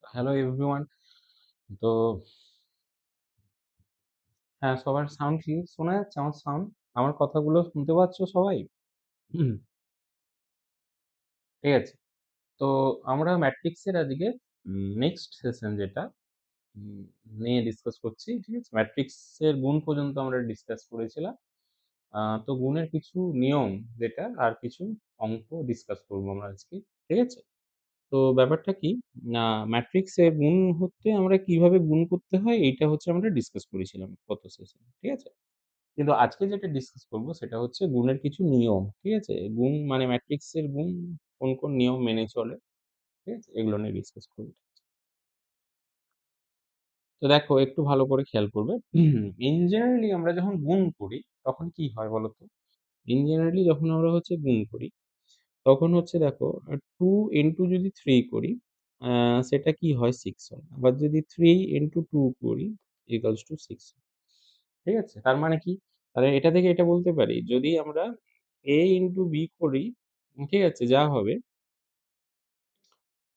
Hello everyone. তো হ্যাঁ, সবার সাউন্ড কি শোনা যাচ্ছে? আমার সাউন্ড, আমার কথাগুলো শুনতে পাচ্ছ সবাই? হুম, ঠিক আছে। তো আমরা ম্যাট্রিক্সের আজকে নেক্সট সেশন যেটা উম নিয়ে ডিসকাস করছি, ঠিক আছে? ম্যাট্রিক্সের গুণ পর্যন্ত আমরা ডিসকাস করেছিলাম। তো গুণের কিছু নিয়ম যেটা আর কিছু অঙ্ক ডিসকাস করবো আমরা আজকে, ঠিক আছে? তো ব্যাপারটা কি, না ম্যাট্রিক্সের গুণ হতে আমরা কিভাবে গুণ করতে হয় এইটা হচ্ছে আমরা ডিসকাস করেছিলাম গত সেশনে, ঠিক আছে? কিন্তু আজকে যেটা ডিসকাস করব সেটা হচ্ছে গুণের কিছু নিয়ম। ঠিক আছে? গুণ মানে ম্যাট্রিক্সের গুণ কোন নিয়ম মেনে চলে। ঠিক আছে? এগুলো নিয়ে ডিসকাস করব। তো দেখো একটু ভালো করে খেয়াল করবে। ইন জেনারেলি আমরা যখন গুণ করি তখন কি হয় বলো তো? ইন জেনারেলি যখন আমরা হচ্ছে গুণ করি তখন হচ্ছে দেখো 2 ইনটু যদি 3 করি সেটা কি হয় 6 হয়। আবার যদি 3 ইনটু 2 করি ইকুয়ালস টু 6 হয়। ঠিক আছে? তার মানে কি? তাহলে এটা থেকে এটা বলতে পারি যদি আমরা a ইনটু b করি, ঠিক আছে? যা হবে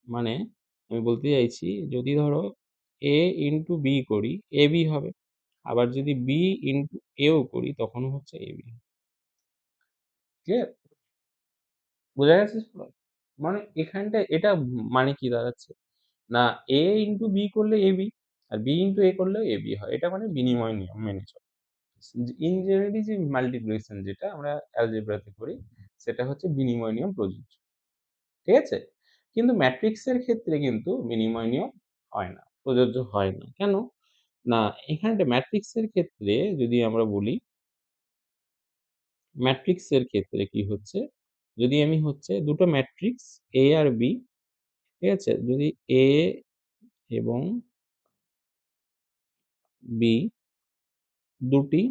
মানে আমি বলতে চাইছি যদি ধরো a ইনটু b করি ab হবে। আবার যদি b ইনটু a ও করি তখনও হচ্ছে ab। ক্লিয়ার? বোঝা গেছে সবার? মানে এখানটায় এটা মানে কি দাঁড়াচ্ছে? না a ইনটু b করলে ab আর b ইনটু a করলেও ab হয়। এটা মানে বিনিময় নিয়ম মেনে চলে। ইন জেনারেলি যে মাল্টিপ্লিকেশন যেটা আমরা অ্যালজেব্রাতে করি সেটা হচ্ছে বিনিময় নিয়ম প্রযোজ্য। ঠিক আছে? কিন্তু ম্যাট্রিক্সের ক্ষেত্রে কিন্তু বিনিময় নিয়ম হয় না, প্রযোজ্য হয় না। কেন? না এখানটা ম্যাট্রিক্সের ক্ষেত্রে যদি আমরা বলি, ম্যাট্রিক্সের ক্ষেত্রে কি হচ্ছে, যদি আমি হচ্ছে দুটো ম্যাট্রিক্স A আর B, ঠিক আছে? যদি A এবং B দুটি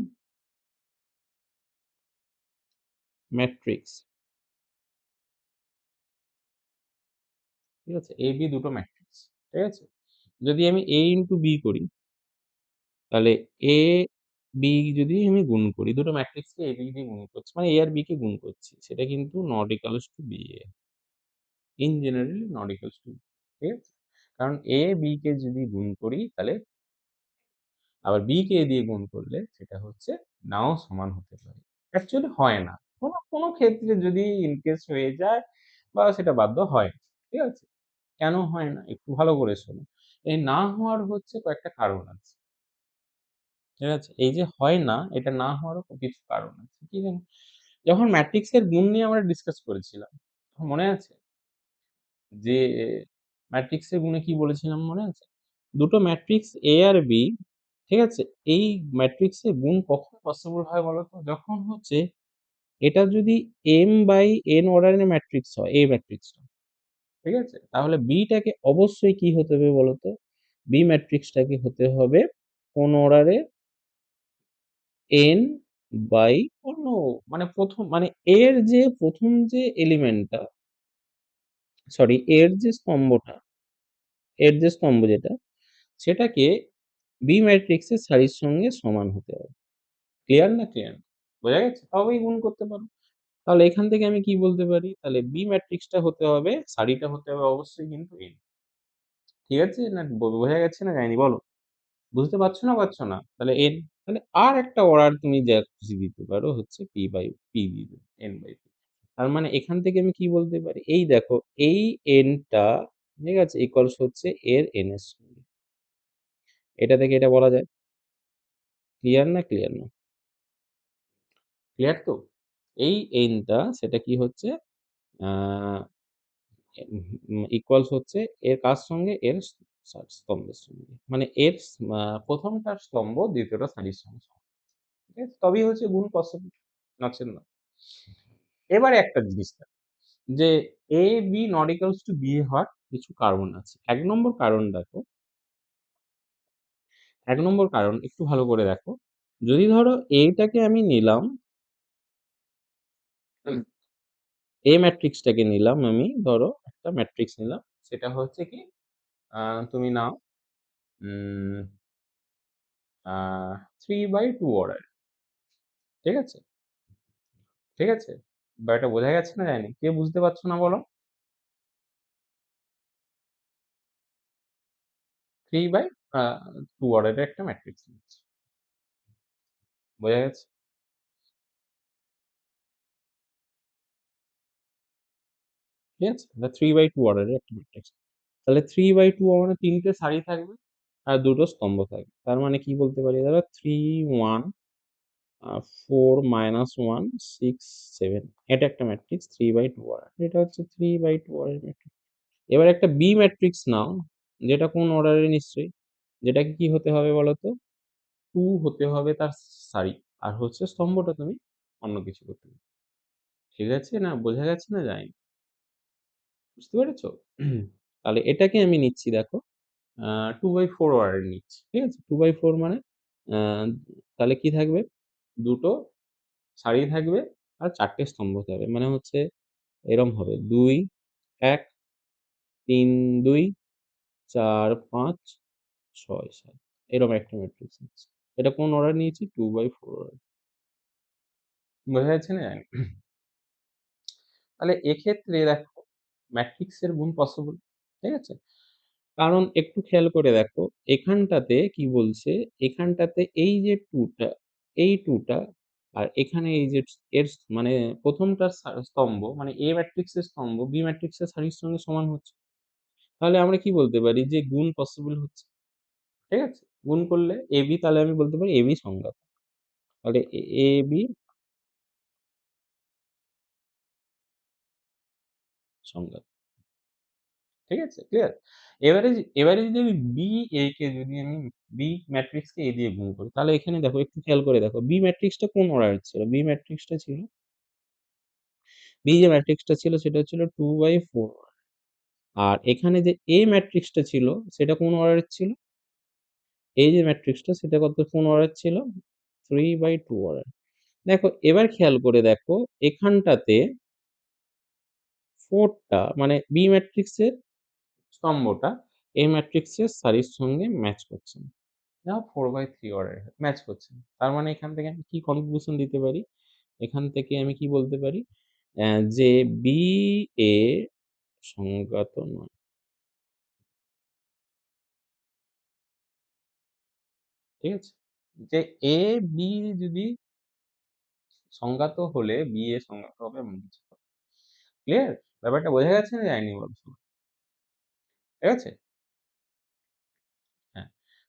ম্যাট্রিক্স, ঠিক আছে? A, B দুটো ম্যাট্রিক্স, ঠিক আছে? যদি আমি A ইনটু B করি তাহলে A, B যদি আমি গুণ করি, দুটো ম্যাট্রিক্সকে A, B দিয়ে গুণ করছি। মানে A আর B কে গুণ করছি। সেটা কিন্তু not equals to BA. In generally not equals to B, ঠিক আছে? কারণ A, B কে যদি গুণ করি তাহলে আবার B কে A দিয়ে গুণ করলে সেটা হচ্ছে নাও সমান হতে পারে। অ্যাকচুয়ালি হয় না। কোনো ক্ষেত্রে যদি ইন কেস হয়ে যায় বা সেটা বাধ্য হয় না। ঠিক আছে? কেন হয় না? একটু ভালো করে শোনো। এই না হওয়ার হচ্ছে কয়েকটা কারণ আছে। ঠিক আছে? এই যে হয় না, এটা না হওয়ারও কিছু কারণ আছে। কি জানো? যখন ম্যাট্রিক্সের গুণ নিয়ে আমরা ডিসকাস করেছিলাম, তখন মনে আছে? যে ম্যাট্রিক্সের গুণে কি বলেছিলাম মনে আছে? দুটো ম্যাট্রিক্স A আর B, ঠিক আছে? এই ম্যাট্রিক্সের গুণ কখন পসিবল হয় বলতো? যখন হচ্ছে এটা যদি m/n অর্ডারের ম্যাট্রিক্স হয়, A ম্যাট্রিক্সটা, ঠিক আছে? তাহলে B টাকে অবশ্যই কি হতে হবে বলতো? B ম্যাট্রিক্সটাকে হতে হবে কোন অর্ডারে n বাই অন্য মানে ১ম মানে এর যে ১ম যে এলিমেন্টটা, সরি এর যে স্তম্ভ যেটা সেটাকে B ম্যাট্রিক্সের সারির সঙ্গে সমান হতে হবে। ক্লিয়ার না ক্লিয়ার না? বোঝা গেছে? তবেই গুণ করতে পারো। তাহলে এখান থেকে আমি কি বলতে পারি? তাহলে B ম্যাট্রিক্সটা হতে হবে, সারিটা হতে হবে অবশ্যই কিন্তু n। ঠিক আছে? না বোঝা গেছে না যায়নি বলো? বুঝতে পারছো না পারছো না? তাহলে n, তাহলে আর একটা অর্ডার তুমি যা খুশি দিতে পারো হচ্ছে p দিয়ে দেবে, n/p। তার মানে এখান থেকে আমি কি বলতে পারি? এই দেখো এই n টা, ঠিক আছে? ইকুয়ালস হচ্ছে এর n এর সঙ্গে। এটা থেকে এটা বলা যায়। ক্লিয়ার না ক্লিয়ার না? ক্লিয়ার তো? এই n টা সেটা কি হচ্ছে আ ইকুয়ালস হচ্ছে এর কার সঙ্গে? এর স্তম্ভের সঙ্গে। মানে এর ১ম টার স্তম্ভ ২য় টা সারির সঙ্গে সমান। ঠিক আছে? তবেই হচ্ছে গুণ পসিবল। নচেৎ নয়। এবারে একটা জিনিস দেখো যে A, B not equals to B হওয়ার কিছু কারণ আছে। ১ নম্বর কারণ দেখো, ১ নম্বর কারণ একটু ভালো করে দেখো। যদি ধরো এইটাকে আমি নিলাম, A ম্যাট্রিক্সটাকে নিলাম আমি, ধরো একটা ম্যাট্রিক্স নিলাম। সেটা হচ্ছে কি আ তুমি নাও উম আ 3/2 অর্ডার। ঠিক আছে? ঠিক আছে? ব্যাপারটা বোঝা গেছে না যায়নি? কে বুঝতে পারছো না বলো? 3/2 অর্ডারের একটা ম্যাট্রিক্স নিচ্ছি। বোঝা গেছে? ঠিক আছে? এটা 3/2 অর্ডারের একটা ম্যাট্রিক্স। তাহলে 3/2 মানে ৩ টে সারি থাকবে আর ২ টো স্তম্ভ থাকবে। তার মানে কি বলতে পারি দাদা 3, 1, 4 -1, 6, 7 এটা একটা ম্যাট্রিক্স 3/2 অর্ডার। এটা হচ্ছে 3/2 অর্ডারের ম্যাট্রিক্স। এবার একটা বি ম্যাট্রিক্স নাও, যেটা কোন অর্ডারে নিশ্চয়ই? যেটাকে কি হতে হবে বলো তো? 2 হতে হবে তার সারি। আর হচ্ছে স্তম্ভটা তুমি অন্য কিছু করতে পারো। ঠিক আছে? না বোঝা গেছে না জানি না। বুঝতে পেরেছ? তাহলে এটাকে আমি নিচ্ছি দেখো 2/4 অর্ডারে নিচ্ছি। ঠিক আছে? 2/4 মানে আ তাহলে কি থাকবে? ২ টো সারি থাকবে আর ৪ টে স্তম্ভ থাকবে। মানে হচ্ছে এরম হবে ২, ১, ৩, ২, ৪, ৫, ৬, ৭ এরকম একটা ম্যাট্রিক্স নিচ্ছি। এটা কোন অর্ডার নিয়েছি? 2/4 অর্ডার। বোঝা যাচ্ছে না জানি। তাহলে এক্ষেত্রে দেখো ম্যাট্রিক্সের গুণ পসিবল। ঠিক আছে? কারণ একটু খেয়াল করে দেখো, এখানটাতে কি বলছে, এখানটাতে এই যে 2 টা, এই 2 টা আর এখানে এই যে এর মানে ১ম টার স্তম্ভ মানে A ম্যাট্রিক্সের স্তম্ভ B ম্যাট্রিক্সের সারির সঙ্গে সমান হচ্ছে। তাহলে আমরা কি বলতে পারি যে গুণ পসিবল হচ্ছে। ঠিক আছে? গুণ করলে AB তাহলে আমি বলতে পারি AB সংজ্ঞাত। তাহলে AB সংজ্ঞাত। ঠিক আছে? ক্লিয়ার? এবারে যদি আমি B ম্যাট্রিক্সকে A দিয়ে গুণ করি, তাহলে এখানে দেখো একটু খেয়াল করে দেখো। B ম্যাট্রিক্সটা কোন অর্ডারের ছিল? B যে ম্যাট্রিক্সটা ছিল সেটা ছিল 2/4 আর এখানে যে A ম্যাট্রিক্সটা ছিল সেটা কোন অর্ডারের ছিল? এই যে ম্যাট্রিক্সটা সেটা কোন অর্ডারের ছিল? 3/2 অর্ডার। দেখো এবার খেয়াল করে দেখো এখানটাতে 4 টা মানে B ম্যাট্রিক্সের স্তম্ভটা A ম্যাট্রিক্সের সারির সঙ্গে ম্যাচ করছে না। না 4/3 অর্ডারের ম্যাচ করছে না। তার মানে এখান থেকে আমি কি কনক্লুশন দিতে পারি? এখান থেকে আমি কি বলতে পারি? যে BA সংজ্ঞাত নয়। ঠিক আছে? যে AB যদি সংজ্ঞাত হলে BA সংজ্ঞাত হবে এমন কিছু না। ক্লিয়ার? ব্যাপারটা বোঝা গেছে না যায়নি বলো? ঠিক আছে? হ্যাঁ।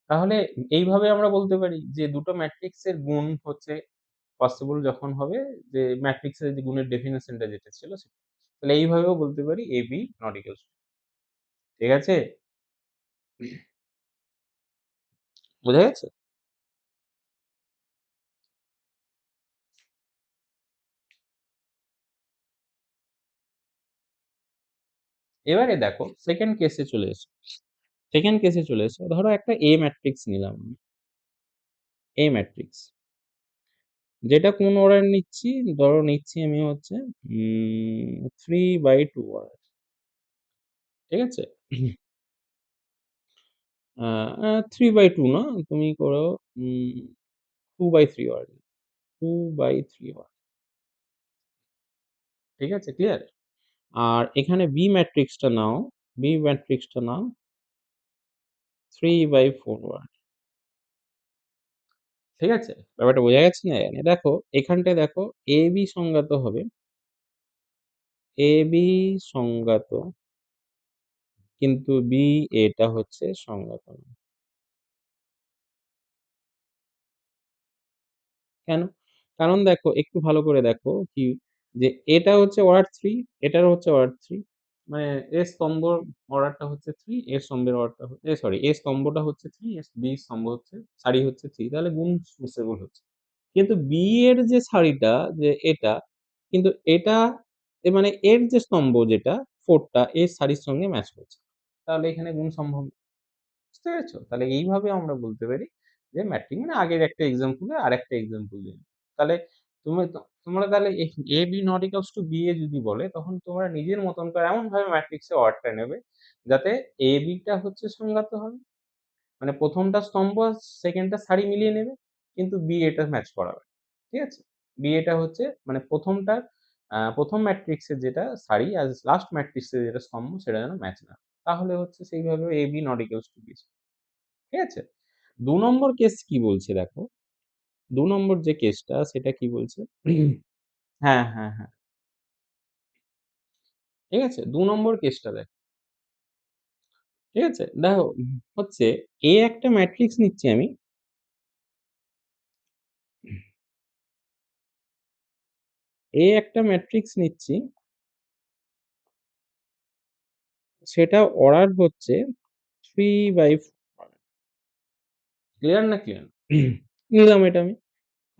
তাহলে এইভাবে আমরা বলতে পারি যে দুটো ম্যাট্রিক্সের গুণ হচ্ছে পসিবল যখন হবে যে ম্যাট্রিক্সের যে গুণের ডেফিনিশনটা যেটা ছিল সেটা। তাহলে এইভাবেও বলতে পারি AB নট ইকুয়ালস টু ঠিক আছে? বোঝা গেছে? এবারে দেখো 2nd কেসে চলে এসো। 2nd কেসে চলে এসো। ধরো একটা A ম্যাট্রিক্স নিলাম আমি। A matrix. যেটা কোন অর্ডার নিচ্ছি? ধরো নিচ্ছি আমি হচ্ছে 3/2 অর্ডার। ঠিক আছে? আ আ 3/2 না, তুমি করো 2/3 অর্ডার। 2/3 অর্ডার। ঠিক আছে? ক্লিয়ার? আর এখানে B ম্যাট্রিক্সটা নাও 3/4 অর্ডার। ঠিক আছে? ব্যাপারটা বোঝা গেছে না? দেখো এখানটায় দেখো AB সংজ্ঞাত হবে। AB সংজ্ঞাত কিন্তু BA টা হচ্ছে সংজ্ঞাত নয়। কেন? কারণ দেখো একটু ভালো করে দেখো কি যে এটা হচ্ছে অর্ডার 3 এটারও হচ্ছে অর্ডার 3 মানে A স্তম্ভর অর্ডারটা হচ্ছে 3 A স্তম্ভের অর্ডারটা সরি A স্তম্ভটা হচ্ছে 3 B স্তম্ভ হচ্ছে সারি হচ্ছে 3 তাহলে গুণ পসিবল হচ্ছে। কিন্তু B এর যে সারিটা যে এটা কিন্তু এটা মানে এর যে স্তম্ভ যেটা 4 টা এর সারির সঙ্গে ম্যাচ করছে। তাহলে এখানে গুণ সম্ভব না। বুঝতে পেরেছ? তাহলে এইভাবে আমরা বলতে পারি যে ম্যাট্রিক মানে আগের একটা এক্সাম্পল এ আরেকটা এক্সাম্পল দিলাম। তাহলে তোমরা তাহলে AB not equals to BA যদি বলে তখন তোমরা নিজের মতন করে এমনভাবে ম্যাট্রিক্সের অর্ডারটা নেবে যাতে AB টা হচ্ছে সংজ্ঞাত হবে। মানে ১ম টা স্তম্ভ আর 2nd টা সারি মিলিয়ে নেবে। কিন্তু BA টা ম্যাচ করাবে। ঠিক আছে? BA টা হচ্ছে মানে ১ম ম্যাট্রিক্সের যেটা সারি আর লাস্ট ম্যাট্রিক্সের যেটা স্তম্ভ সেটা যেন ম্যাচ না। তাহলে হচ্ছে সেইভাবে AB not equals to BC ঠিক আছে? ২ নম্বর কেস কি বলছে দেখো, ২ নম্বর যে কেসটা সেটা কি বলছে? হ্যাঁ, হ্যাঁ, হ্যাঁ। ঠিক আছে? ২ নম্বর কেসটা দেখো। ঠিক আছে? দেখো হচ্ছে A একটা ম্যাট্রিক্স নিচ্ছি আমি। A একটা ম্যাট্রিক্স নিচ্ছি, সেটার অর্ডার হচ্ছে 3/4 ক্লিয়ার না ক্লিয়ার? নিলাম এটা আমি।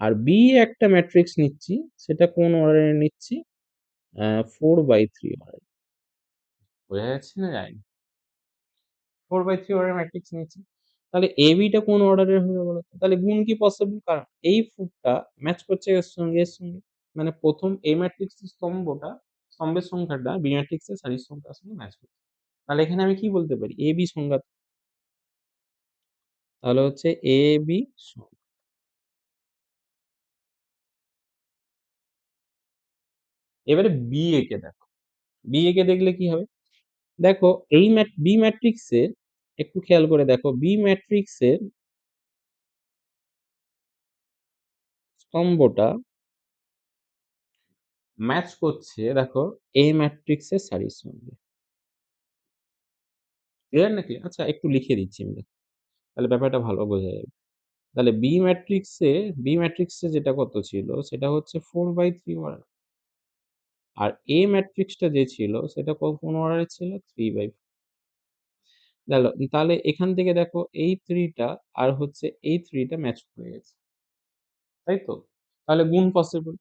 আর B একটা ম্যাট্রিক্স নিচ্ছি, সেটা কোন অর্ডারে নিচ্ছি? 4/3 অর্ডারে। বোঝা যাচ্ছে না যায়নি? 4/3 অর্ডারের ম্যাট্রিক্স নিয়েছি। তাহলে AB টা কোন অর্ডারের হবে বলো তো? তাহলে গুণ কি পসিবল? কারণ এই 4 টা ম্যাচ করছে এর সঙ্গে, এর সঙ্গে। মানে ১ম A ম্যাট্রিক্সের স্তম্ভটা, স্তম্ভের সংখ্যাটা B ম্যাট্রিক্সের সারির সংখ্যার সঙ্গে ম্যাচ করছে। তাহলে এখানে আমি কি বলতে পারি? AB সংজ্ঞাত। তাহলে হচ্ছে AB স এবারে BA কে দেখো। BA কে দেখলে কি হবে? দেখো এই B ম্যাট্রিক্সের একটু খেয়াল করে দেখো B ম্যাট্রিক্সের স্তম্ভটা ম্যাচ করছে দেখো A ম্যাট্রিক্সের সারির সঙ্গে। ক্লিয়ার নাকি? আচ্ছা একটু লিখে দিচ্ছি আমি দেখো। তাহলে ব্যাপারটা ভালো বোঝা যাবে। তাহলে B ম্যাট্রিক্সে যেটা কত ছিল সেটা হচ্ছে 4/3 অর্ডার। আর A ম্যাট্রিক্সটা যে ছিল সেটা কোন অর্ডারে ছিল? 3/4 গেল। তাহলে এখান থেকে দেখো এই 3 টা আর হচ্ছে এই 3 টা ম্যাচ হয়ে গেছে। তাই তো? তাহলে গুণ পসিবল।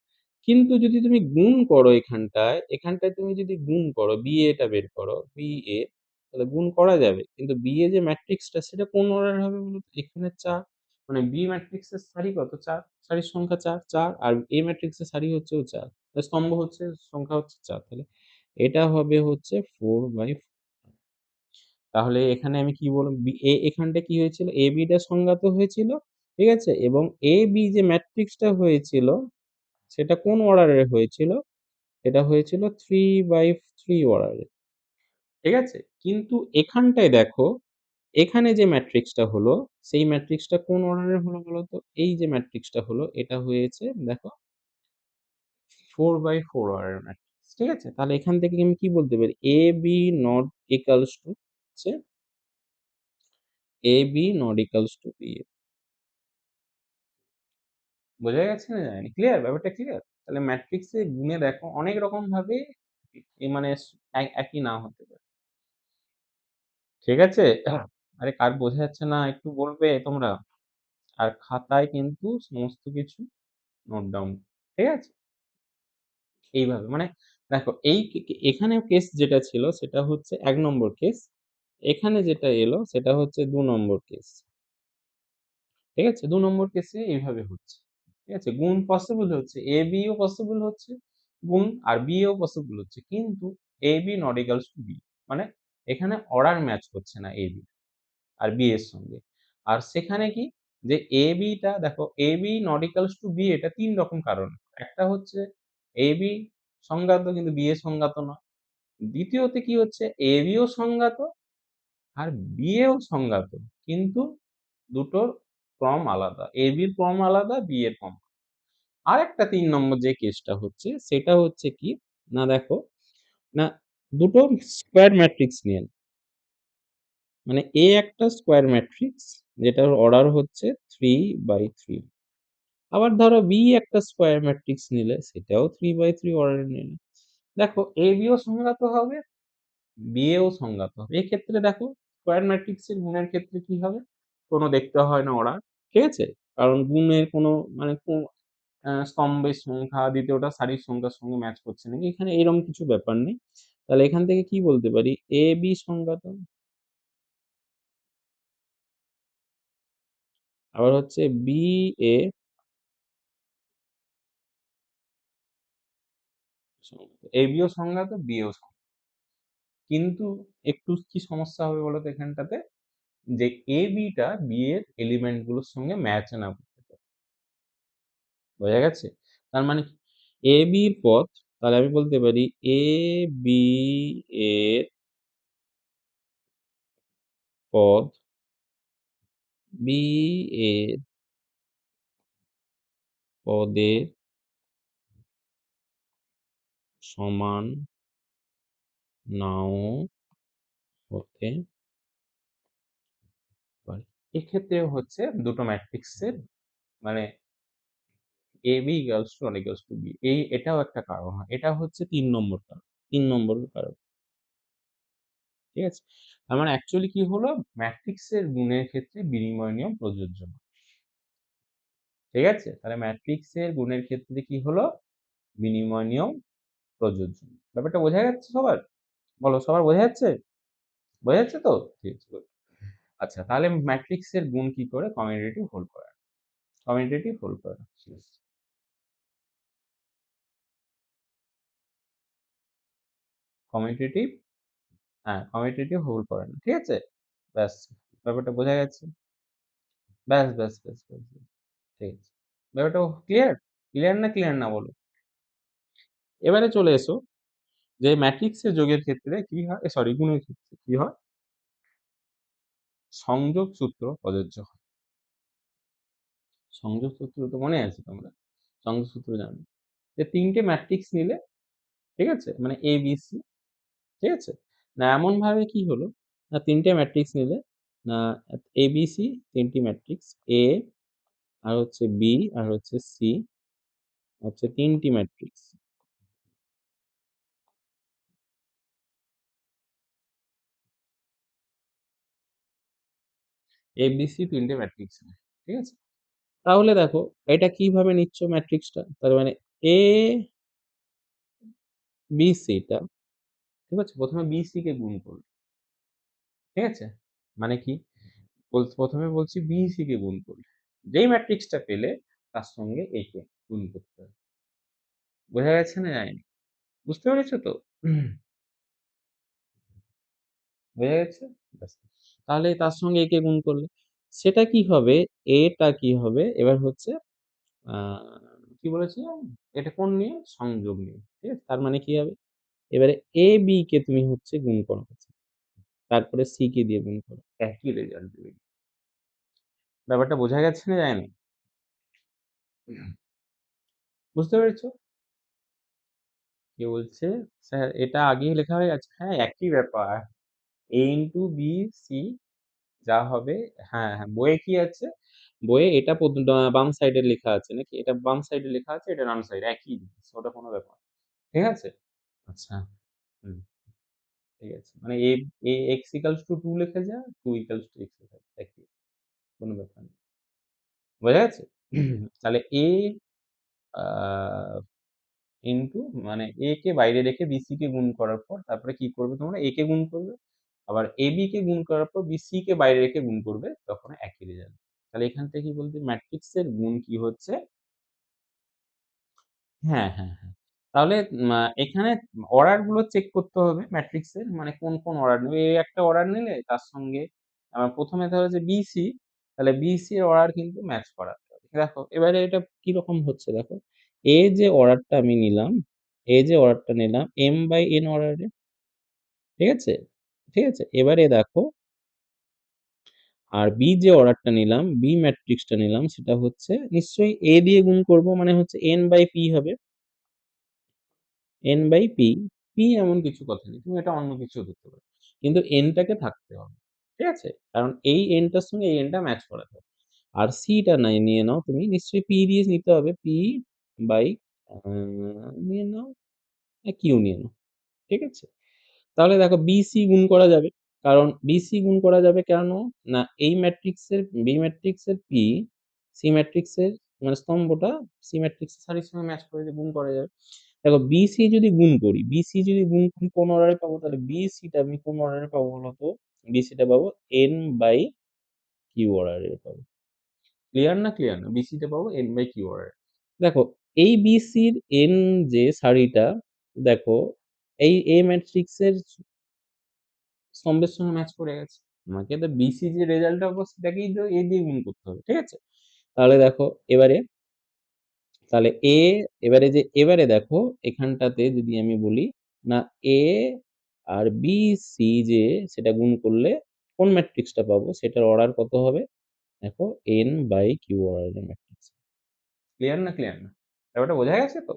কিন্তু যদি তুমি গুণ করো এখানটায় তুমি যদি গুণ করো BA টা বের করো, BA তাহলে গুণ করা যাবে। কিন্তু BA যে ম্যাট্রিক্সটা সেটা কোন অর্ডারে হবে বলো তো? এখানে ৪ মানে B ম্যাট্রিক্সের সারি কত? ৪ সারির সংখ্যা ৪, ৪ আর A ম্যাট্রিক্সের সারি হচ্ছেও ৪। স্তম্ভ হচ্ছে সংখ্যা হচ্ছে ৪ তাহলে এটা হবে হচ্ছে 4/4 তাহলে এখানে আমি কি বললাম এখানটায় কি হয়েছিল? AB টা সংজ্ঞাত হয়েছিল। ঠিক আছে? এবং AB যে ম্যাট্রিক্সটা হয়েছিল সেটা কোন অর্ডারে হয়েছিল? এটা হয়েছিল 3/3 অর্ডারে। ঠিক আছে? কিন্তু এখানটায় দেখো, এখানে যে ম্যাট্রিক্সটা হলো, সেই ম্যাট্রিক্সটা কোন অর্ডারে হলো বলতো? এই যে ম্যাট্রিক্সটা হলো এটা হয়েছে দেখো 4/4 অর্ডারের ম্যাট্রিক্স। ঠিক আছে? তাহলে এখান থেকে আমি কি বলতে পারি? AB not equals to হচ্ছে AB not equals to BA বোঝা গেছে না জানি? ক্লিয়ার? ব্যাপারটা ক্লিয়ার? তাহলে ম্যাট্রিক্সে গুণে দেখো অনেক রকম ভাবে মানে একই না হতে পারে। ঠিক আছে? আরে কার বোঝা যাচ্ছে না একটু বলবে তোমরা? আর খাতায় কিন্তু সমস্ত কিছু নোট ডাউন। ঠিক আছে? এইভাবে মানে দেখো এই এখানেও কেস যেটা ছিল সেটা হচ্ছে ১ নম্বর কেস। এখানে যেটা এলো সেটা হচ্ছে ২ নম্বর কেস। ঠিক আছে? ২ নম্বর কেসে এইভাবে হচ্ছে। ঠিক আছে? গুণ পসিবল হচ্ছে। AB ও পসিবল হচ্ছে গুণ আর BA ও পসিবল হচ্ছে। কিন্তু AB not equals to B মানে এখানে অর্ডার ম্যাচ করছে না AB আর B এর সঙ্গে। আর সেখানে কি যে AB টা দেখো AB not equals to B এটা ৩ রকম কারণ। একটা হচ্ছে AB সংজ্ঞাত কিন্তু BA সংজ্ঞাত নয়। দ্বিতীয়তে কি হচ্ছে AB ও সংজ্ঞাত আর BA ও সংজ্ঞাত। কিন্তু দুটোর ক্রম আলাদা। AB র ক্রম আলাদা, B এর ক্রম আরেকটা ৩ নম্বর যে কেসটা হচ্ছে সেটা হচ্ছে কি না দেখো না দুটো স্কয়ার ম্যাট্রিক্স নিয়ে মানে A একটা স্কয়ার ম্যাট্রিক্স যেটার অর্ডার হচ্ছে 3/3 আবার ধরো B একটা স্কয়ার ম্যাট্রিক্স নিলে সেটাও 3/3 অর্ডারে নিলে। দেখো AB ও সংজ্ঞাত হবে, BA ও সংজ্ঞাত হবে। এক্ষেত্রে দেখো স্কয়ার ম্যাট্রিক্সের গুণের ক্ষেত্রে কি হবে? কোনো দেখতে হয় না অর্ডার। ঠিক আছে? কারণ গুণের কোনো মানে স্তম্ভের সংখ্যা, দ্বিতীয়টা সারির সংখ্যার সঙ্গে ম্যাচ করছে নাকি এখানে এরকম কিছু ব্যাপার নেই। তাহলে এখান থেকে কি বলতে পারি? AB সংজ্ঞাত। আবার হচ্ছে BA সংজ্ঞাত। AB ও সংজ্ঞাত, BA ও সংজ্ঞাত। কিন্তু একটু কি সমস্যা হবে বলতো এখানটাতে? যে AB টা B এর এলিমেন্ট গুলোর সঙ্গে ম্যাচ না করতে পারে। বোঝা গেছে? তার মানে কি? AB র পথ তাহলে আমি বলতে পারি AB এর পদ বি এর পদের সমান নাও হতে পারে। এক্ষেত্রে হচ্ছে দুটো ম্যাট্রিক্সের মানে AB equals to not equals to B এটাও একটা কারণ হয়। এটা হচ্ছে ৩ নম্বর কারণ। ৩ নম্বর কারণ। ঠিক আছে? তার মানে অ্যাকচুয়ালি কি হলো? ম্যাট্রিক্সের গুণের ক্ষেত্রে বিনিময় নিয়ম প্রযোজ্য না। ঠিক আছে? তাহলে ম্যাট্রিক্সের গুণের ক্ষেত্রে কি হলো? বিনিময় নিয়ম প্রযোজ্য না। ব্যাপারটা বোঝা যাচ্ছে সবার? বলো সবার বোঝা যাচ্ছে? বোঝা যাচ্ছে তো? ঠিক আছে, good. আচ্ছা তাহলে ম্যাট্রিক্সের গুণ কি করে? কমিউটেটিভ হোল করে। কমিউটেটিভ হোল করে। কমিউটেটিভ হ্যাঁ, কমিউটেটিভ হোল করে না। ঠিক আছে? ব্যাস ব্যাপারটা বোঝা গেছে? ব্যাস। ঠিক আছে। ব্যাপারটা ক্লিয়ার? ক্লিয়ার না ক্লিয়ার না বলো? এবারে চলে এসো যে ম্যাট্রিক্সের যোগের ক্ষেত্রে কি হয় সরি গুণের ক্ষেত্রে কি হয়? সংযোগ সূত্র প্রযোজ্য হয়। সংযোগ সূত্র তো মনে আছে তোমরা? সংযোগ সূত্র জানো। যে ৩ টে ম্যাট্রিক্স নিলে, ঠিক আছে? মানে A, B, C, ঠিক আছে? না এমনভাবে কি হলো? না ৩ টে ম্যাট্রিক্স নিলে না A, B, C ৩ T matrix A আর হচ্ছে B আর হচ্ছে C হচ্ছে ৩ টি ম্যাট্রিক্স। A, B, C ৩ টে ম্যাট্রিক্স নেয়। ঠিক আছে? তাহলে দেখো এটা কিভাবে নিচ্ছ ম্যাট্রিক্সটা? তার মানে A, B, C টা ঠিক আছে? ১ম এ B, C কে গুণ করবে। ঠিক আছে? মানে কি? ১ম এ বলছি B, C কে গুণ করবে। যেই ম্যাট্রিক্সটা পেলে তার সঙ্গে A কে গুণ করতে হবে। বোঝা গেছে না যায়নি? বুঝতে পেরেছ তো? বোঝা গেছে? ব্যাস। তাহলে তার সঙ্গে A কে গুণ করলে সেটা কি হবে? A টা কি হবে? এবার হচ্ছে আ কি বলেছিলাম? এটা কোন নিয়ম? সংযোগ নিয়ম। ঠিক আছে? তার মানে কি হবে? এবারে A, B কে তুমি হচ্ছে গুণ করো। তারপরে C কে দিয়ে গুণ করো। একই রেজাল্ট দেবে। ব্যাপারটা বোঝা গেছে না যায়নি? বুঝতে পেরেছ? কে বলছে? স্যার এটা আগেই লেখা হয়ে গেছে। হ্যাঁ, একই ব্যাপার। A into B, C যা হবে হ্যাঁ, বইয়ে কি আছে? বইয়ে এটা বাম সাইডে লেখা আছে নাকি? এটা বাম সাইডে লেখা আছে, এটা ডান সাইডে একই জিনিস। ওটা কোনো ব্যাপার না। ঠিক আছে? আচ্ছা। হুম, ঠিক আছে। মানে x equals to 2 লেখা যায়, 2 equals to x লেখা যায়। একই। কোনো ব্যাপার না। বোঝা গেছে? তাহলে A আ ইনটু মানে A কে বাইরে রেখে BC কে গুণ করার পর তারপরে কি করবে তোমরা? A কে গুণ করবে। আবার AB কে গুণ করার পর BC কে বাইরে রেখে গুণ করবে। তখন একই রেজাল্ট। তাহলে এখান থেকে কি বলতে ম্যাট্রিক্সের গুণ কি হচ্ছে? হ্যাঁ। তাহলে এখানে অর্ডার গুলো চেক করতে হবে ম্যাট্রিক্সের। মানে কোন অর্ডার নেবে। A একটা অর্ডার নিলে তার সঙ্গে ১ম এ ধরো যে BC তাহলে BC এর অর্ডার কিন্তু ম্যাচ করাতে হবে। দেখো এবারে এটা কিরকম হচ্ছে দেখো। A যে অর্ডারটা আমি নিলাম, A যে অর্ডারটা নিলাম M/N অর্ডারে, ঠিক আছে? ঠিক আছে? এবারে দেখো আর B যে অর্ডারটা নিলাম, B ম্যাট্রিক্সটা নিলাম সেটা হচ্ছে নিশ্চয়ই A দিয়ে গুণ করব মানে হচ্ছে N/P হবে। N/P, P এমন কিছু কথা নেই। তুমি এটা অন্য কিছুও ধরতে পারো। কিন্তু N টাকে থাকতে হবে। ঠিক আছে? কারণ এই N টার সঙ্গে এই N টা ম্যাচ করাতে হবে। আর C টা নাই নিয়ে নাও তুমি নিশ্চয়ই P দিয়ে নিতে হবে। P বাই আ নিয়ে নাও, Q নিয়ে নাও। ঠিক আছে? তাহলে দেখো BC গুণ করা যাবে। কারণ BC গুণ করা যাবে কেন? না এই ম্যাট্রিক্সের B ম্যাট্রিক্সের P C ম্যাট্রিক্সের মানে স্তম্ভটা C ম্যাট্রিক্সের সারির সঙ্গে ম্যাচ করে যে গুণ করা যাবে। দেখো BC যদি গুণ করি, BC যদি গুণ করি কোন অর্ডারে পাবো? তাহলে BC টা আমি কোন অর্ডারে পাবো বলতো? BC টা পাবো N/Q অর্ডারে পাবো। ক্লিয়ার না ক্লিয়ার না? BC টা পাবো N/Q অর্ডারে। দেখো এই BC র N যে সারিটা দেখো এই A ম্যাট্রিক্সের স্তম্ভের সঙ্গে ম্যাচ করে গেছে। আমাকে তো BC যে রেজাল্টটা পাবো সেটাকেই তো A দিয়ে গুণ করতে হবে। ঠিক আছে? তাহলে দেখো এবারে তাহলে এবারে দেখো এখানটাতে যদি আমি বলি না A আর BC যে সেটা গুণ করলে কোন ম্যাট্রিক্সটা পাবো সেটার অর্ডার কত হবে? দেখো n/q অর্ডারের ম্যাট্রিক্স। ক্লিয়ার না? ক্লিয়ার না? ব্যাপারটা বোঝা গেছে তো?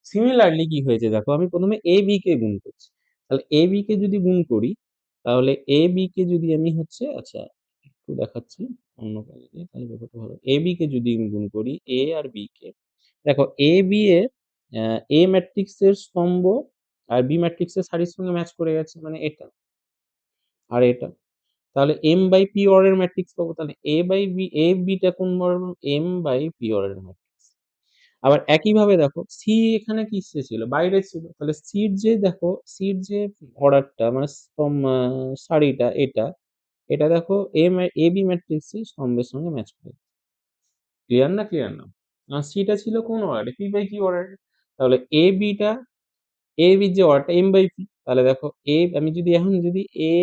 সিমিলারলি কি হয়েছে দেখো, আমি প্রথমে a b কে গুণ করছি। তাহলে a b কে যদি গুণ করি, তাহলে a b কে যদি আমি হচ্ছে আচ্ছা একটু দেখাচ্ছি অন্য কালি দিয়ে, তাহলে ব্যাপারটা ভালো। a b কে যদি আমি গুণ করি, a আর b কে, দেখো a b এর a ম্যাট্রিক্সের স্তম্ভ আর b ম্যাট্রিক্সের সারির সঙ্গে ম্যাচ করে গেছে, মানে এটা আর এটা। তাহলে m/p অর্ডারের ম্যাট্রিক্স পাবো। তাহলে a b টা কোন অর্ডার? m/p অর্ডারের ম্যাট্রিক্স। আবার একইভাবে দেখো সি এখানে কিসে ছিল? বাইরে ছিল। তাহলে সির যে দেখো, সির যে অর্ডারটা মানে সারিটা এটা দেখো এ বি ম্যাট্রিক্সের স্তম্ভের সঙ্গে ম্যাচ করে। ক্লিয়ার না? ক্লিয়ার না? সিটা ছিল কোন অর্ডারে? পি বাই কিউ অর্ডারে। তাহলে এ বিটা, এ বির যে অর্ডারটা এম বাই পি। তাহলে দেখো আমি যদি এখন যদি এ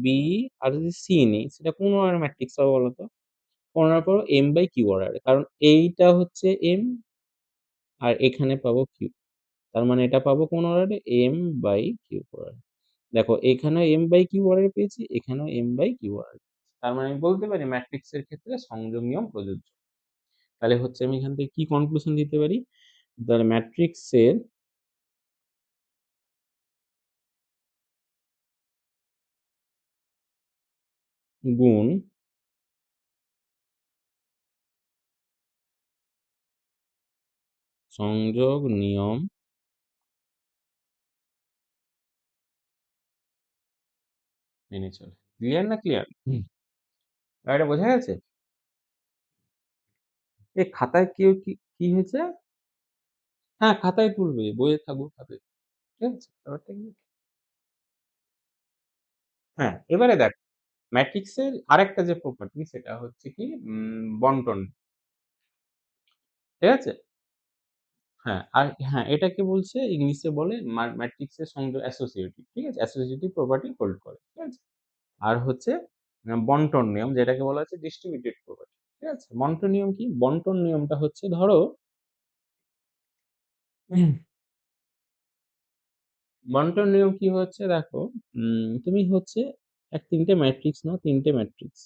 বি আর যদি সি নিই, সেটা কোন অর্ডারের ম্যাট্রিক্স হবে বলতো? গণনা করো এম বাই কিউ অর্ডারে। কারণ এইটা হচ্ছে এম আর এখানে পাবো কিউ। তার মানে এটা পাবো কোন অর্ডারে? এম বাই কিউ অর্ডারে। দেখো এখানেও এম বাই কিউ অর্ডারে পেয়েছি, এখানেও এম বাই কিউ অর্ডারে। তার মানে আমি বলতে পারি ম্যাট্রিক্সের ক্ষেত্রে সংযোগ নিয়ম প্রযোজ্য। তাহলে হচ্ছে আমি এখান থেকে কি কনক্লুশন দিতে পারি? তাহলে ম্যাট্রিক্সের গুণ সংযোগ নিয়ম মেনে চলে। ক্লিয়ার না? ক্লিয়ার? এটা বোঝা গেছে? এ খাতায় কেউ কি হয়েছে? হ্যাঁ, খাতায় তুলবে, বইয়ে থাকবো খাতায়। ঠিক আছে? ব্যাপারটা কি? হ্যাঁ, এবারে দেখ ম্যাট্রিক্সের আরেকটা যে প্রপার্টি সেটা হচ্ছে কি বন্টন। ঠিক আছে? হ্যাঁ, আর হ্যাঁ, এটাকে বলছে ইংলিশে বলে ম্যাট্রিক্সের সংযোগ অ্যাসোসিয়েটিভ। ঠিক আছে? অ্যাসোসিয়েটিভ প্রপার্টি হোল্ড করে। ঠিক আছে? আর হচ্ছে বন্টন নিয়ম যেটাকে বলা হচ্ছে ডিস্ট্রিবিউটেড প্রপার্টি। ঠিক আছে? বন্টন নিয়ম কি? বন্টন নিয়মটা হচ্ছে ধরো বন্টন নিয়ম কি হচ্ছে দেখো, তুমি হচ্ছে ৩ টে ম্যাট্রিক্স নাও, ৩ টে ম্যাট্রিক্স।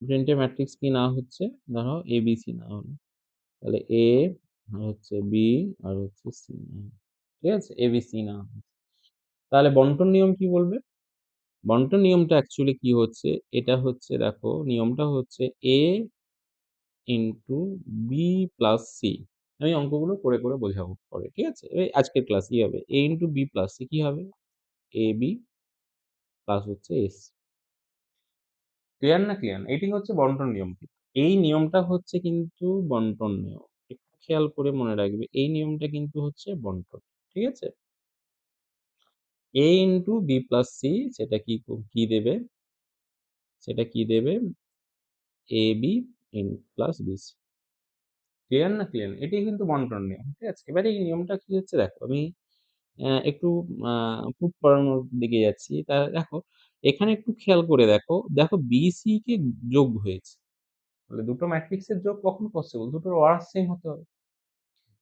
৩ টে ম্যাট্রিক্স কি না হচ্ছে? ধরো ABC না হলো। তাহলে A আর হচ্ছে B আর হচ্ছে C না হলো। ঠিক আছে? ABC না হলো। তাহলে বন্টন নিয়ম কি বলবে? বন্টন নিয়মটা অ্যাকচুয়ালি কি হচ্ছে? এটা হচ্ছে দেখো নিয়মটা হচ্ছে A into B plus C। আমি অঙ্কগুলো করে বোঝাবো পরে। ঠিক আছে? এই আজকের ক্লাস কি হবে? A into B plus C কি হবে? AB প্লাস হচ্ছে AC। ক্লিয়ার না? ক্লিয়ার না? এটি হচ্ছে বন্টন নিয়ম। এই নিয়মটা হচ্ছে কিন্তু বন্টন নিয়ম। একটু খেয়াল করে মনে রাখবে। এই নিয়মটা কিন্তু হচ্ছে বন্টন। ঠিক আছে? A into B plus C সেটা কি দেবে? সেটা কি দেবে? AB in plus BC। Clear না? ক্লিয়ার না? এটাই কিন্তু বন্টন নিয়ম। ঠিক আছে? এবারে এই নিয়মটা কি হচ্ছে দেখো, আমি একটু আ প্রুফ করানোর দিকে যাচ্ছি। তা দেখো এখানে একটু খেয়াল করে দেখো। দেখো BC কে যোগ হয়েছে। তাহলে দুটো ম্যাট্রিক্সের যোগ কখন পসিবল? দুটোর অর্ডার সেম হতে হবে।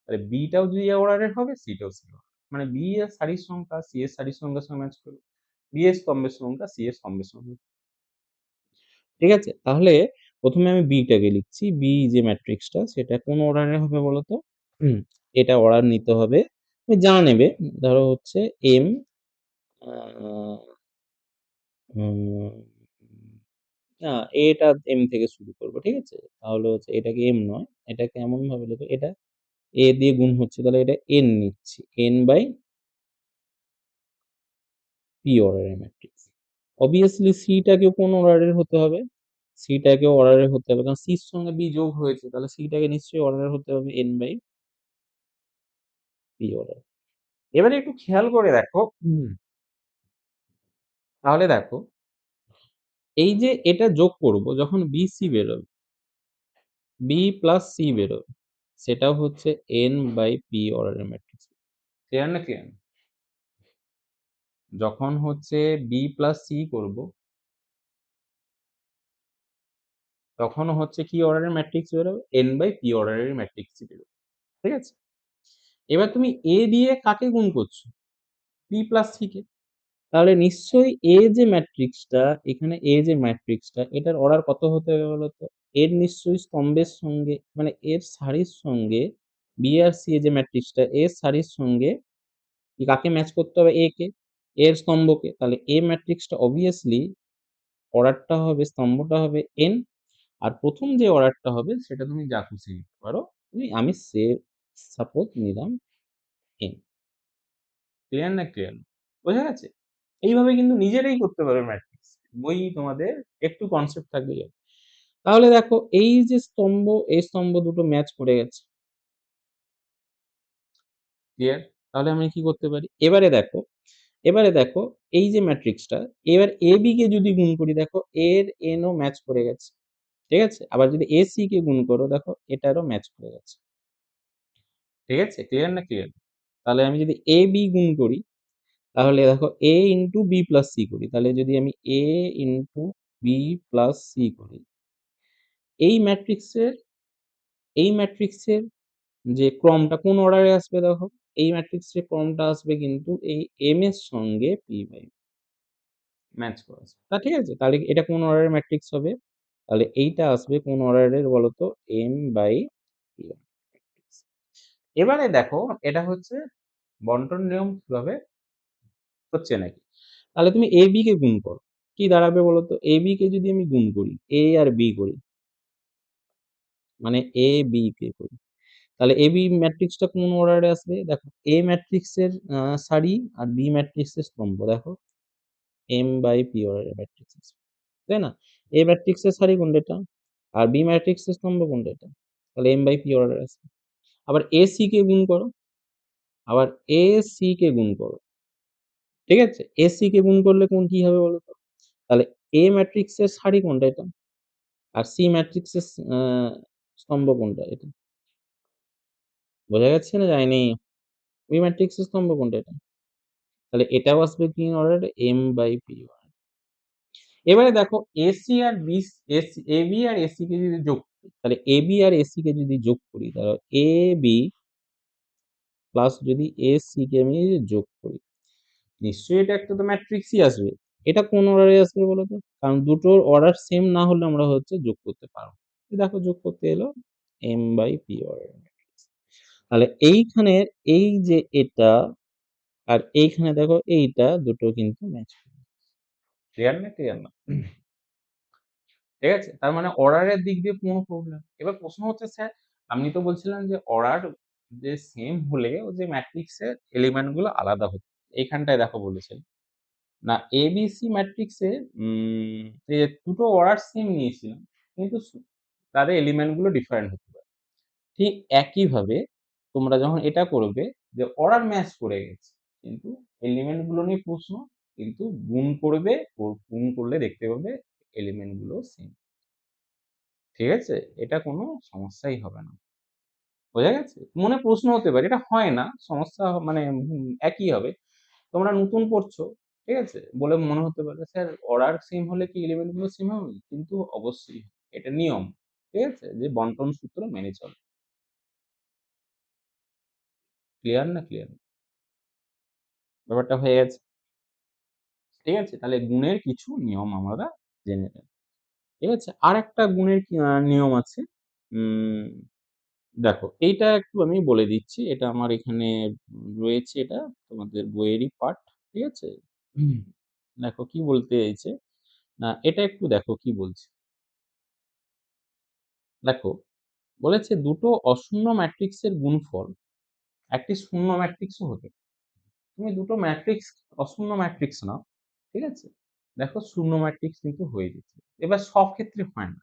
তাহলে B টাও যদি এ অর্ডারের হবে, C টাও সেম হবে। মানে B এর সারির সংখ্যা C এর সারির সংখ্যার সঙ্গে ম্যাচ করবে। B এর স্তম্ভের সংখ্যা C এর স্তম্ভের সঙ্গে। ঠিক আছে? তাহলে ১ম এ আমি B টাকে লিখছি। B যে ম্যাট্রিক্সটা সেটা কোন অর্ডারে হবে বলতো? হুম, এটা অর্ডার নিতে হবে। তুমি যা নেবে ধরো হচ্ছে M আ উম না এটা M থেকে শুরু করব। ঠিক আছে? তাহলে হচ্ছে এটাকে M নয়। এটাকে এমনভাবে লিখো, এটা A দিয়ে গুণ হচ্ছে তাহলে এটা N নিচ্ছি। N/P অর্ডারের ম্যাট্রিক্স। obviously C টাকেও কোন অর্ডারের হতে হবে? C টাকেও অর্ডারের হতে হবে। কারণ C এর সঙ্গে B যোগ হয়েছে। তাহলে C টাকে নিশ্চয়ই অর্ডারের হতে হবে N/P অর্ডার। এবারে একটু খেয়াল করে দেখো, তাহলে দেখো এই যে এটা যোগ করব যখন BC বেরোবে, B প্লাস C বেরোবে, সেটাও হচ্ছে N/P অর্ডারের ম্যাট্রিক্স। ক্লিয়ার না? ক্লিয়ার না? যখন হচ্ছে B প্লাস C করব তখন হচ্ছে কি অর্ডারের ম্যাট্রিক্স বেরোবে? n/p অর্ডারের ম্যাট্রিক্সই বেরোবে। ঠিক আছে? এবার তুমি a দিয়ে কাকে গুণ করছো? p প্লাস c কে। তাহলে নিশ্চয়ই A যে ম্যাট্রিক্সটা, এখানে A যে ম্যাট্রিক্সটা, এটার অর্ডার কত হতে হবে বলতো? এর নিশ্চয়ই স্তম্ভের সঙ্গে, মানে এর সারির সঙ্গে B আর C যে ম্যাট্রিক্সটা, এর সারির সঙ্গে কাকে ম্যাচ করতে হবে? A কে, এর স্তম্ভকে। তাহলে A ম্যাট্রিক্সটা obviously অর্ডারটা হবে, স্তম্ভটা হবে n, আর প্রথম যে অর্ডারটা হবে সেটা তুমি যা খুশি নিতে পারো। আমি সাপোজ নিলাম n। ক্লিয়ার না ক্লিয়ার? বোঝা গেছে? এইভাবে কিন্তু নিজেরাই করতে পারবে ম্যাট্রিক্স। বই তোমাদের একটু কনসেপ্ট থাকলেই হবে। তাহলে দেখো এই যে স্তম্ভ, এই স্তম্ভ দুটো ম্যাচ করে গেছে। ক্লিয়ার? তাহলে আমি কি করতে পারি? এবারে দেখো এই যে ম্যাট্রিক্সটা, এবার AB কে যদি গুণ করি, দেখো এর n ও ম্যাচ করে গেছে। ঠিক আছে? আবার যদি AC কে গুণ করো, দেখো এটারও ম্যাচ করে গেছে। ঠিক আছে? ক্লিয়ার না ক্লিয়ার? তাহলে আমি যদি AB গুণ করি, তাহলে দেখো A into B plus C করি। তাহলে যদি আমি A into B plus C করি, এই ম্যাট্রিক্সের এই ম্যাট্রিক্সের যে ক্রমটা কোন অর্ডারে আসবে দেখো? এই ম্যাট্রিক্সের ক্রমটা আসবে কিন্তু এই M এর সঙ্গে P বাই ম্যাচ করে আসবে। ঠিক আছে? তাহলে এটা কোন অর্ডারের ম্যাট্রিক্স হবে? তাহলে এইটা আসবে কোন অর্ডারের বলতো? M by P। এবারে দেখো এটা হচ্ছে বন্টন নিয়ম কিভাবে হচ্ছে নাকি। তাহলে তুমি AB কে গুণ করো। কি দাঁড়াবে বলতো? AB কে যদি আমি গুণ করি, A আর B করি, মানে A B কে করি, তাহলে AB ম্যাট্রিক্সটা কোন অর্ডারে আসবে? দেখো A ম্যাট্রিক্সের সারি আর B ম্যাট্রিক্সের স্তম্ভ, দেখো M বাই P অর্ডারের ম্যাট্রিক্স আসবে, তাই না? A ম্যাট্রিক্সের সারি কোনটা? এটা। আর B ম্যাট্রিক্সের স্তম্ভ কোনটা? এটা। তাহলে M বাই P অর্ডারে আসবে। আবার AC কে গুণ করো, আবার AC কে গুণ করো। ঠিক আছে? AC কে গুণ করলে কোন কি হবে বলো তো? তাহলে A ম্যাট্রিক্সের সারি কোনটা? এটা। আর C ম্যাট্রিক্সের স্তম্ভ কোনটা? এটা। বোঝা যাচ্ছে না যায়নি? B ম্যাট্রিক্সের স্তম্ভ কোনটা? এটা। তাহলে এটাও আসবে কি অর্ডারে? M by P order. এবারে দেখো AC আর B, AB আর AC কে যদি যোগ করি, তাহলে AB আর AC কে যদি যোগ করি, তাহলে AB প্লাস যদি AC কে আমি যোগ করি, নিশ্চয়ই এটা একটা তো ম্যাট্রিক্সই আসবে। এটা কোন অর্ডারে আসবে বলো তো? কারণ দুটোর অর্ডার সেম না হলে আমরা হচ্ছে যোগ করতে পারবো। দেখো যোগ করতে এলো M by P order matrix. তাহলে এইখানের এই যে এটা আর এইখানে দেখো এইটা দুটো কিন্তু ম্যাচ করে। ক্লিয়ার না ক্লিয়ার না? ঠিক আছে? তার মানে অর্ডারের দিক দিয়ে কোনো প্রবলেম। এবার প্রশ্ন হচ্ছে স্যার, আপনি তো বলছিলেন যে অর্ডার যে সেম হলে ও যে ম্যাট্রিক্সের এলিমেন্ট গুলো আলাদা হতো। এইখানটায় দেখো বলেছেন না এবিসি ম্যাট্রিক্সে যে দুটো অর্ডার সেম নিয়েছিলাম, কিন্তু তাদের এলিমেন্ট গুলো ডিফারেন্ট হতে পারে। ঠিক একইভাবে তোমরা যখন এটা করবে যে অর্ডার ম্যাচ করে গেছে, কিন্তু এলিমেন্ট গুলো নিয়ে প্রশ্ন, কিন্তু গুণ করবে, গুণ করলে দেখতে পাবে এলিমেন্ট গুলো সেম। ঠিক আছে? এটা কোনো সমস্যাই হবে না। বোঝা গেছে? মনে প্রশ্ন হতে পারে, এটা হয় না, সমস্যা মানে একই হবে। তোমরা নতুন পড়ছো, ঠিক আছে? বলে মনে হতে পারে স্যার অর্ডার সেম হলে কি এলিমেন্ট গুলো সেম হবে? কিন্তু অবশ্যই এটা নিয়ম। ঠিক আছে? যে বন্টন সূত্র মেনে চলে। ক্লিয়ার না ক্লিয়ার না? ব্যাপারটা হয়ে গেছে। ঠিক আছে? তাহলে গুণের কিছু নিয়ম আমরা জেনে নেব। ঠিক আছে? আরেকটা গুণের নিয়ম আছে। উম দেখো এইটা একটু আমি বলে দিচ্ছি। এটা আমার এখানে রয়েছে, এটা তোমাদের বইয়েরই পার্ট। ঠিক আছে? হুম। দেখো কি বলতে চাইছে, না এটা একটু দেখো কি বলছে। দেখো বলেছে দুটো অশূন্য ম্যাট্রিক্সের গুণফল একটি শূন্য ম্যাট্রিক্সও হতে পারে। তুমি দুটো ম্যাট্রিক্স অশূন্য ম্যাট্রিক্স নাও, ঠিক আছে? দেখো শূন্য ম্যাট্রিক্স কিন্তু হয়ে যেছে। এবার সব ক্ষেত্রে হয় না।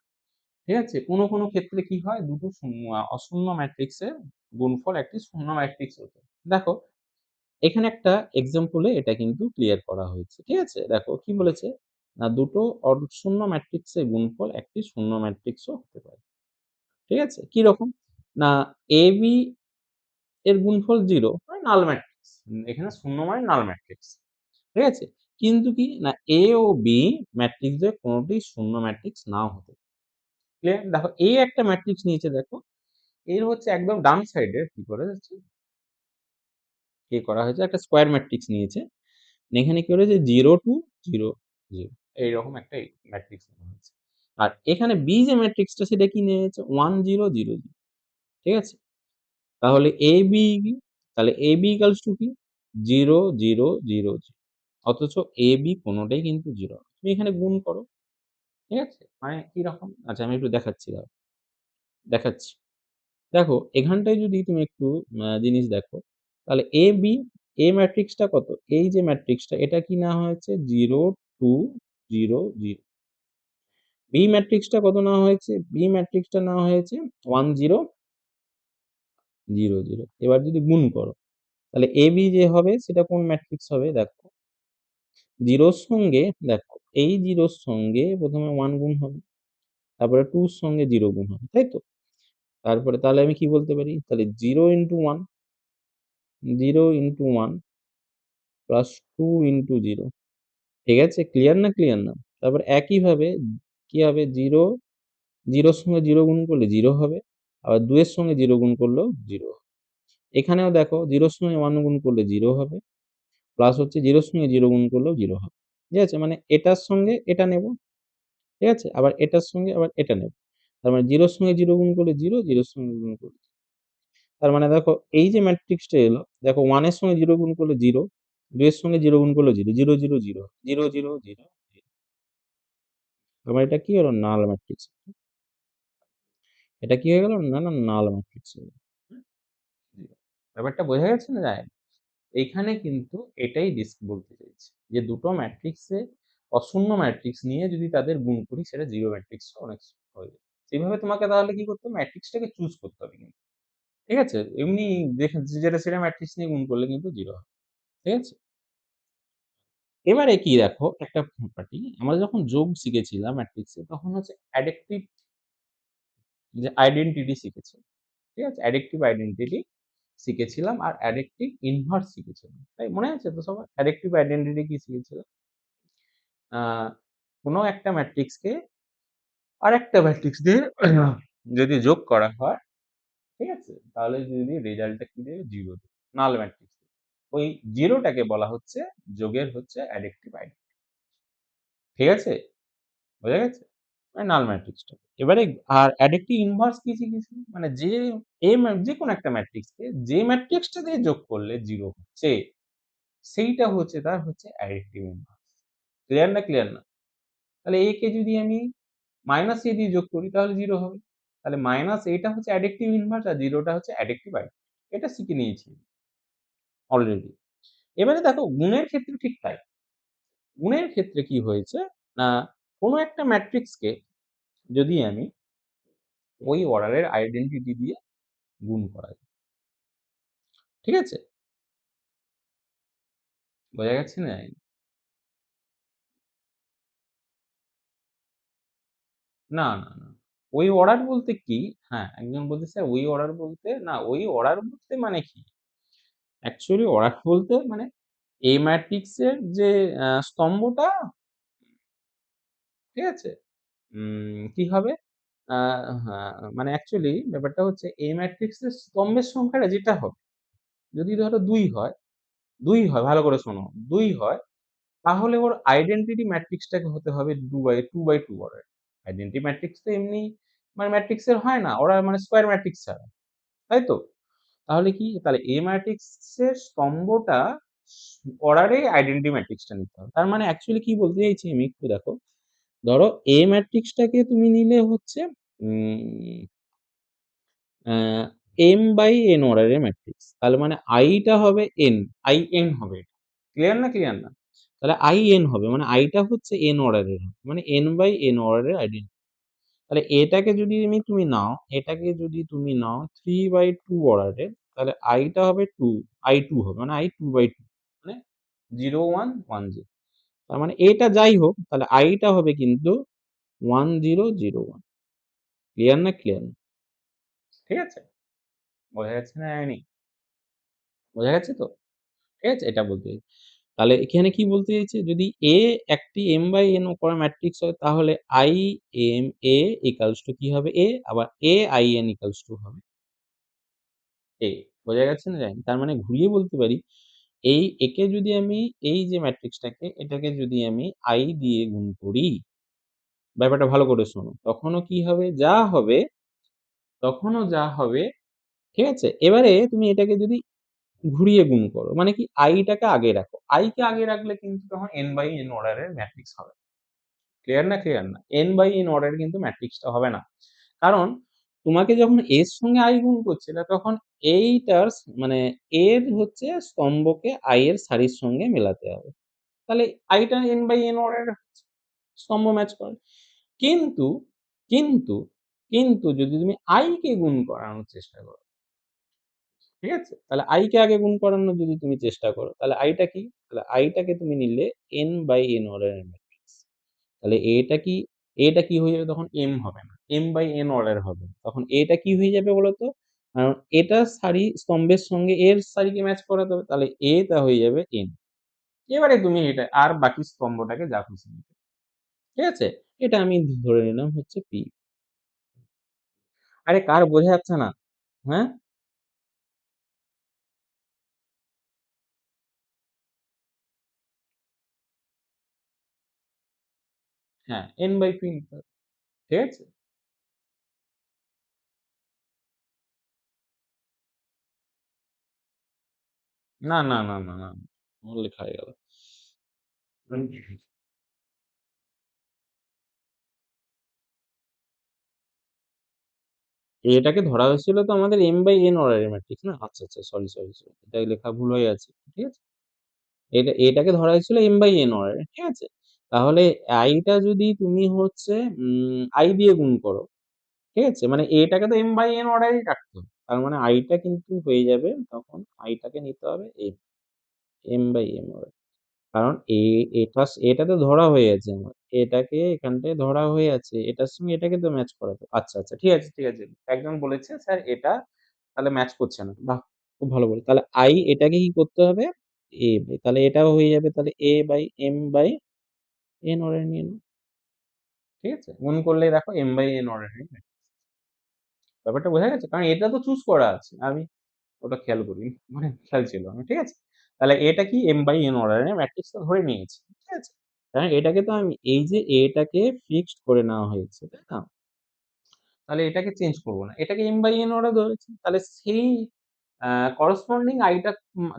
ঠিক আছে? কোনো, কোনো ক্ষেত্রে কি হয়, দুটো অশূন্য ম্যাট্রিক্সের গুণফল একটি শূন্য ম্যাট্রিক্স হতে পারে। দেখো এখানে একটা এক্সাম্পল এ এটা কিন্তু ক্লিয়ার করা হয়েছে। ঠিক আছে? দেখো কি বলেছে, না দুটো অশূন্য ম্যাট্রিক্সের গুণফল একটি শূন্য ম্যাট্রিক্সও হতে পারে। ঠিক আছে? কি রকম? না AB এর গুণফল 0 মানে নাল ম্যাট্রিক্স। এখানে শূন্য মানে নাল ম্যাট্রিক্স। ঠিক আছে? কিন্তু কি না A ও B ম্যাট্রিক্স এর কোনটি শূন্য ম্যাট্রিক্স নাও হতে পারে। ক্লিয়ার? দেখো A একটা ম্যাট্রিক্স নিয়েছে দেখো। এর হচ্ছে একদম ডান সাইডে কি করেছে? করা হয়েছে একটা স্কয়ার ম্যাট্রিক্স নিয়েছে। এখানে কি করেছে 0 2 0 0 এইরকম একটা ম্যাট্রিক্স নেওয়া হয়েছে। আর এখানে B যে ম্যাট্রিক্সটা সেটা কি নিয়েছে 1 0 0 0 ঠিক আছে? তাহলে AB কি? তাহলে AB ইকুয়ালস টু কি? 0 0 0 0 অথচ AB কোনটাই কিন্তু 0 না। তুমি এখানে গুণ করো। ঠিক আছে? মানে কিরকম? আচ্ছা আমি একটু দেখাচ্ছি দাঁড়াও। দেখাচ্ছি। দেখো এখানটায় যদি তুমি একটু জিনিস দেখো, তাহলে AB A ম্যাট্রিক্সটা কত? এই যে ম্যাট্রিক্সটা এটা কি নেওয়া হয়েছে 0 2 0 0 B ম্যাট্রিক্সটা কত নেওয়া হয়েছে? B ম্যাট্রিক্সটা নেওয়া হয়েছে 1 0 0 0 এবার যদি গুণ করো, তাহলে AB যে হবে সেটা কোন ম্যাট্রিক্স হবে দেখো। 0 র সঙ্গে দেখো এই 0 র সঙ্গে প্রথমে 1 গুণ হবে। তারপরে 2 র সঙ্গে 0 গুণ হবে। তাই তো? তারপরে তাহলে আমি কি বলতে পারি? তাহলে 0 into 1 0 into 1 প্লাস 2 into 0 ঠিক আছে? ক্লিয়ার না ক্লিয়ার না? তারপর একইভাবে কি হবে 0 0 র সঙ্গে 0 গুণ করলে 0 হবে। আবার 2 এর সঙ্গে 0 গুণ করলেও 0 হবে। এখানেও দেখো 0 র সঙ্গে 1 গুণ করলে 0 হবে। প্লাস হচ্ছে 0 র সঙ্গে 0 গুণ করলেও 0 হবে। ঠিক আছে? মানে এটার সঙ্গে এটা নেব। ঠিক আছে? আবার এটার সঙ্গে আবার এটা নেব। তার মানে 0 র সঙ্গে 0 গুণ করলে 0 0 র সঙ্গে গুণ করলে তার মানে দেখো এই যে ম্যাট্রিক্সটা এলো, দেখো 1 এর সঙ্গে 0 গুণ করলে 0, 2 এর সঙ্গে 0 গুণ করলে 0, 0 0 0, 0 0 0 তার মানে এটা কি হলো? নাল ম্যাট্রিক্স। এটা কি হয়ে গেল? না, না নাল ম্যাট্রিক্স হয়ে গেল। ব্যাপারটা বোঝা গেছে না যায়? এইখানে কিন্তু এটাই বলতে চাইছি যে দুটো ম্যাট্রিক্সে অশূন্য ম্যাট্রিক্স নিয়ে যদি তাদের গুণ করি সেটা জিরো ম্যাট্রিক্স অনেক হয়ে যায়। সেইভাবে তোমাকে তাহলে কি করতে হবে? ম্যাট্রিক্সটাকে চুজ করতে হবে কিন্তু। ঠিক আছে? এমনি যেটা সেটা ম্যাট্রিক্স নিয়ে গুণ করলে কিন্তু জিরো হবে। ঠিক আছে? এবারে কি দেখো একটা প্রপার্টি আমরা যখন যোগ শিখেছিলাম ম্যাট্রিক্সে তখন হচ্ছে অ্যাডেক্টিভ যে আইডেন্টিটি শিখেছি। ঠিক আছে? অ্যাডেক্টিভ আইডেন্টিটি শিখেছিলাম আর অ্যাডেক্টিভ ইনভার্স শিখেছিলাম। তাই মনে আছে তো সবার? অ্যাডেক্টিভ আইডেন্টিটি কি শিখেছিলাম? আ কোনো একটা ম্যাট্রিক্সকে আরেকটা ম্যাট্রিক্স দিয়ে যদি যোগ করা হয়, ঠিক আছে? তাহলে যদি রেজাল্টটা কি দেবে? 0 দেবে। নাল ম্যাট্রিক্স। ওই 0 টাকে বলা হচ্ছে যোগের হচ্ছে অ্যাডেক্টিভ আইডেন্টিটি। ঠিক আছে? বোঝা গেছে? মানে নাল ম্যাট্রিক্সটা। এবারে আর অ্যাডেক্টিভ ইনভার্স কি শিখেছি? মানে যে যেকোনো একটা ম্যাট্রিক্সকে যে ম্যাট্রিক্সটা দিয়ে যোগ করলে 0 হচ্ছে, সেইটা হচ্ছে তার হচ্ছে অ্যাডেক্টিভ ইনভার্স। ক্লিয়ার না ক্লিয়ার না? তাহলে A কে যদি আমি মাইনাস A দিয়ে যোগ করি তাহলে 0 হবে। তাহলে মাইনাস A টা হচ্ছে অ্যাডেক্টিভ ইনভার্স আর 0 টা হচ্ছে অ্যাডেক্টিভ আইডেন্টিটি। এটা শিখে নিয়েছি অলরেডি। এবারে দেখো গুণের ক্ষেত্রে ঠিক তাই। গুণের ক্ষেত্রে কি হয়েছে? না কোনো একটা ম্যাট্রিক্সকে যদি আমি ওই অর্ডারের আইডেন্টিটি দিয়ে গুণ করা যায়। ঠিক আছে? বোঝা গেছে না? না, না, না। ওই অর্ডার বলতে কি? হ্যাঁ, একজন বলছে স্যার ওই অর্ডার বলতে না ওই অর্ডার বলতে মানে কি? অ্যাকচুয়ালি অর্ডার বলতে মানে A ম্যাট্রিক্সের যে স্তম্ভটা ঠিক আছে? কি হবে? আ হ্যাঁ, মানে অ্যাকচুয়ালি ব্যাপারটা হচ্ছে A ম্যাট্রিক্সের স্তম্ভের সংখ্যাটা যেটা হবে, যদি ধরো ২ হয় ভালো করে শোনো। ২ হয় তাহলে ওর আইডেন্টিটি ম্যাট্রিক্সটাকে হতে হবে 2 বাই 2 অর্ডার। আইডেন্টিটি ম্যাট্রিক্স তো এমনি মানে ম্যাট্রিক্সের হয় না। ওরা মানে স্কয়ার ম্যাট্রিক্স ছাড়া। তাই তো? তাহলে কি? তাহলে A ম্যাট্রিক্সের স্তম্ভটা অর্ডারে আইডেন্টিটি ম্যাট্রিক্সটা নিতে হবে। তার মানে অ্যাকচুয়ালি কি বলতে চাইছি আমি একটু দেখো। ধরো A ম্যাট্রিক্সটাকে তুমি নিলে হচ্ছে উম আ m বাই n অর্ডারের ম্যাট্রিক্স। তাহলে মানে I টা হবে n, In হবে এটা। ক্লিয়ার না ক্লিয়ার না? তাহলে In হবে মানে I টা হচ্ছে n অর্ডারের হবে। মানে n বাই n অর্ডারের আইডেন্টিটি। তাহলে এটাকে যদি তুমি নাও, এটাকে যদি তুমি নাও 3 বাই 2 অর্ডারের তাহলে I টা হবে 2, I2 হবে। মানে I 2 বাই 2 মানে 0 1 1 0 তার মানে এটা যাই হোক তাহলে I টা হবে কিন্তু 1 0 0 1 ক্লিয়ার না ক্লিয়ার না? ঠিক আছে? বোঝা যাচ্ছে না যায়নি? বোঝা গেছে তো? ঠিক আছে? এটা বলতে চাইছি। তাহলে এখানে কি বলতে চাইছে? যদি A একটি m/n করা ম্যাট্রিক্স হয় তাহলে IMA ইকুয়ালস টু কি হবে? A আবার AIN ইকুয়ালস টু হবে A বোঝা গেছে না যায়নি? তার মানে ঘুরিয়ে বলতে পারি এই একে যদি আমি এই যে ম্যাট্রিক্সটাকে এটাকে যদি আমি I দিয়ে গুণ করি, ব্যাপারটা ভালো করে শোনো। তখনও কি হবে? যা হবে তখনও যা হবে, ঠিক আছে? এবারে তুমি এটাকে যদি ঘুরিয়ে গুণ করো, মানে কি I টাকে আগে রাখো। I কে আগে রাখলে কিন্তু তখন n/n অর্ডারের ম্যাট্রিক্স হবে। ক্লিয়ার না? ক্লিয়ার না? n/n অর্ডারে কিন্তু ম্যাট্রিক্সটা হবে না। কারণ তোমাকে যখন A এর সঙ্গে I গুণ করছিলে তখন এইটার মানে A এর হচ্ছে স্তম্ভকে I এর সারির সঙ্গে মেলাতে হবে। তাহলে I টা n/n অর্ডারের স্তম্ভ ম্যাচ করে। কিন্তু, কিন্তু, কিন্তু যদি তুমি I কে গুণ করানোর চেষ্টা করো, ঠিক আছে? তাহলে I কে আগে গুণ করানোর যদি তুমি চেষ্টা করো, তাহলে I টা কি? তাহলে I টাকে তুমি নিলে n/n অর্ডারের ম্যাট্রিক্স। তাহলে A টা কি হয়ে যাবে তখন M হবে না। m/n অর্ডার হবে। তখন A টা কি হয়ে যাবে বলো তো? কারণ এটার সারি স্তম্ভের সঙ্গে এর সারিকে ম্যাচ করাতে হবে। তাহলে A টা হয়ে যাবে N। এবারে তুমি এটা আর বাকি স্তম্ভটাকে যা খুশি নিতে। ঠিক আছে? এটা আমি ধরে নিলাম হচ্ছে P। আরে কার বোঝা যাচ্ছে না? হ্যাঁ? হ্যাঁ, n/p নিতে হবে। ঠিক আছে? না, না, না, না, না। ভুল লেখা হয়ে গেল। এটাকে ধরা হয়েছিল তো আমাদের m/n অর্ডারের ম্যাট্রিক্স না? আচ্ছা, আচ্ছা। সরি। এটা লেখা ভুল হয়ে আছে। ঠিক আছে? এটাকে ধরা হয়েছিল m/n অর্ডারে। ঠিক আছে? তাহলে i টা যদি তুমি হচ্ছে i দিয়ে গুণ করো, ঠিক আছে? মানে a টাকে তো m/n অর্ডারেই রাখতে হবে। তার মানে i টা কিন্তু হয়ে যাবে তখন i টাকে নিতে হবে m/m অর্ডার। কারণ এটা তো ধরা হয়ে আছে আমার। এটাকে এখানটায় ধরা হয়ে আছে। এটার সঙ্গে এটাকে তো ম্যাচ করাতে আচ্ছা। ঠিক আছে। একজন বলেছে স্যার এটা তাহলে ম্যাচ করছে না। বাহ! খুব ভালো বলেছে। তাহলে এটাকে কি করতে হবে? তাহলে এটাও হয়ে যাবে তাহলে A/m/n অর্ডারে নিয়ে নাও। ঠিক আছে? গুণ করলেই দেখো m/n অর্ডারে ব্যাপারটা বোঝা গেছে? কারণ এটা তো চুজ করা আছে। আমি ওটা খেয়াল করিনি। মানে খেয়াল ছিল না। ঠিক আছে? তাহলে এটা কি m/n অর্ডারে ম্যাট্রিক্সটা ধরে নিয়েছি। ঠিক আছে? কারণ এটাকে তো আমি এই যে A টাকে ফিক্সড করে নেওয়া হয়েছে, তাই না? তাহলে এটাকে চেঞ্জ করব না। এটাকে m/n অর্ডার ধরেছি। তাহলে সেই করেসপন্ডিং i টা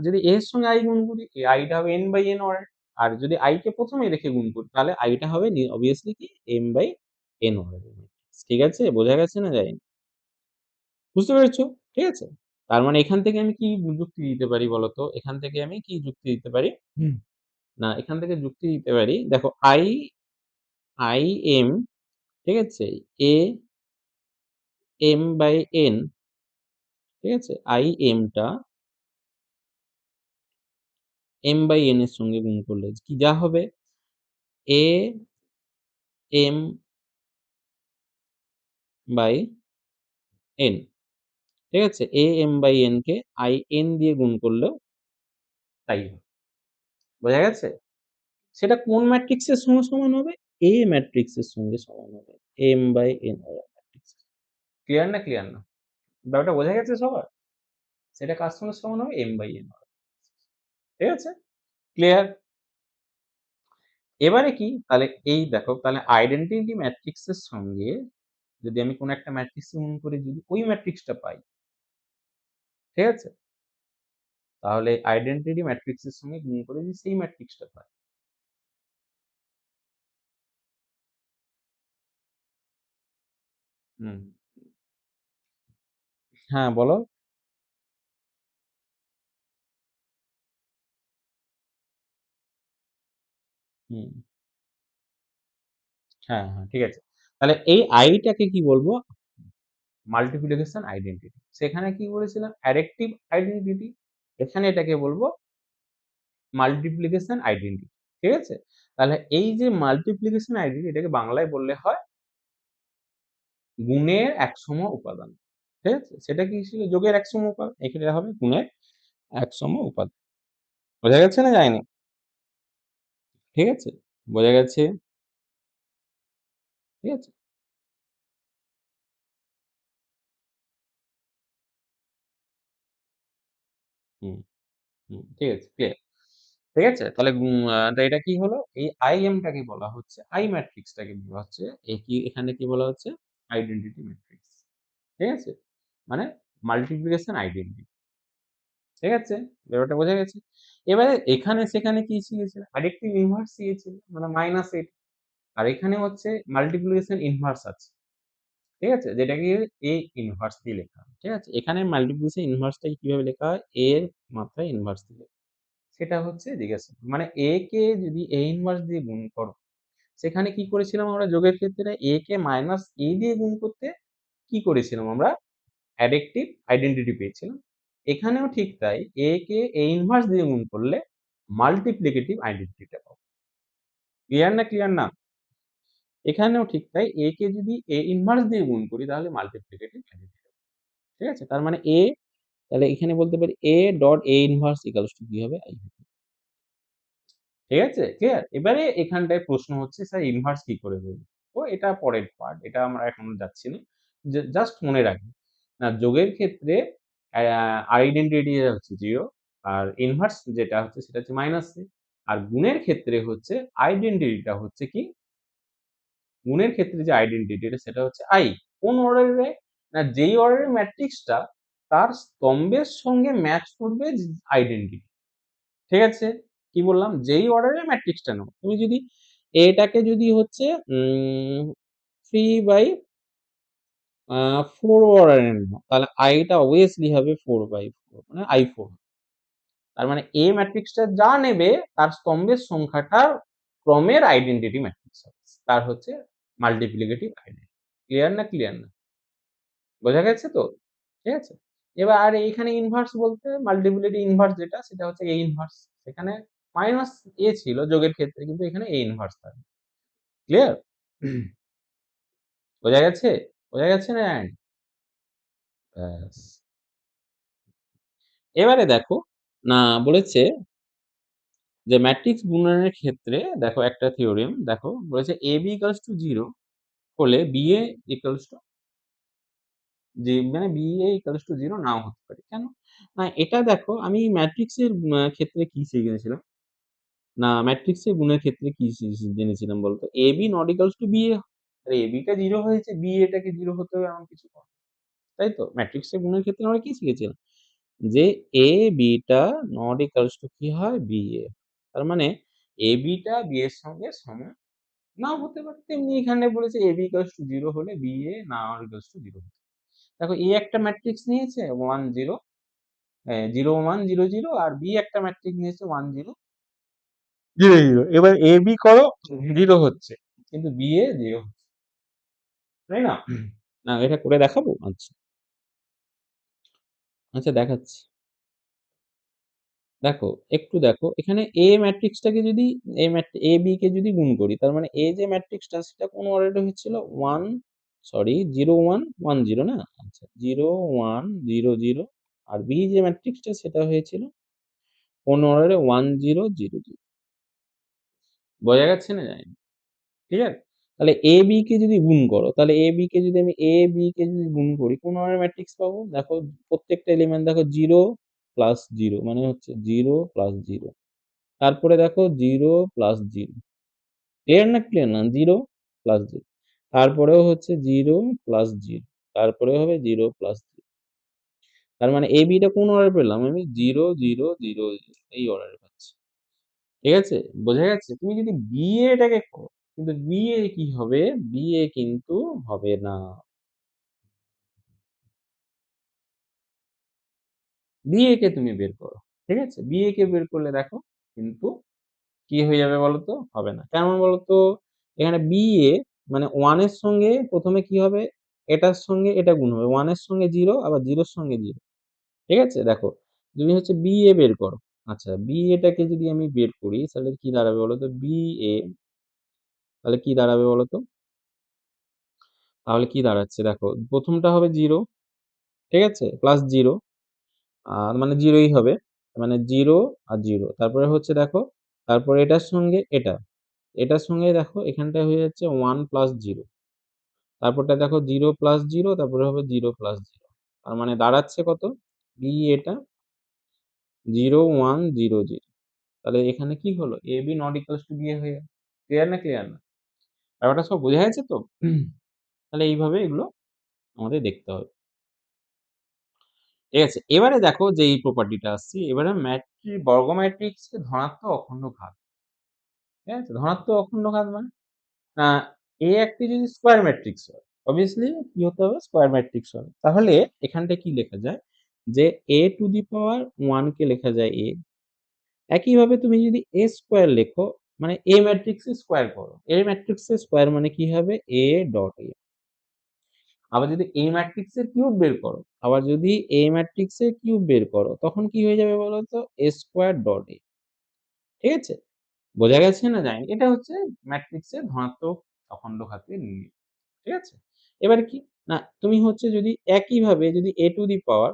যদি A এর সঙ্গে i গুণ করি, এই i টা হবে n/n অর্ডার। আর যদি i কে ১ম এ রেখে গুণ করি, তাহলে i টা হবে obviously কি m/n অর্ডারের ম্যাট্রিক্স। ঠিক আছে? বোঝা গেছে না যায়নি? বুঝতে পেরেছো? ঠিক আছে? তার মানে এখান থেকে আমি কি যুক্তি দিতে পারি বলতো? এখান থেকে আমি কি যুক্তি দিতে পারি? না, এখান থেকে যুক্তি দিতে পারি। দেখো IM ঠিক আছে? M/n ঠিক আছে? IM টা m/n এর সঙ্গে গুণ করলে কি যা হবে? AM/n ঠিক আছে? AM/n কে IN দিয়ে গুণ করলেও তাই হবে। বোঝা গেছে? সেটা কোন ম্যাট্রিক্স এর সঙ্গে সমান হবে? A ম্যাট্রিক্স এর সঙ্গে সমান হবে। M/n matrix. ক্লিয়ার না? ব্যাপারটা বোঝা গেছে সবার? সেটা কার সঙ্গে সমান হবে? M/n ঠিক আছে? ক্লিয়ার? এবারে কি? তাহলে এই দেখো তাহলে আইডেন্টিটি ম্যাট্রিক্স এর সঙ্গে যদি আমি কোন একটা ম্যাট্রিক্স গুণ করি যদি ওই ম্যাট্রিক্সটা পাই, ঠিক আছে? তাহলে আইডেন্টিটি ম্যাট্রিক্স এর সঙ্গে গুণ করে যদি সেই ম্যাট্রিক্সটা পাই। হুম। হ্যাঁ, বলো? হুম। হ্যাঁ, ঠিক আছে। তাহলে এই টাকে কি বলবো? Multiplication identity. সেখানে কি বলেছিলাম? অ্যাডেক্টিভ আইডেন্টিটি। এখানে এটাকে বলবো মাল্টিপ্লিকেশন আইডেন্টিটি। ঠিক আছে? তাহলে এই যে মাল্টিপ্লিকেশন আইডেন্টিটি এটাকে বাংলায় বললে হয় গুণের একসম উপাদান। ঠিক আছে? সেটা কি ছিল? যোগের একসম উপাদান। এখানে হবে গুণের একসম উপাদান। বোঝা গেছে না যায়নি? ঠিক আছে? বোঝা গেছে? ঠিক আছে? হুম, হুম, ঠিক আছে, ক্লিয়ার। ঠিক আছে? তাহলে তো এটা কি হলো? এই IM টাকে বলা হচ্ছে I ম্যাট্রিক্সটাকে বলা হচ্ছে এখানে কি বলা হচ্ছে? Identity matrix. ঠিক আছে? মানে মাল্টিপ্লিকেশন আইডেন্টিটি। ঠিক আছে? ব্যাপারটা বোঝা গেছে? এবারে এখানে সেখানে কি শিখেছিলাম? অ্যাডিটিভ ইনভার্স শিখেছিলাম। মানে -8 আর এখানে হচ্ছে মাল্টিপ্লিকেশন ইনভার্স আছে। ঠিক আছে? যেটাকে A ইনভার্স দিয়ে লেখা হয়। ঠিক আছে? এখানে মাল্টিপ্লিকেশন ইনভার্সটাকে কিভাবে লেখা হয়? A এর মাত্রায় ইনভার্স দিয়ে সেটা হচ্ছে জিজ্ঞাসা। মানে A কে যদি A ইনভার্স দিয়ে গুণ করো, সেখানে কি করেছিলাম আমরা যোগের ক্ষেত্রে A কে -A দিয়ে গুণ করতে কি করেছিলাম আমরা? অ্যাডিটিভ আইডেন্টিটি পেয়েছিলাম। এখানেও ঠিক তাই A কে A ইনভার্স দিয়ে গুণ করলে মাল্টিপ্লিকেটিভ আইডেন্টিটিটা পাবো। ক্লিয়ার না, ক্লিয়ার না? এখানেও ঠিক তাই A কে যদি A ইনভার্স দিয়ে গুণ করি তাহলে মাল্টিপ্লিকেটিভ আইডেন্টিটি পাবো। ঠিক আছে? তার মানে A তাহলে এখানে বলতে পারি A dot A inverse equals to কি হবে? I হবে। ঠিক আছে? ক্লিয়ার? এবারে এখানটায় প্রশ্ন হচ্ছে স্যার ইনভার্স কি করে বের তো এটা পরের পার্ট। এটা আমরা এখন যাচ্ছি না। জাস্ট মনে রাখবেন। না যোগের ক্ষেত্রে আইডেন্টিটি হচ্ছে 0 আর ইনভার্স যেটা হচ্ছে সেটা হচ্ছে -a আর গুণের ক্ষেত্রে হচ্ছে আইডেন্টিটিটা হচ্ছে কি? গুণের ক্ষেত্রে যে আইডেন্টিটিটা সেটা হচ্ছে I কোন অর্ডারে? না যেই অর্ডারের ম্যাট্রিক্সটা তার স্তম্ভের সঙ্গে ম্যাচ করবে আইডেন্টিটি। ঠিক আছে? কি বললাম? যেই অর্ডারে ম্যাট্রিক্সটা নাও। তুমি যদি এটাকে যদি হচ্ছে 3/4 অর্ডারের নাও, তাহলে I টা obviously হবে 4/4 মানে I4 তার মানে A ম্যাট্রিক্সটা যা নেবে তার স্তম্ভের সংখ্যাটার ক্রমের আইডেন্টিটি ম্যাট্রিক্স হবে। তার হচ্ছে মাল্টিপ্লিকেটিভ আইডেন্টিটি। ক্লিয়ার না, ক্লিয়ার না? বোঝা গেছে তো? ঠিক আছে? এবার আর এইখানে ইনভার্স বলতে মাল্টিপ্লিকেটিভ ইনভার্স যেটা সেটা হচ্ছে A ইনভার্স। সেখানে -a ছিল যোগের ক্ষেত্রে কিন্তু এখানে A ইনভার্স থাকবে। ক্লিয়ার? বোঝা গেছে? বোঝা গেছে না জানি? ব্যাস। এবারে দেখো না বলেছে যে ম্যাট্রিক্স গুণনের ক্ষেত্রে দেখো একটা থিওরেম দেখো বলেছে AB = 0 হলে BA = মানে BA = 0 নাও হতে পারে। কেন? না এটা দেখো আমি ম্যাট্রিক্সের ক্ষেত্রে কি শিখেছিলাম? না ম্যাট্রিক্সের গুণের ক্ষেত্রে কি জেনেছিলাম বলতো? AB ≠ BA আরে AB টা 0 হয়েছে BA টাকে 0 হতে হবে এমন কিছু না। তাই তো? ম্যাট্রিক্সের গুণের ক্ষেত্রে আমরা কি শিখেছিলাম? যে AB টা নট ইকুয়ালস টু কি হয়? BA তার মানে AB টা B এর সঙ্গে সমান নাও হতে পারে। তেমনি এখানে বলেছে AB ইকুয়ালস টু 0 হলে BA নট ইকুয়ালস টু 0 হতে দেখো A একটা ম্যাট্রিক্স নিয়েছে 1 0 0 1 0 0 আর B একটা ম্যাট্রিক্স নিয়েছে 1 0 0 0 এবার AB করো 0 হচ্ছে। কিন্তু BA 0 হচ্ছে। তাই না? না এটা করে দেখাবো? আচ্ছা। আচ্ছা দেখাচ্ছি। দেখো, একটু দেখো এখানে A ম্যাট্রিক্সটাকে যদি AB কে যদি গুণ করি তার মানে A যে ম্যাট্রিক্সটা সেটা কোন অর্ডারে হচ্ছিল? 1 সরি 0 1 1 0 না? আচ্ছা 0 1 0 0 আর B যে ম্যাট্রিক্সটা সেটা হয়েছিল কোন অর্ডারে? 1 0 0 0 বোঝা যাচ্ছে না জানি না। ক্লিয়ার? তাহলে AB কে যদি গুণ করো তাহলে AB কে যদি আমি AB কে যদি গুণ করি কোন অর্ডারের ম্যাট্রিক্স পাবো? দেখো প্রত্যেকটা এলিমেন্ট দেখো 0 প্লাস 0 মানে হচ্ছে 0 প্লাস 0 তারপরে দেখো 0 প্লাস 0 ক্লিয়ার না, ক্লিয়ার না? 0 প্লাস 0 তারপরেও হচ্ছে 0 প্লাস 0 তারপরেও হবে 0 প্লাস 0 তার মানে AB টা কোন অর্ডারে পেলাম আমি? 0 0 0 0 এই অর্ডারে পাচ্ছি। ঠিক আছে? বোঝা গেছে? তুমি যদি BA টাকে করো কিন্তু BA কি হবে? BA কিন্তু হবে না। BA কে তুমি বের করো। ঠিক আছে? BA কে বের করলে দেখো কিন্তু কি হয়ে যাবে বলতো? হবে না। কেমন বলতো? এখানে BA মানে 1 এর সঙ্গে ১ম এ কি হবে? এটার সঙ্গে এটা গুণ হবে। 1 এর সঙ্গে 0 আবার 0 এর সঙ্গে 0 ঠিক আছে? দেখো তুমি হচ্ছে BA বের করো। আচ্ছা BA টাকে যদি আমি বের করি তাহলে কি দাঁড়াবে বলতো? BA তাহলে কি দাঁড়াবে বলতো? তাহলে কি দাঁড়াচ্ছে দেখো ১ম টা হবে 0 ঠিক আছে? প্লাস 0 মানে 0 ই হবে। মানে 0 আর 0 তারপরে হচ্ছে দেখো তারপর এটার সঙ্গে এটা। এটার সঙ্গে দেখো এখানটায় হয়ে যাচ্ছে 1 প্লাস 0। তারপরটা দেখো 0 প্লাস 0, তারপরে হবে 0 প্লাস 0। তার মানে দাঁড়াচ্ছে কত? b এটা 0, 1, 0, 0। তাহলে এখানে কি হলো? ab not equals two ba হয়ে গেল। ক্লিয়ার না, ক্লিয়ার না? ব্যাপারটা সব বোঝা গেছে তো? তাহলে এইভাবে এগুলো আমাদের দেখতে হবে। ঠিক আছে? এবারে দেখো যে এই প্রপার্টিটা আসছি, এবারে বর্গ ম্যাট্রিক্সকে ধনাত্মক অখণ্ড ঘাত। ঠিক আছে? ধনাত্মক অখণ্ড ঘাত মানে আ A একটি যদি স্কয়ার ম্যাট্রিক্স হয়, obviously কি হতে হবে? স্কয়ার ম্যাট্রিক্স হবে। তাহলে এখানটায় কি লেখা যায়? যে a টু দি পাওয়ার 1 কে লেখা যায় a। একইভাবে তুমি যদি a স্কয়ার লেখো, মানে A ম্যাট্রিক্সের স্কয়ার করো। A ম্যাট্রিক্সের স্কয়ার মানে কি হবে? A dot A। আবার যদি A ম্যাট্রিক্সের কিউব বের করো, আবার যদি A ম্যাট্রিক্সের কিউব বের করো, তখন কি হয়ে যাবে বলো তো? A square dot A। ঠিক আছে? বোঝা গেছে না জানি। এটা হচ্ছে ম্যাট্রিক্সের ধনাত্মক অখণ্ড ঘাতের নিয়ম। ঠিক আছে? এবারে কি? না তুমি হচ্ছে যদি একইভাবে যদি a টু দি পাওয়ার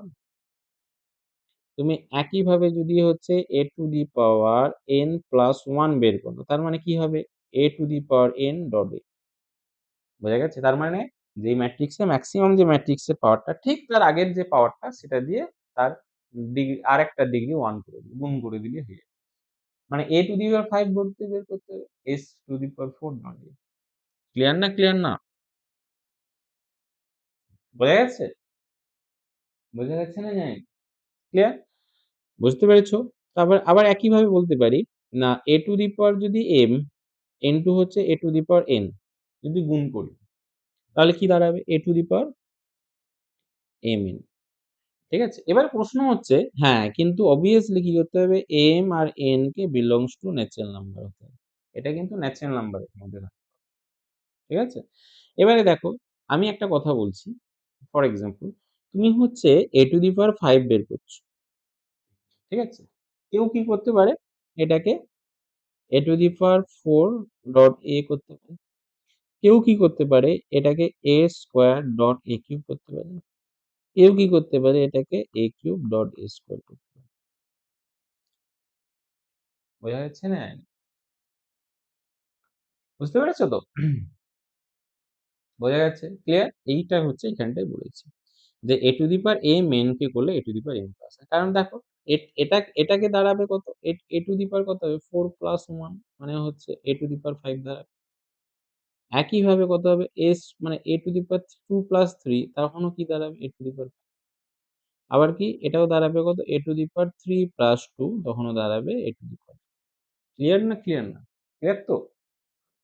তুমি একইভাবে যদি হচ্ছে a to the power n plus 1 বের করো, তার মানে কি হবে? a to the power n dot a। বোঝা গেছে? তার মানে যেই ম্যাট্রিক্সে ম্যাক্সিমাম যে ম্যাট্রিক্সের পাওয়ারটা ঠিক তার আগের যে পাওয়ারটা সেটা দিয়ে তার আরেকটা ডিগ্রি 1 করে দিলে, গুণ করে দিলে হয়ে যাবে। মানে a টু দি পাওয়ার 5 বলতে বের করতে হবে s two the power 4 dot a। Clear না, ক্লিয়ার না? বোঝা গেছে? বোঝা যাচ্ছে না জানি। ক্লিয়ার? বুঝতে পেরেছো? তারপর আবার একইভাবে বলতে পারি, না a টু দি পাওয়ার যদি m, n2 হচ্ছে a to the power n যদি গুণ করি, তাহলে কি দাঁড়াবে? a to the power mn। ঠিক আছে? এবার প্রশ্ন হচ্ছে, হ্যাঁ, কিন্তু obviously কি করতে হবে? m আর n কে belongs to ন্যাচারাল নাম্বার হতে হবে। এটা কিন্তু ন্যাচারাল নাম্বারের মধ্যে থাকে। ঠিক আছে? এবারে দেখো, আমি একটা কথা বলছি। ফর এক্সাম্পল, তুমি হচ্ছে a টু দি পাওয়ার 5 বের করছো। ঠিক আছে? কেউ কি করতে পারে? এটাকে a to the power 4 dot a করতে পারে। কেউ কি করতে পারে? এটাকে a square dot a cube করতে পারে। কেউ কি করতে পারে? এটাকে a cube dot a square করতে পারে। বোঝা যাচ্ছে না? বুঝতে পেরেছো তো? বোঝা যাচ্ছে? ক্লিয়ার? এইটা হচ্ছে এখানটায় বলেছি। যে a to the power a মেইন কে করলে a to the power m plus. কারণ দেখো এটাকে দাঁড়াবে কত? a টু দি পাওয়ার কত হবে? 4 প্লাস 1 মানে হচ্ছে a টু দি পাওয়ার 5 দাঁড়াবে। একইভাবে কত হবে? মানে a to the power 2 plus 3 তখনও কি দাঁড়াবে? a টু দি পাওয়ার। আবার কি এটাও দাঁড়াবে কত? a to the power 3 plus 2 তখনও দাঁড়াবে a to the power. Clear না, ক্লিয়ার না? ক্লিয়ার তো?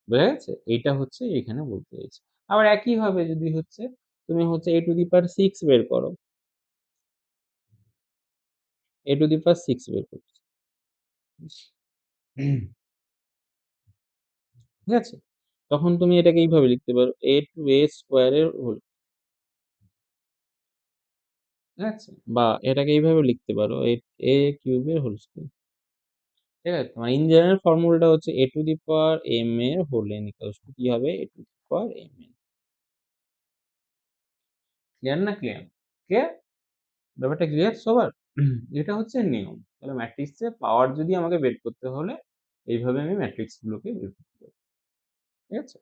বোঝা গেছে? এইটা হচ্ছে এখানে বলতে চাইছি। আবার একইভাবে যদি হচ্ছে তুমি হচ্ছে a টু দি পাওয়ার 6 বের করো। a টু দি পাওয়ার 6 বের করছো। ঠিক আছে? তখন তুমি এটাকে এইভাবে লিখতে পারো a টু a স্কয়ার এর হোল। ঠিক আছে? বা এটাকে এইভাবে লিখতে পারো a কিউবের হোল স্কয়ার। ঠিক আছে? মানে ইন জেনারেল ফর্মুলাটা হচ্ছে a to the power m এর হোল n ইকুয়ালস টু কি হবে? a to the power mn। Clear না, ক্লিয়ার? ক্লিয়ার? ব্যাপারটা ক্লিয়ার সবার? এটা হচ্ছে নিয়ম। তাহলে ম্যাট্রিক্সের পাওয়ার যদি আমাকে বের করতে হলে এইভাবে আমি ম্যাট্রিক্স গুলোকে বের করতে পারি। ঠিক আছে?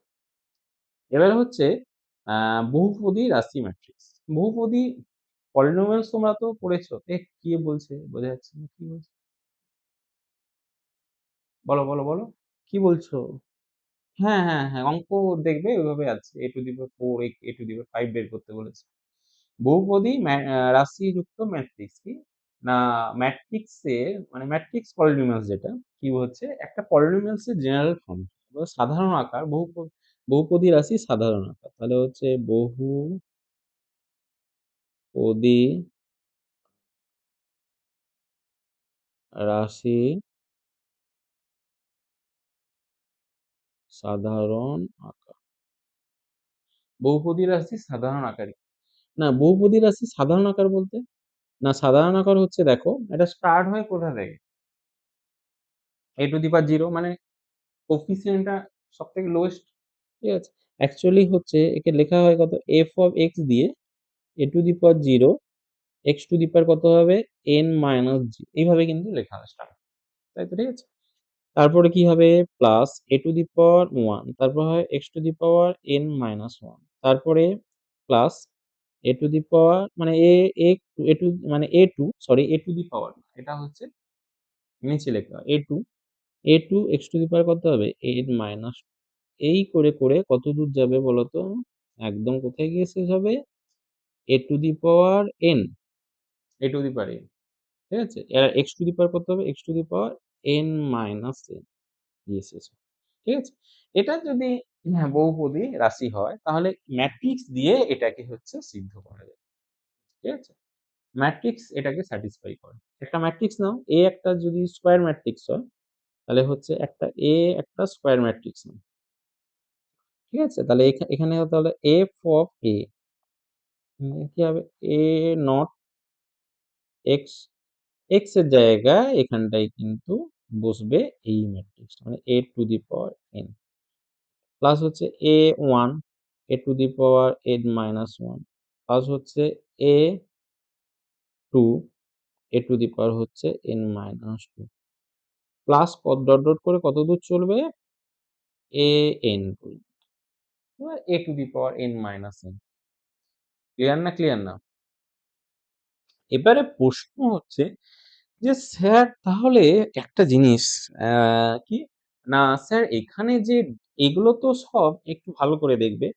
এবার হচ্ছে বহুপদী রাশি ম্যাট্রিক্স। বহুপদী পলিনোমিয়ালস তোমরা তো পড়েছো। কি বলছে? বোঝা যাচ্ছে না। কি বলছে? বলো, বলো, বলো। কি বলছো? হ্যাঁ, হ্যাঁ, হ্যাঁ। অঙ্ক দেখবে ওইভাবে আছে। a to the power 4 a to the power 5 বের করতে বলেছে। বহুপদী রাশিযুক্ত ম্যাট্রিক্স কি? না ম্যাট্রিক্সের মানে ম্যাট্রিক্স পলিনোমিয়ালস যেটা কি হচ্ছে একটা পলিনোমিয়ালস এর জেনারেল ফর্ম। সাধারণ আকার বহুপদী রাশির সাধারণ আকার। তাহলে হচ্ছে বহুপদী রাশি সাধারণ আকার। বহুপদী রাশি সাধারণ আকারই। না বহুপদী রাশি সাধারণ আকার বলতে? না সাধারণ আকার হচ্ছে দেখো এটা স্টার্ট হয় কোথা থেকে? a টু দি পাওয়ার 0 মানে কোফিসিয়েন্টটা সবথেকে লোয়েস্ট। ঠিক আছে? অ্যাকচুয়ালি হচ্ছে একে লেখা হয় কত? f অফ x দিয়ে a to the power 0 x to the power কত হবে? n মাইনাস g এইভাবে কিন্তু লেখা হয় স্টার্ট। তাই তো? ঠিক আছে? তারপরে কি হবে? Plus a to the power 1, তারপর হয় x to the power n minus 1, তারপরে plus a to the power মানে a টু মানে a2 sorry a to the power না, এটা হচ্ছে নিচে লেখা a2 x to the power কত হবে? n মাইনাস, এই করে কতদূর যাবে বলতো? একদম কোথায় গিয়ে শেষ হবে? a to the power n, a to the power n, ঠিক আছে? আর x টু দি পাওয়ার কত হবে? x to the power n minus n দিয়ে শেষ হবে। ঠিক আছে? এটা যদি বহুপদী রাশি হয় তাহলে ম্যাট্রিক্স দিয়ে এটাকে হচ্ছে সিদ্ধ করা যায়। ঠিক আছে? ম্যাট্রিক্স এটাকে স্যাটিসফাই করে। একটা ম্যাট্রিক্স নাও, A একটা যদি স্কয়ার ম্যাট্রিক্স হয়, তাহলে হচ্ছে একটা A একটা স্কয়ার ম্যাট্রিক্স নাও। ঠিক আছে? তাহলে এখানে তাহলে f of A কি হবে? A নট x, x এর জায়গায় এখানটায় কিন্তু বসবে এই ম্যাট্রিক্সটা মানে A to the power n plus হচ্ছে A1 A to the power n minus 1 plus হচ্ছে A2 A টু দি পাওয়ার হচ্ছে n মাইনাস 2 প্লাস ডট করে কতদূর চলবে? an পর্যন্ত। এবার A to the power n minus n। Clear না? Clear না? এবারে প্রশ্ন হচ্ছে যে স্যার তাহলে একটা জিনিস কি? না স্যার এখানে যে এগুলো তো সব একটু ভালো করে দেখবে।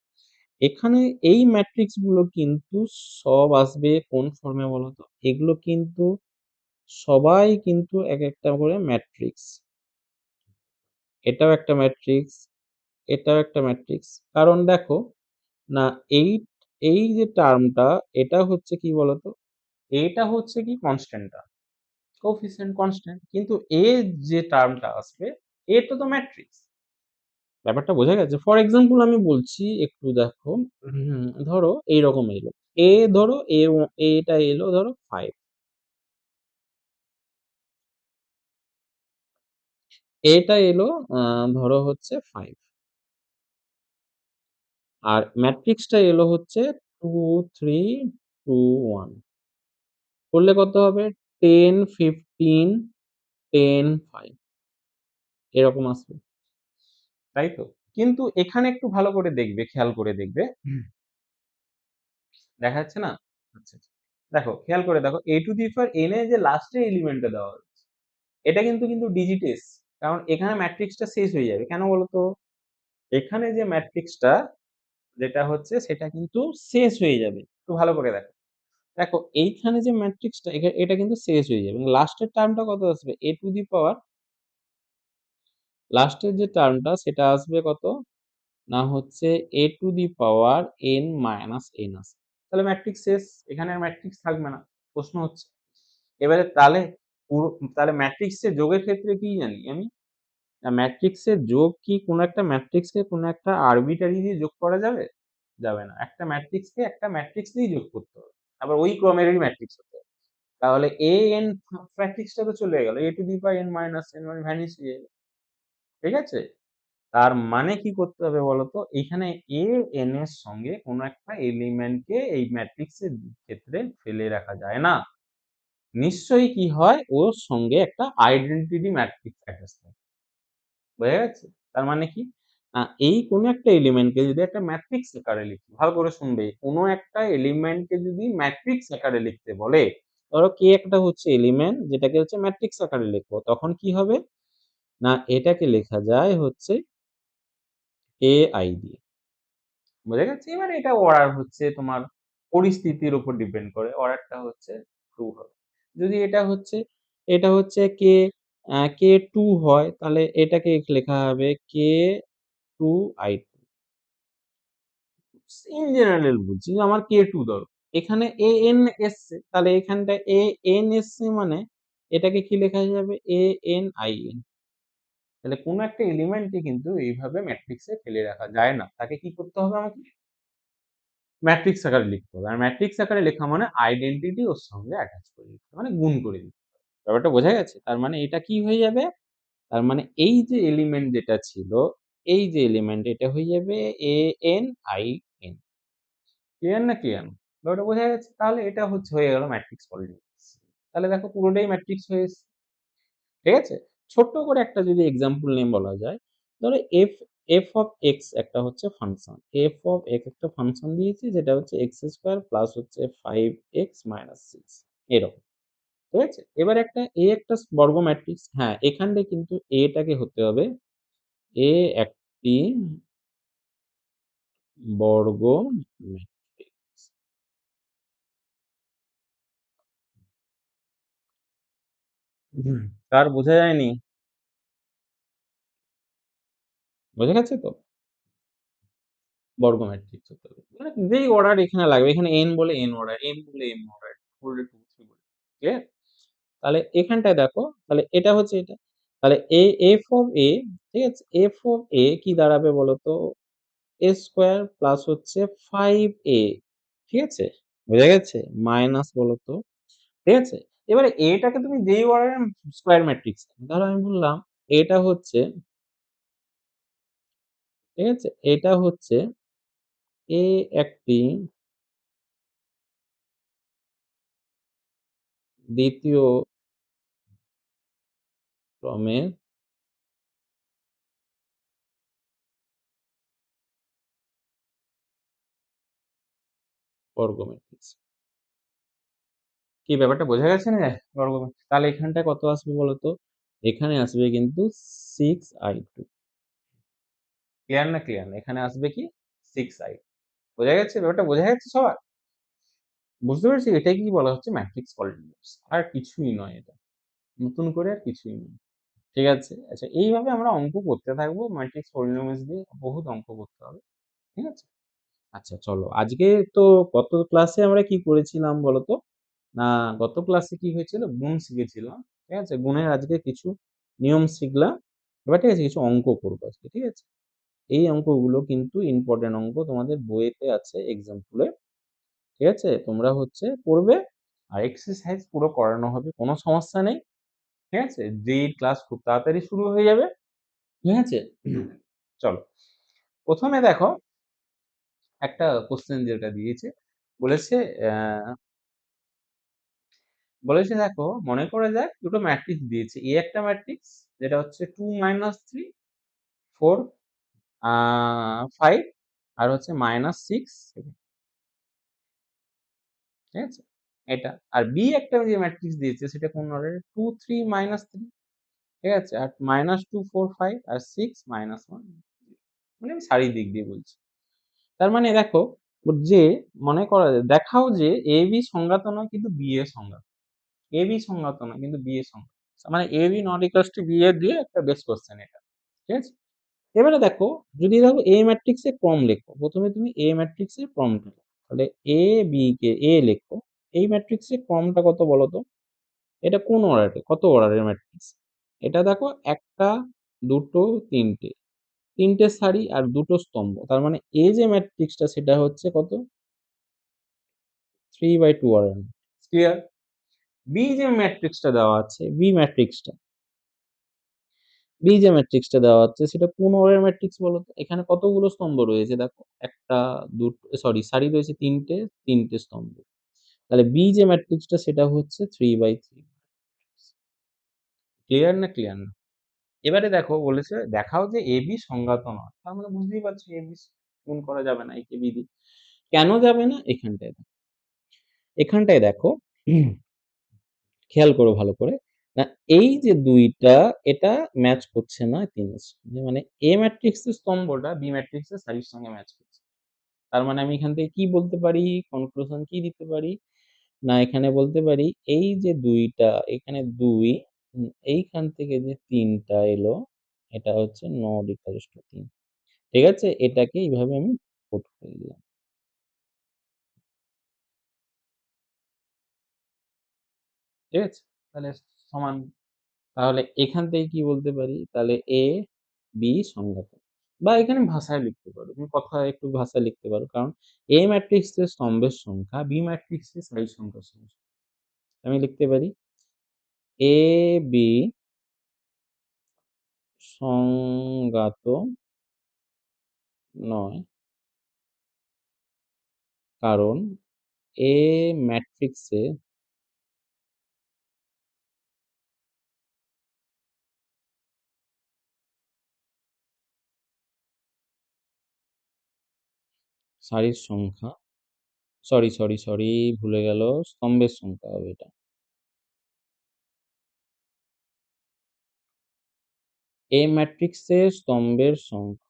এখানে এই ম্যাট্রিক্স গুলো কিন্তু সব আসবে কোন ফর্মে বলতো? এগুলো কিন্তু সবাই কিন্তু একেকটা করে ম্যাট্রিক্স। এটাও একটা ম্যাট্রিক্স, এটাও একটা ম্যাট্রিক্স। কারণ দেখো না এই, এই যে টার্মটা এটা হচ্ছে কি বলতো? এটা হচ্ছে কি কনস্ট্যান্ট টার্ম, কোএফিসিয়েন্ট কনস্ট্যান্ট। কিন্তু যে টার্মটা আসবে এটা তো ম্যাট্রিক্স। ব্যাপারটা বোঝা গেছে? ফর এক্সাম্পল আমি বলছি একটু দেখো, ধরো এইরকম এলো। ধরো এটা এলো ধরো 5, এটা এলো ধরো হচ্ছে 5 আর ম্যাট্রিক্সটা এলো হচ্ছে 2, 3, 2, 1 করলে কত হবে? 10, 15, 10, 5 এরকম আসবে। তাই তো? কিন্তু এখানে একটু ভালো করে দেখবে, খেয়াল করে দেখবে। দেখা যাচ্ছে না? আচ্ছা, আচ্ছা। দেখো খেয়াল করে দেখো a to the power n এর যে লাস্টের এলিমেন্টটা দেওয়া হয়েছে, এটা কিন্তু ডিজিটেস। কারণ এখানে ম্যাট্রিক্সটা শেষ হয়ে যাবে। কেন বলতো? এখানে যে ম্যাট্রিক্সটা যেটা হচ্ছে সেটা কিন্তু শেষ হয়ে যাবে। একটু ভালো করে দেখো। দেখো এইখানে যে ম্যাট্রিক্সটা এটা কিন্তু শেষ হয়ে যাবে এবং লাস্টের টার্মটা কত আসবে? a টু দি পাওয়ার লাস্টের যে টার্মটা সেটা আসবে কত? না হচ্ছে a to the power n minus n আসবে। তাহলে ম্যাট্রিক্স শেষ। এখানে আর ম্যাট্রিক্স থাকবে না। প্রশ্ন হচ্ছে এবারে তাহলে পুরো তাহলে ম্যাট্রিক্সের যোগের ক্ষেত্রে কি জানি আমি? ম্যাট্রিক্সের যোগ কি কোনো একটা ম্যাট্রিক্সকে কোনো একটা আরবিটারি দিয়ে যোগ করা যাবে? যাবে না। একটা ম্যাট্রিক্সকে একটা ম্যাট্রিক্স দিয়েই যোগ করতে হবে। আবার ওই ক্রমেরই ম্যাট্রিক্স হতে হবে। তাহলে an ম্যাট্রিক্সটা তো চলে গেল। a to the power n minus n মানে ভ্যানিশ হয়ে যাবে। ঠিক আছে? তার মানে কি করতে হবে বলতো? এখানে an এর সঙ্গে কোনো একটা এলিমেন্টকে এই ম্যাট্রিক্সের ক্ষেত্রে ফেলে রাখা যায় না। নিশ্চয়ই কি হয়? ওর সঙ্গে একটা আইডেন্টিটি ম্যাট্রিক্স অ্যাটাচ থাকে। বোঝা গেছে? তার মানে কি? এই কোনো একটা এলিমেন্টকে যদি একটা ম্যাট্রিক্স আকারে লিখি, ভালো করে শুনবে। কোনো একটা এলিমেন্টকে যদি ম্যাট্রিক্স আকারে লিখতে বলে, ধরো কে একটা হচ্ছে এলিমেন্ট যেটাকে হচ্ছে ম্যাট্রিক্স আকারে লিখবো, তখন কি হবে? না এটাকে লেখা যায় হচ্ছে AI দিয়ে। বোঝা গেছে? এবার এটা অর্ডার হচ্ছে তোমার পরিস্থিতির উপর ডিপেন্ড করে। অর্ডারটা হচ্ছে 2 হবে। যদি এটা হচ্ছে K2 হয় তাহলে এটাকে লেখা হবে K2I2। ইন জেনারেল বলছি যে আমার K2 দরকার। এখানে AN এসছে তাহলে এখানটায় AN এসছে মানে এটাকে কি লেখা যাবে? ANIN। তাহলে কোন একটা এলিমেন্টকে কিন্তু এইভাবে ম্যাট্রিক্সে ফেলে রাখা যায় না। তাকে কি করতে হবে আমাকে? ম্যাট্রিক্স আকারে লিখতে হবে। আর ম্যাট্রিক্স আকারে লেখা মানে আইডেন্টিটি ওর সঙ্গে অ্যাটাচ করে দিতে হবে। মানে গুণ করে দিতে হবে। ব্যাপারটা বোঝা গেছে? তার মানে এটা কি হয়ে যাবে? তার মানে এই যে এলিমেন্ট যেটা ছিল, এই যে এলিমেন্ট এটা হয়ে যাবে ANIN। ক্লিয়ার না ক্লিয়ার না? ব্যাপারটা বোঝা গেছে? তাহলে এটা হচ্ছে হয়ে গেল ম্যাট্রিক্স পলিনোমিয়াল। তাহলে দেখো পুরোটাই ম্যাট্রিক্স হয়ে এসছে। ঠিক আছে? ছোট্ট করে একটা যদি এক্সাম্পল নিয়ে বলা যায়, ধরো f of x একটা হচ্ছে ফাংশন। f of x একটা ফাংশন দিয়েছি যেটা হচ্ছে x² প্লাস হচ্ছে 5x মাইনাস 6 এরকম। ঠিক আছে? এবার একটা বর্গ ম্যাট্রিক্স। হ্যাঁ, এখানটায় কিন্তু টাকে হতে হবে একটি বর্গ ম্যাট্রিক্স। কার বোঝা যায়নি? বোঝা গেছে তো? বর্গ ম্যাট্রিক্স হতে হবে। মানে যেই অর্ডার এখানে লাগবে, এখানে n বলে n অর্ডার, m বলে m অর্ডার, বললে 2, 3 বলে। ক্লিয়ার? তাহলে এখানটায় দেখো, তাহলে এটা হচ্ছে এটা। তাহলে f of a, ঠিক আছে? f of a কি দাঁড়াবে বলতো? a স্কয়ার প্লাস হচ্ছে 5a, ঠিক আছে? বোঝা গেছে? মাইনাস বলতো, ঠিক আছে? এবারে এটাকে তুমি যেই অর্ডারের স্কয়ার ম্যাট্রিক্স, ধরো আমি বললাম এটা হচ্ছে, ঠিক আছে? এটা হচ্ছে a একটি দ্বিতীয় ক্রমের বর্গ ম্যাট্রিক্স। কি ব্যাপারটা বোঝা গেছে না? বর্গ ম্যাট্রিক্স। তাহলে এখানটায় কত আসবে বলতো? এখানে আসবে কিন্তু 6i2। ক্লিয়ার না ক্লিয়ার না? এখানে আসবে কি? 6i। বোঝা গেছে? ব্যাপারটা বোঝা গেছে সবার? বুঝতে পেরেছি? এটাই কি বলা হচ্ছে ম্যাট্রিক্স পলিনোমিয়ালস। আর কিছুই নয় এটা। নতুন করে আর কিছুই নয়। ঠিক আছে? আচ্ছা, এইভাবে আমরা অঙ্ক করতে থাকবো ম্যাট্রিক্স পলিনোমিয়ালস দিয়ে বহুত অঙ্ক করতে হবে। ঠিক আছে? আচ্ছা চলো। আজকে তো গত ক্লাসে আমরা কি করেছিলাম বলতো? না, গত ক্লাসে কি হয়েছিল? গুণ শিখেছিলাম। ঠিক আছে? গুণের আজকে কিছু নিয়ম শিখলাম। এবার ঠিক আছে, কিছু অঙ্ক করবো আজকে। ঠিক আছে? এই অঙ্কগুলো কিন্তু ইম্পর্টেন্ট অঙ্ক, তোমাদের বইয়েতে আছে এক্সাম্পলে। ঠিক আছে? তোমরা হচ্ছে করবে আর এক্সারসাইজ পুরো করানো হবে। কোনো সমস্যা নেই। ঠিক আছে? যেই ক্লাস খুব তাড়াতাড়ি শুরু হয়ে যাবে। ঠিক আছে? চলো। ১ম এ দেখো একটা কোয়েশ্চেন যেটা দিয়েছে, বলেছে দেখো, মনে করা যাক দুটো ম্যাট্রিক্স দিয়েছে। একটা ম্যাট্রিক্স যেটা হচ্ছে 2 3 4 5 আর হচ্ছে -6 7। ঠিক আছে? এটা। আর বি একটা যে ম্যাট্রিক্স দিয়েছে সেটা কোন অর্ডারে? 2 3 -3। ঠিক আছে? আর -2 4 5 আর 6 -1। মানে আমি সারির দিক দিয়ে বলছি। তার মানে দেখো যে মনে করা যায়, দেখাও যে AB সংজ্ঞাত নয় কিন্তু BA সংজ্ঞাত। AB সংজ্ঞাত নয় কিন্তু BA সংজ্ঞাত। মানে AB not equals two BA দিয়ে একটা বেস কোয়েশ্চেন এটা। ঠিক আছে? এবারে দেখো, যদি দেখো A ম্যাট্রিক্স এর ক্রম লেখো। প্রথমে তুমি A ম্যাট্রিক্স এর ক্রমটা লেখো। তাহলে A B কে A লেখো। এই ম্যাট্রিক্স এর ক্রমটা কত বলো তো? এটা কোন অর্ডারে? কত অর্ডারের ম্যাট্রিক্স? এটা দেখো ১ টা, ২ টো, ৩ টে। ৩ টে সারি আর ২ টো স্তম্ভ। তার মানে A যে ম্যাট্রিক্সটা সেটা হচ্ছে কত? 3/2 অর্ডার। ক্লিয়ার? বি যে ম্যাট্রিক্সটা দেওয়া আছে, বি যে ম্যাট্রিক্সটা দেওয়া আছে সেটা কোন অর্ডারের ম্যাট্রিক্স বলো তো? এখানে কতগুলো স্তম্ভ রয়েছে দেখো। ১ টা, সরি, সারি রয়েছে ৩ টে, ৩ টে স্তম্ভ। তাহলে বি যে ম্যাট্রিক্সটা সেটা হচ্ছে 3/3। ক্লিয়ার না ক্লিয়ার না? এবারে দেখো বলেছে দেখাও যে AB সংজ্ঞাত নয়। তার মানে বুঝতেই পারছো AB গুণ করা যাবে না একে বি দিয়ে। কেন যাবে না? এখানটায় দেখো, খেয়াল করো ভালো করে। না, এই যে ২ টা এটা ম্যাচ করছে না জিনিস। মানে A ম্যাট্রিক্সের স্তম্ভটা B ম্যাট্রিক্সের সারির সঙ্গে ম্যাচ করছে। তার মানে আমি এখান থেকে কি বলতে পারি? কনক্লুশন কি দিতে পারি? না, এখানে বলতে পারি এই যে ২ টা, এখানে ২, এইখান থেকে যে ৩ টা এলো এটা হচ্ছে নট ইকুয়ালস টু ৩। ঠিক আছে? এটাকে এইভাবে আমি পুট করে দিলাম। ঠিক আছে? তাহলে সমান। তাহলে এখান থেকে কি বলতে পারি? তাহলে A, B সংজ্ঞাত। বা এখানে ভাষায় লিখতে পারো। তুমি কথায় একটু ভাষায় লিখতে পারো। কারণ A ম্যাট্রিক্সের স্তম্ভের সংখ্যা B ম্যাট্রিক্সের সারির সংখ্যার সমান। আমি লিখতে পারি A, B সংজ্ঞাত নয়। কারণ A ম্যাট্রিক্সে সারির সংখ্যা, সরি ভুলে গেল, স্তম্ভের সংখ্যা হবে এটা। এ ম্যাট্রিক্সের স্তম্ভের সংখ্যা।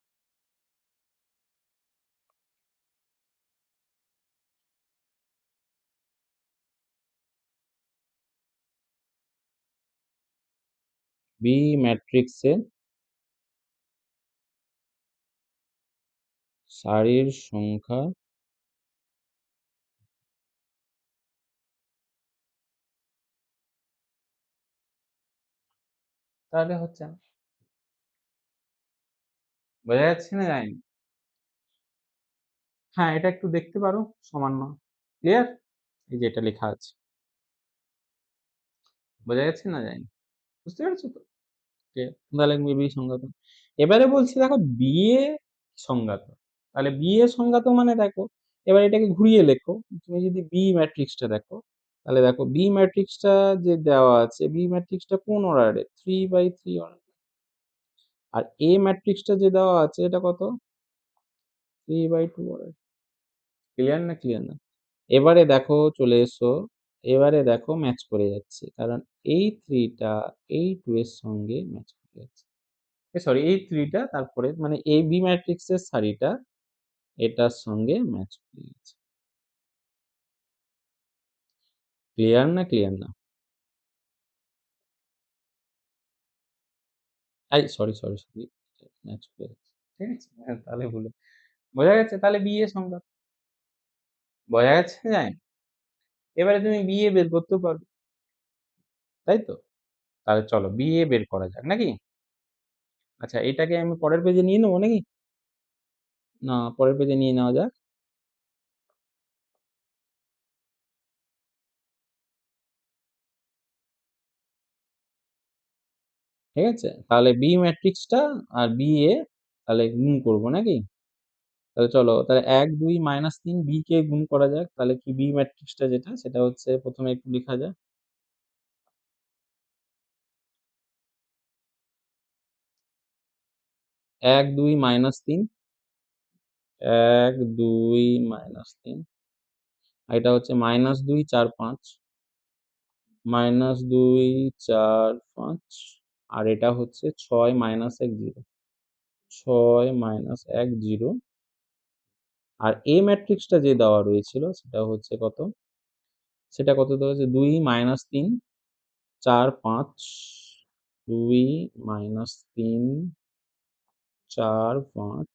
বি ম্যাট্রিক্সের সারির সংখ্যা তাহলে হচ্ছে না। বোঝা যাচ্ছে না যায়নি? হ্যাঁ, এটা একটু দেখতে পারো সামান্য। ক্লিয়ার? এই যে এটা লেখা আছে। বোঝা যাচ্ছে না যায়নি? বুঝতে পেরেছো তো? ক্লিয়ার? তাহলে বি সংজ্ঞাত। এবারে বলছি দেখো বিএ সংজ্ঞাত। তাহলে বিএ সংজ্ঞাত মানে দেখো, এবার এটাকে ঘুরিয়ে লেখো। তুমি যদি বি ম্যাট্রিক্সটা দেখো, তাহলে দেখো বি ম্যাট্রিক্সটা যে দেওয়া আছে, বি ম্যাট্রিক্সটা কোন অর্ডারে? 3/3 অর্ডার। আর এ ম্যাট্রিক্সটা যে দেওয়া আছে এটা কত? 3/2 অর্ডার। ক্লিয়ার না? ক্লিয়ার না? এবারে দেখো চলে এসো, এবারে দেখো ম্যাচ করে যাচ্ছে, কারণ এই 3 টা এই 2 এর সঙ্গে ম্যাচ করে যাচ্ছে। সরি, এই 3 টা তারপরে মানে এই বি ম্যাট্রিক্সের সারিটা এটার সঙ্গে ম্যাচ করে গেছে। ক্লিয়ার না? ক্লিয়ার না? এই সরি ম্যাচ করে গেছে। ঠিক আছে? হ্যাঁ, তাহলে ভুলে বোঝা গেছে? তাহলে বি এর সংজ্ঞা বোঝা গেছে যায়। এবারে তুমি বি এ বের করতেও পারবে, তাই তো? তাহলে চলো বি এ বের করা যাক নাকি? আচ্ছা, এটাকে আমি পরের পেজে নিয়ে নেবো নাকি? না, পরের পেজে নিয়ে নেওয়া যাক। ঠিক আছে? তাহলে বি ম্যাট্রিক্সটা আর বি এ তাহলে গুণ করবো নাকি? তাহলে চলো, তাহলে 1 2 -3 বি কে গুণ করা যাক। তাহলে কি বি ম্যাট্রিক্সটা যেটা সেটা হচ্ছে, প্রথমে একটু লেখা যাক। 1 2 -3, 1 2 -3, আর এটা হচ্ছে -2 4 5, -2 4 5, আর এটা হচ্ছে 6 -1 0, 6 -1 0। আর এ ম্যাট্রিক্সটা যে দেওয়া রয়েছিল সেটা হচ্ছে কত? সেটা কত দেওয়া হয়েছে? 2 -3 4 5, 2 -3 4 5,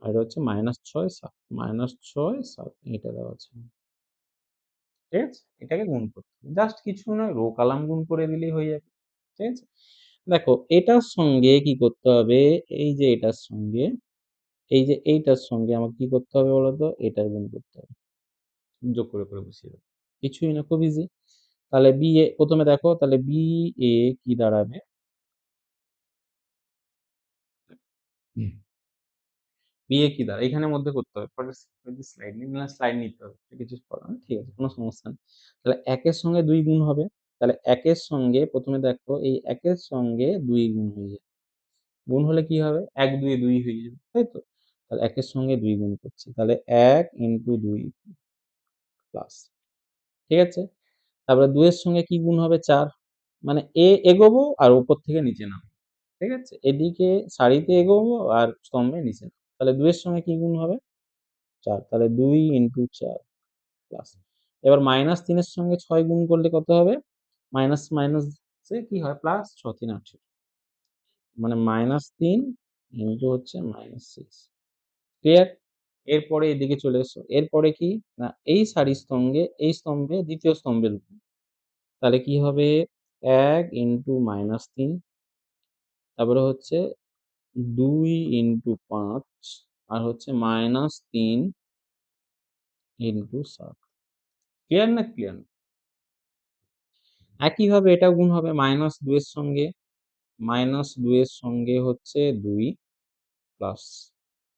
আর এটা হচ্ছে -6 7, -6 7 এটা দেওয়া আছে। ঠিক আছে? এটাকে গুণ করতে হবে। জাস্ট কিছু নয়, রো কলাম গুণ করে দিলেই হয়ে যাবে। ঠিক আছে? দেখো এটার সঙ্গে কি করতে হবে? এই যে এটার সঙ্গে, এই যে এইটার সঙ্গে আমাকে কি করতে হবে বলতো? এটার গুণ করতে হবে। যোগ করে বসিয়ে দেব। কিছুই না, খুব ইজি। তাহলে বি এ প্রথমে দেখো, তাহলে বি এ কি দাঁড়াবে? হুম। বি এ কি দাঁড়ায়? এখানের মধ্যে করতে হবে। পরে স্লাইড নিই, না স্লাইড নিতে হবে। কিছু করার নেই। ঠিক আছে, কোনো সমস্যা নেই। তাহলে ১ এর সঙ্গে ২ গুণ হবে। তাহলে ১ এর সঙ্গে প্রথমে দেখো এই ১ এর সঙ্গে ২ গুণ হয়ে যাবে। গুণ হলে কি হবে? ১ ২ এ ২ হয়ে যাবে। তাই তো? তাহলে ১ এর সঙ্গে ২ গুণ করছি। তাহলে ১ × ২ প্লাস। ঠিক আছে? তারপরে ২ এর সঙ্গে কি গুণ হবে? ৪। মানে এগোবো আর উপর থেকে নিচে নামবো। ঠিক আছে? এদিকে সারিতে এগোবো আর স্তম্ভে নিচে নামবো। তাহলে ২ এর সঙ্গে কি গুণ হবে? ৪। তাহলে ২ × ৪ প্লাস। এবার -৩ এর সঙ্গে ৬ গুণ করলে কত হবে? মাইনাস মাইনাসে কি হয়? প্লাস, ৬ ৩ ৮ মানে -৩ হচ্ছে -6। ক্লিয়ার? এরপরে এদিকে চলে এসো। এরপরে কি? না এই সারির সঙ্গে এই স্তম্ভে ২য় স্তম্ভের উপর। তাহলে কি হবে? ১ × -৩, তারপরে হচ্ছে ২ × ৫, আর হচ্ছে -৩ × ৭। ক্লিয়ার না? ক্লিয়ার না? একইভাবে এটাও গুণ হবে -২ এর সঙ্গে, -২ এর সঙ্গে হচ্ছে ২ প্লাস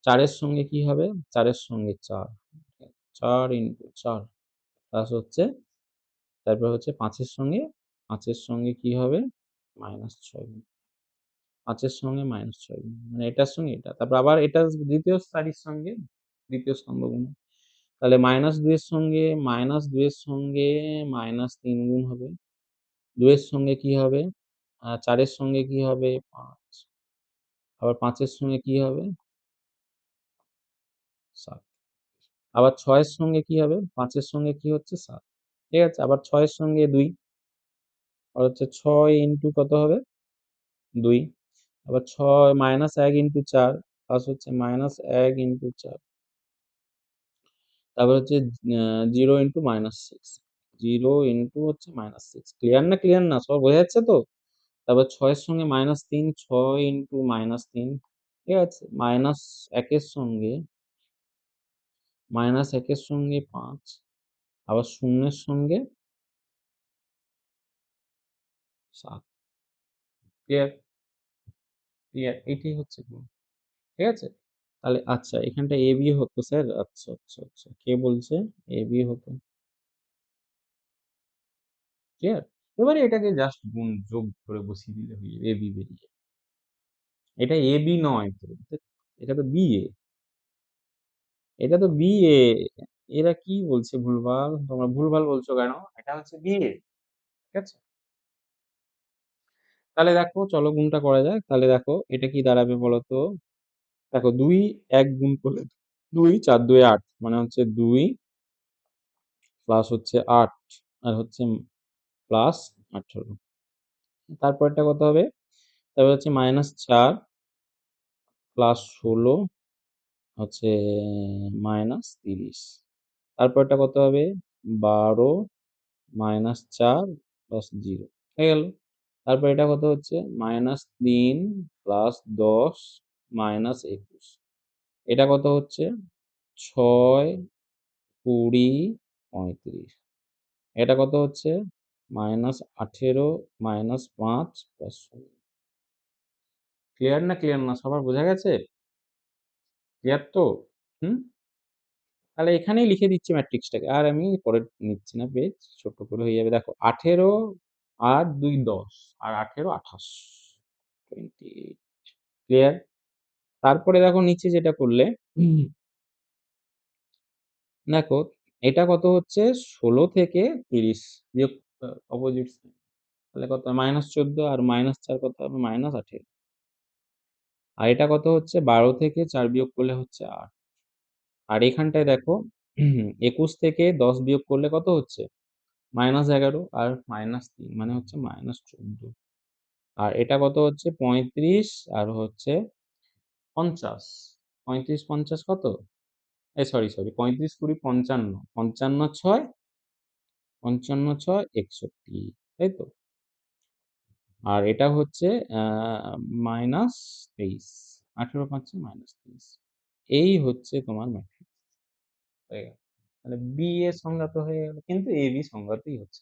৪ এর সঙ্গে কি হবে? ৪ এর সঙ্গে ৪, ৪ × ৪ প্লাস হচ্ছে, তারপর হচ্ছে ৫ এর সঙ্গে কি হবে? -৬, ৫ এর সঙ্গে -৬, মানে এটার সঙ্গে এটা। তারপর আবার এটা ২য় সারির সঙ্গে দ্বিতীয় স্তম্ভ গুণ। তাহলে -2 এর সঙ্গে -2 এর সঙ্গে -3 গুণ হবে। ২ এর সঙ্গে কি হবে? ৪ এর সঙ্গে কি হবে? ৫। আবার ৫ এর সঙ্গে কি হবে? ৭। আবার ৬ এর সঙ্গে কি হবে? ৫ এর সঙ্গে কি হচ্ছে? ৭। ঠিক আছে? আবার ৬ এর সঙ্গে ২ আর হচ্ছে ৬ ইন্টু কত হবে? ২। আবার ১ ইন্টু ৪ প্লাস হচ্ছে -১ ইন্টু ৪। তারপর হচ্ছে 0 ইন্টু -6 0 ইন্টু হচ্ছে -6 ক্লিয়ার না, ক্লিয়ার না? সবার বোঝা যাচ্ছে তো? তারপর ৬ এর সঙ্গে -৩ ৬ ইন্টু -৩ ঠিক আছে? -১ এর সঙ্গে ১ এর সঙ্গে ৫ আবার ০ এর সঙ্গে ৭ ক্লিয়ার? ক্লিয়ার? এইটাই হচ্ছে গুণ। ঠিক আছে? তাহলে আচ্ছা এখানটা AB হতো স্যার? আচ্ছা, আচ্ছা, আচ্ছা। কে বলছে AB হতো? ক্লিয়ার? এবারে এটাকে জাস্ট গুণ যোগ করে বসিয়ে দিলে হয়ে যাবে AB বেরিয়ে। এটা AB নয় তো। এটা তো BA। এটা তো BA। এরা কি বলছে ভুলভাল? তোমরা ভুলভাল বলছো কেন? এটা হচ্ছে BA। ঠিক আছে? তাহলে দেখো চলো গুণটা করা যাক। তাহলে দেখো এটা কি দাঁড়াবে বলো তো? দেখো ২ ১ গুণ করলে ২ ৪ ২ ৮ মানে হচ্ছে ২ প্লাস হচ্ছে ৮ আর হচ্ছে প্লাস ১৮। তারপরেরটা কত হবে? তারপর হচ্ছে -৪ প্লাস ১৬ হচ্ছে -৩০। তারপরেরটা কত হবে? ১২ -৪ প্লাস 0 হয়ে গেল। তারপর এটা কত হচ্ছে? -৩ প্লাস ১০ -২১। এটা কত হচ্ছে? ৬ ২০ ৩৫। এটা কত হচ্ছে? -১৮ -৫ প্লাস ১৬। ক্লিয়ার না, ক্লিয়ার না? সবার বোঝা গেছে? ক্লিয়ার তো? হুম? তাহলে এখানেই লিখে দিচ্ছি ম্যাট্রিক্সটাকে। আর আমি পরে নিচ্ছি না পেজ। ছোট করে হয়ে যাবে। দেখো ১৮ আর ২ ১০ আর ১৮ ২৮ 28 ক্লিয়ার? তারপরে দেখো নিচে যেটা করলে দেখো এটা কত হচ্ছে ১৬ থেকে ৩০ বিয়োগ অপোজিট সাইড। তাহলে কত -১৪ আর -৪ কত হবে? -১৮ আর এটা কত হচ্ছে ১২ থেকে ৪ বিয়োগ করলে হচ্ছে ৮ আর এখানটায় দেখো ২১ থেকে ১০ বিয়োগ করলে কত হচ্ছে? -১১ আর -৩ মানে হচ্ছে -১৪ আর এটা কত হচ্ছে ৩৫ আর হচ্ছে ৫০ ৩৫ ৫০ কত? সরি ৩৫ ২০ ৫৫ ৫৫ ৬ ৫৫ ৬ ৬১ তাই তো? আর এটা হচ্ছে আ -২৩ ১৮ ৫ -২৩ এই হচ্ছে তোমার ম্যাট্রিক্স হয়ে গেল। তাহলে B এর সংজ্ঞা তো হয়ে গেল। কিন্তু AB সংজ্ঞাতেই হচ্ছে।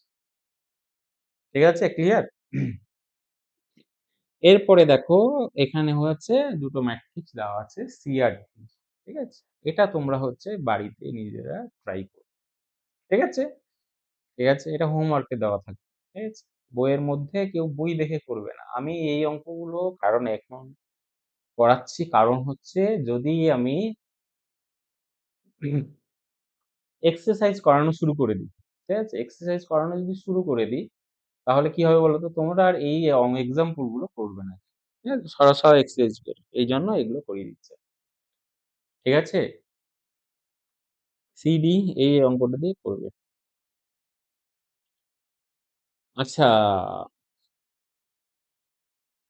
ঠিক আছে? ক্লিয়ার? এরপরে দেখো এখানে হচ্ছে দুটো ম্যাট্রিক্স দেওয়া আছে C আর D। ঠিক আছে? এটা তোমরা হচ্ছে বাড়িতে নিজেরা ট্রাই করো। ঠিক আছে? ঠিক আছে? এটা হোমওয়ার্কে দেওয়া থাকবে। ঠিক আছে? বইয়ের মধ্যে কেউ বই দেখে করবে না। আমি এই অঙ্কগুলো কারণ এখন করাচ্ছি কারণ হচ্ছে যদি আমি এক্সারসাইজ করানো শুরু করে দিই। ঠিক আছে? এক্সারসাইজ করানো যদি শুরু করে দিই তাহলে কি হবে বলতো? তোমরা আর এই এক্সাম্পল গুলো করবে না। ঠিক আছে? সরাসরি এক্সারসাইজ করবে। এইজন্য এগুলো করিয়ে দিচ্ছে। ঠিক আছে? CD এই অঙ্কটা দিয়ে করবে। আচ্ছা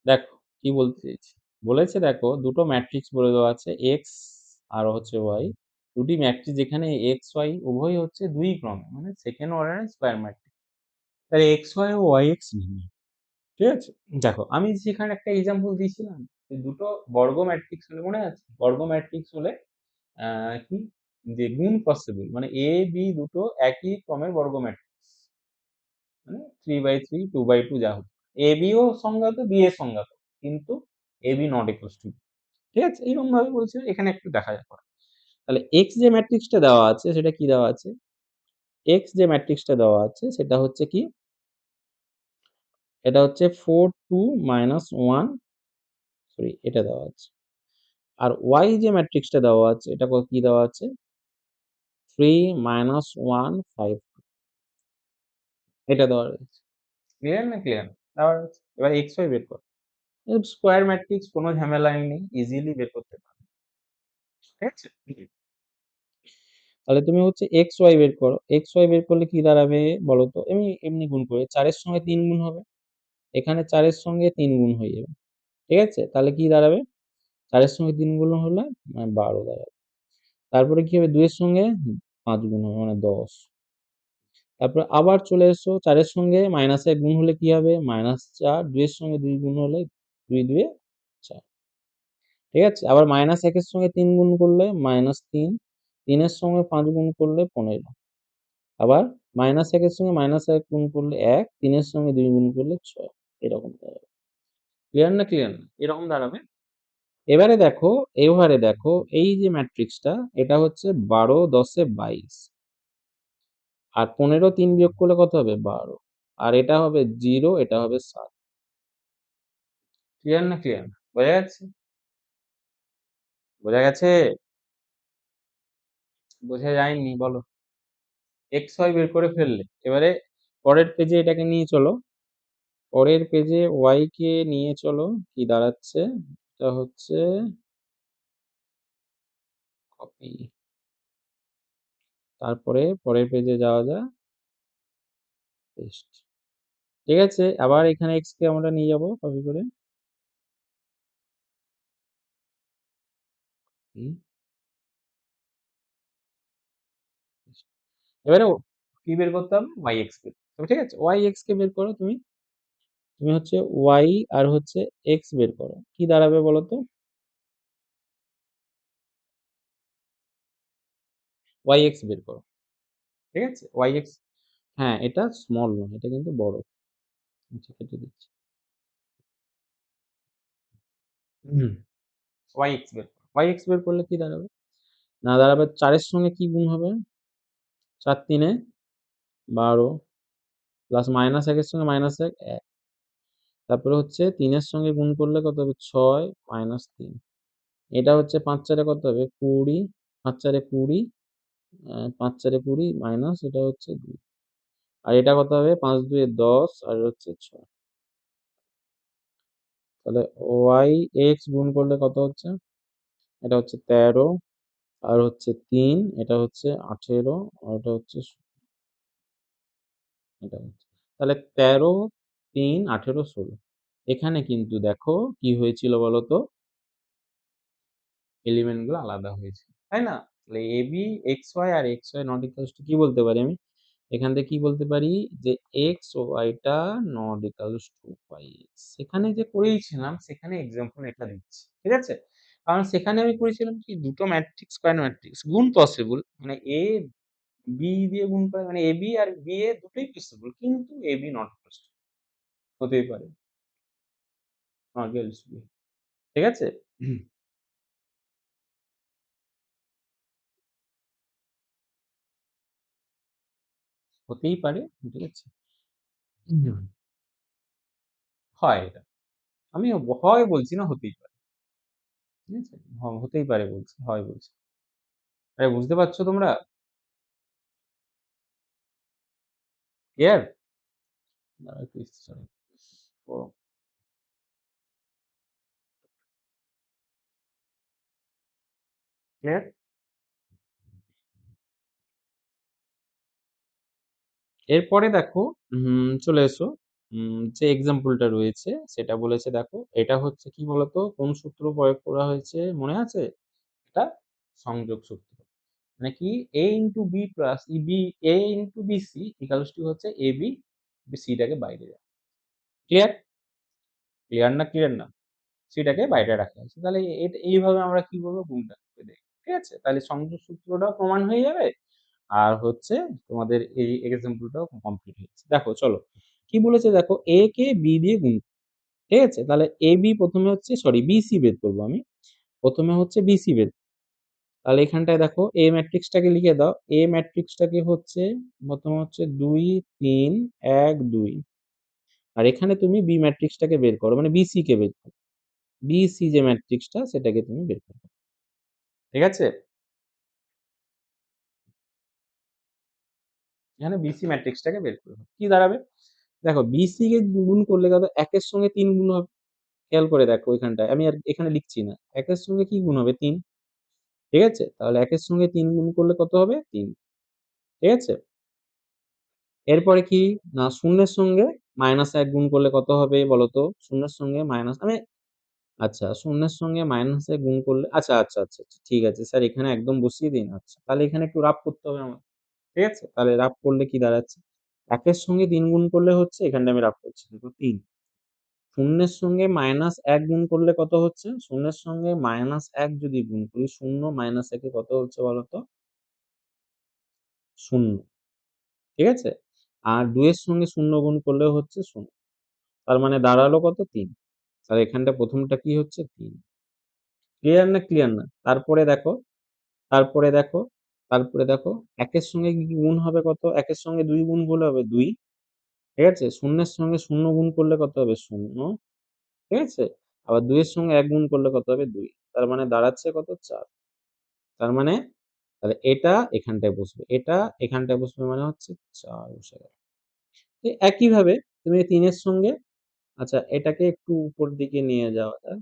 দেখো কি বলতে চাইছি। বলেছে দেখো দুটো ম্যাট্রিক্স বলে দেওয়া আছে X আর হচ্ছে Y। দুটি ম্যাট্রিক্স যেখানে X, Y উভয়ই হচ্ছে ২ ক্রমে মানে সেকেন্ড অর্ডারের স্কয়ার ম্যাট্রিক্স। তাহলে XY ও YX নির্ণয়। ঠিক আছে? দেখো আমি সেখানে একটা এক্সাম্পল দিয়েছিলাম যে দুটো বর্গ ম্যাট্রিক্স হলে মনে আছে? বর্গ ম্যাট্রিক্স হলে আ কি যে গুণ পসিবল মানে A, B দুটো একই ক্রমের বর্গ ম্যাট্রিক্স। মানে 3/3 2/2 যা হোক। AB ও সংজ্ঞাত B এর সংজ্ঞাত। কিন্তু AB not equals to B ঠিক আছে? এরকম ভাবে বলছে এখানে একটু দেখা যাক। তাহলে X যে ম্যাট্রিক্সটা দেওয়া আছে সেটা কি দেওয়া আছে? X যে ম্যাট্রিক্সটা দেওয়া আছে সেটা হচ্ছে কি? এটা হচ্ছে 4 2 -1 সরি এটা দেওয়া আছে। আর ওয়াই যে ম্যাট্রিক্সটা দেওয়া আছে এটা কি দেওয়া আছে 3 মাইনাস 1 5 এটা দেওয়া রয়েছে। ক্লিয়ার না ক্লিয়ার? দেওয়া রয়েছে। এবার এক্স ওয়াই বের করো। স্কোয়ার ম্যাট্রিক্স কোনো ঝামেলাই নেই, ইজিলি বের করতে পারো। ঠিক আছে? তাহলে তুমি হচ্ছে এক্স ওয়াই বের করো। এক্স ওয়াই বের করলে কি দাঁড়াবে বলো তো? এমনি গুণ করে 4 এর সঙ্গে 3 গুণ হবে। এখানে 4 এর সঙ্গে 3 গুণ হয়ে যাবে। ঠিক আছে? তাহলে কি দাঁড়াবে? 4 এর সঙ্গে 3 গুণ হলে 12 দাঁড়াবে। তারপরে কি হবে 2 এর সঙ্গে 5 গুণ হবে মানে 10। তারপর আবার চলে এসো 4 এর সঙ্গে -1 গুণ হলে কি হবে? -4 2 এর সঙ্গে 2 গুণ হলে 2 2 এ 4। ঠিক আছে? আবার -1 এর সঙ্গে 3 গুণ করলে -3 3 এর সঙ্গে 5 গুণ করলে 15 আবার -1 এর সঙ্গে -1 গুণ করলে 1 3 এর সঙ্গে 2 গুণ করলে 6 এরকম দাঁড়াবে। ক্লিয়ার না ক্লিয়ার না? এরকম দাঁড়াবে। এবারে দেখো এই যে ম্যাট্রিক্সটা এটা হচ্ছে 12 10 এ 22 আর 15 3 বিয়োগ করলে কত হবে 12 আর এটা হবে 0 এটা হবে 7। ক্লিয়ার না ক্লিয়ার না? বোঝা যাচ্ছে? বোঝা গেছে? বোঝা যায়নি বলো? এক্স ওয়াই বের করে ফেললে। এবারে পরের পেজে এটাকে নিয়ে চলো। পরের পেজে ওয়াই কে নিয়ে চলো। কি দাঁড়াচ্ছে? এটা হচ্ছে কপি। তারপরে পরের পেজে যাওয়া যাক। পেস্ট। ঠিক আছে? আবার এখানে এক্স কে আমরা নিয়ে যাব কপি করে। হুম, পেস্ট। এবারে কি বের করতে হবে? ওয়াই এক্স বের করতে হবে। ঠিক আছে? ওয়াই এক্স কে বের করো তুমি। তুমি হচ্ছে ওয়াই আর হচ্ছে এক্স বের করো। কি দাঁড়াবে বলো তো? ওয়াই এক্স বের করো। ঠিক আছে? ওয়াই এক্স হ্যাঁ, এটা স্মল নয়, এটা কিন্তু বড়। আচ্ছা কেটে দিচ্ছি। হুম, ওয়াই এক্স বের করো। ওয়াই এক্স বের করলে কি দাঁড়াবে? না দাঁড়াবে 4 এর সঙ্গে কি গুণ হবে? 4 3 এ 12 প্লাস -1 এর সঙ্গে -1 1 তারপরে হচ্ছে 3 এর সঙ্গে গুণ করলে কত হবে? 6 -3 এটা হচ্ছে 5 4 এ কত হবে? 20 5 4 এ 20 5 4 এ 20 মাইনাস এটা হচ্ছে 2 আর এটা কত হবে? 5 2 এ 10 আর হচ্ছে 6 তাহলে ওয়াই এক্স গুণ করলে কত হচ্ছে? এটা হচ্ছে 13 আর হচ্ছে 3 এটা হচ্ছে 18 আর এটা হচ্ছে এটা হচ্ছে তাহলে 13 3 18 16 এখানে কিন্তু দেখো কি হয়েছিল বলতো এলিমেন্ট গুলো আলাদা হয়েছে তাই না তাহলে এবি এক্স ওয়াই আর X Y not equals to কি বলতে পারি আমি এখান থেকে কি বলতে পারি যে এক্স ওয়াইটা নট ইকুয়ালস টু পাই সেখানে যে করেইছিলাম সেখানে এক্সাম্পল এটা দিচ্ছি ঠিক আছে কারণ সেখানে আমি করেছিলাম কি দুটো ম্যাট্রিক্স স্কয়ার ম্যাট্রিক্স গুণ পসিবল মানে এ বি দিয়ে গুণ করে মানে A B R B A দুটোই পসিবল কিন্তু এ বি নট পসিবল হতেই পারে নট ইকুয়ালস টু বি ঠিক আছে হতেই পারে ঠিক আছে হুম। হয় এটা আমি হয় বলছি না হতেই পারে ঠিক আছে হতেই পারে বলছি হয় বলছি আরে বুঝতে পারছো তোমরা ক্লিয়ার দাঁড়াও একটু sorry, ও ক্লিয়ার এরপরে দেখো চলে এসো যে এক্সাম্পলটা রয়েছে সেটা বলেছে দেখো এটা হচ্ছে কি বলতো কোন সূত্র প্রয়োগ করা হয়েছে মনে আছে এটা সংযোগ সূত্র মানে কি a into b plus b a into bc equals to হচ্ছে এ বি সিটাকে বাইরে রাখা ক্লিয়ার ক্লিয়ার না ক্লিয়ার না সিটাকে বাইরে রাখা হয়েছে তাহলে এইভাবে আমরা কি করবো গুণটা করে দেখি ঠিক আছে তাহলে সংযোগ সূত্রটাও প্রমাণ হয়ে যাবে আর হচ্ছে তোমাদের এই এক্সাম্পলটাও কমপ্লিট হয়েছে দেখো চলো কি বলেছে দেখো এ কে বি দিয়ে গুণ ঠিক আছে তাহলে এ বি প্রথমে হচ্ছে সরি বিসি বের করবো আমি প্রথমে হচ্ছে বিসি বের তাহলে এখানটায় দেখো এ ম্যাট্রিক্সটাকে লিখে দাও এ ম্যাট্রিক্সটাকে হচ্ছে প্রথমে হচ্ছে 2 3 1 2 আর এখানে তুমি বি ম্যাট্রিক্সটাকে বের করো মানে বিসি কে বের করো BC যে ম্যাট্রিক্সটা সেটাকে তুমি বের করবে। ঠিক আছে? এখানে BC ম্যাট্রিক্সটাকে বের করবে। কি দাঁড়াবে? দেখো BC কে গুণ করলে কত ১ এর সঙ্গে ৩ গুণ হবে। খেয়াল করে দেখো এখানটায়। আমি আর এখানে লিখছি না। ১ এর সঙ্গে কি গুণ হবে? ৩। ঠিক আছে? তাহলে ১ এর সঙ্গে ৩ গুণ করলে কত হবে? ৩। ঠিক আছে? এরপরে কি? না শূন্যের সঙ্গে -১ গুণ করলে কত হবে বলতো? শূন্যের সঙ্গে মাইনাস আমি আচ্ছা শূন্যের সঙ্গে -১ গুণ করলে আচ্ছা। ঠিক আছে স্যার এখানে একদম বসিয়ে দিন। আচ্ছা। তাহলে এখানে একটু রাফ করতে হবে আমার। ঠিক আছে? তাহলে রাফ করলে কি দাঁড়াচ্ছে? ১ এর সঙ্গে ৩ গুণ করলে হচ্ছে এখানটায় আমি রাফ করছি। দেখো ৩। শূন্যের সঙ্গে -১ গুণ করলে কত হচ্ছে? শূন্যের সঙ্গে -১ যদি গুণ করি, ০ -১ এ কত হচ্ছে বলতো? ০। ঠিক আছে? আর ২ এর সঙ্গে ০ গুণ করলেও হচ্ছে ০। তার মানে দাঁড়ালো কত? ৩। তাহলে এখানটা ১ম টা কি হচ্ছে? ৩। ক্লিয়ার না, ক্লিয়ার না? তারপরে দেখো, তারপরে দেখো ১ এর সঙ্গে কি গুণ হবে কত? ১ এর সঙ্গে ২ গুণ করলে হবে ২। ঠিক আছে? ০ এর সঙ্গে ০ গুণ করলে কত হবে? ০। ঠিক আছে? আবার ২ এর সঙ্গে ১ গুণ করলে কত হবে? ২। তার মানে দাঁড়াচ্ছে কত? ৪। তার মানে তাহলে এটা এখানটায় বসবে। এটা এখানটায় বসবে মানে হচ্ছে ৪ বসে গেল। একইভাবে তুমি ৩ এর সঙ্গে আচ্ছা এটাকে একটু উপর দিকে নিয়ে যাওয়া যাক।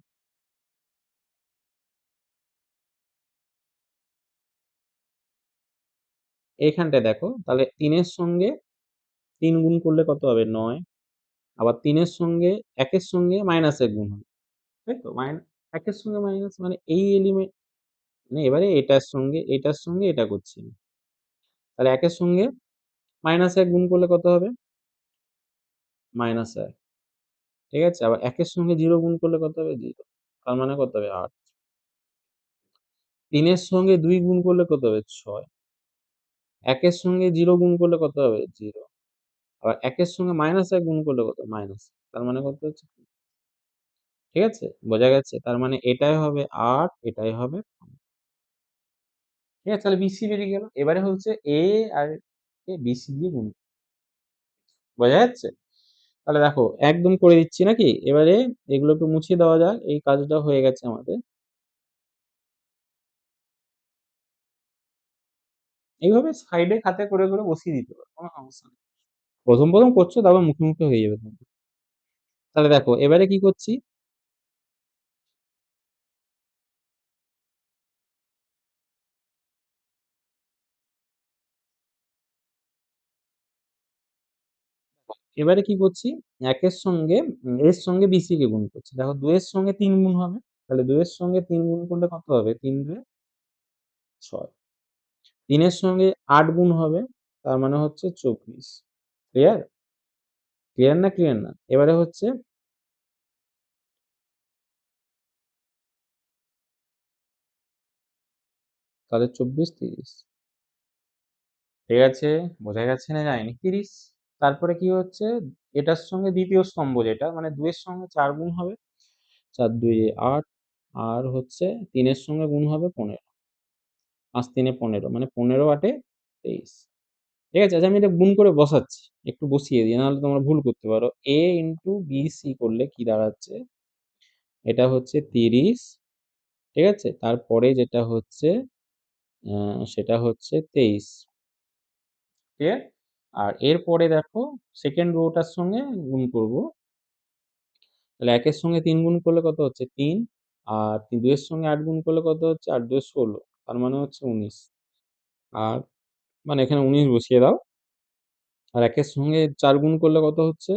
এইখানটায় দেখো তাহলে ৩ এর সঙ্গে ৩ গুণ করলে কত হবে? ৯। আবার ৩ এর সঙ্গে ১ এর সঙ্গে -১ গুণ হবে। তাই তো? ১ এর সঙ্গে মাইনাস মানে এই মানে এবারে এটার সঙ্গে এটা করছি আমি। তাহলে ১ এর সঙ্গে -১ গুণ করলে কত হবে? -১। ঠিক আছে? আবার ১ এর সঙ্গে ০ গুণ করলে কত হবে? ০। তার মানে কত হবে? ৮। ৩ এর সঙ্গে ২ গুণ করলে কত হবে? ৬। ১ এর সঙ্গে ০ গুণ করলে কত হবে? ০। আবার ১ এর সঙ্গে -১ গুণ করলে কত? -১। তার মানে কত হচ্ছে? ঠিক আছে? বোঝা গেছে? তার মানে এটাই হবে ৮, এটাই হবে ৫। ঠিক আছে? তাহলে BC বেরিয়ে গেল। এবারে হচ্ছে A আর কে BC দিয়ে গুণ। বোঝা যাচ্ছে? তাহলে দেখো একদম করে দিচ্ছি নাকি? এবারে এগুলো একটু মুছে দেওয়া যাক। এই কাজটা হয়ে গেছে আমাদের। এইভাবে সাইডে খাতা করে বসিয়ে দিতে পারো। কোন সমস্যা নেই। ১ম করছো তারপর মুখে হয়ে যাবে তোমার। তাহলে দেখো এবারে কি করছি? এবারে কি করছি? ১ এর সঙ্গে এর সঙ্গে BC কে গুণ করছি। দেখো ২ এর সঙ্গে ৩ গুণ হবে। তাহলে ২ এর সঙ্গে ৩ গুণ করলে কত হবে? ৩ দুয়ে ৬। ৩ এর সঙ্গে ৮ গুণ হবে। তার মানে হচ্ছে ২৪। ক্লিয়ার? ক্লিয়ার না, ক্লিয়ার না? এবারে হচ্ছে তাহলে ২৪, ৩০। ঠিক আছে? বোঝা গেছে না যায়নি? ৩০। তারপরে কি হচ্ছে? এটার সঙ্গে ২য় স্তম্ভ যেটা মানে ২ এর সঙ্গে ৪ গুণ হবে। ৪ দুইয়ে ৮ আর হচ্ছে ৩ এর সঙ্গে গুণ হবে ১৫। ৫ ৩ এ ১৫ মানে ১৫ ৮ এ ২৩। ঠিক আছে? আচ্ছা আমি এটা গুণ করে বসাচ্ছি। একটু বসিয়ে দিই নাহলে তোমরা ভুল করতে পারো। A ইন্টু BC করলে কি দাঁড়াচ্ছে? এটা হচ্ছে ৩০। ঠিক আছে? তারপরে যেটা হচ্ছে সেটা হচ্ছে ২৩। ক্লিয়ার? আর এরপরে দেখো 2nd রো টার সঙ্গে গুণ করব। তাহলে ১ এর সঙ্গে ৩ গুণ করলে কত হচ্ছে? ৩ আর ২ এর সঙ্গে ৮ গুণ করলে কত হচ্ছে? ৮ দুয়ে ১৬ তার মানে হচ্ছে ১৯ আর মানে এখানে ১৯ বসিয়ে দাও। আর ১ এর সঙ্গে ৪ গুণ করলে কত হচ্ছে?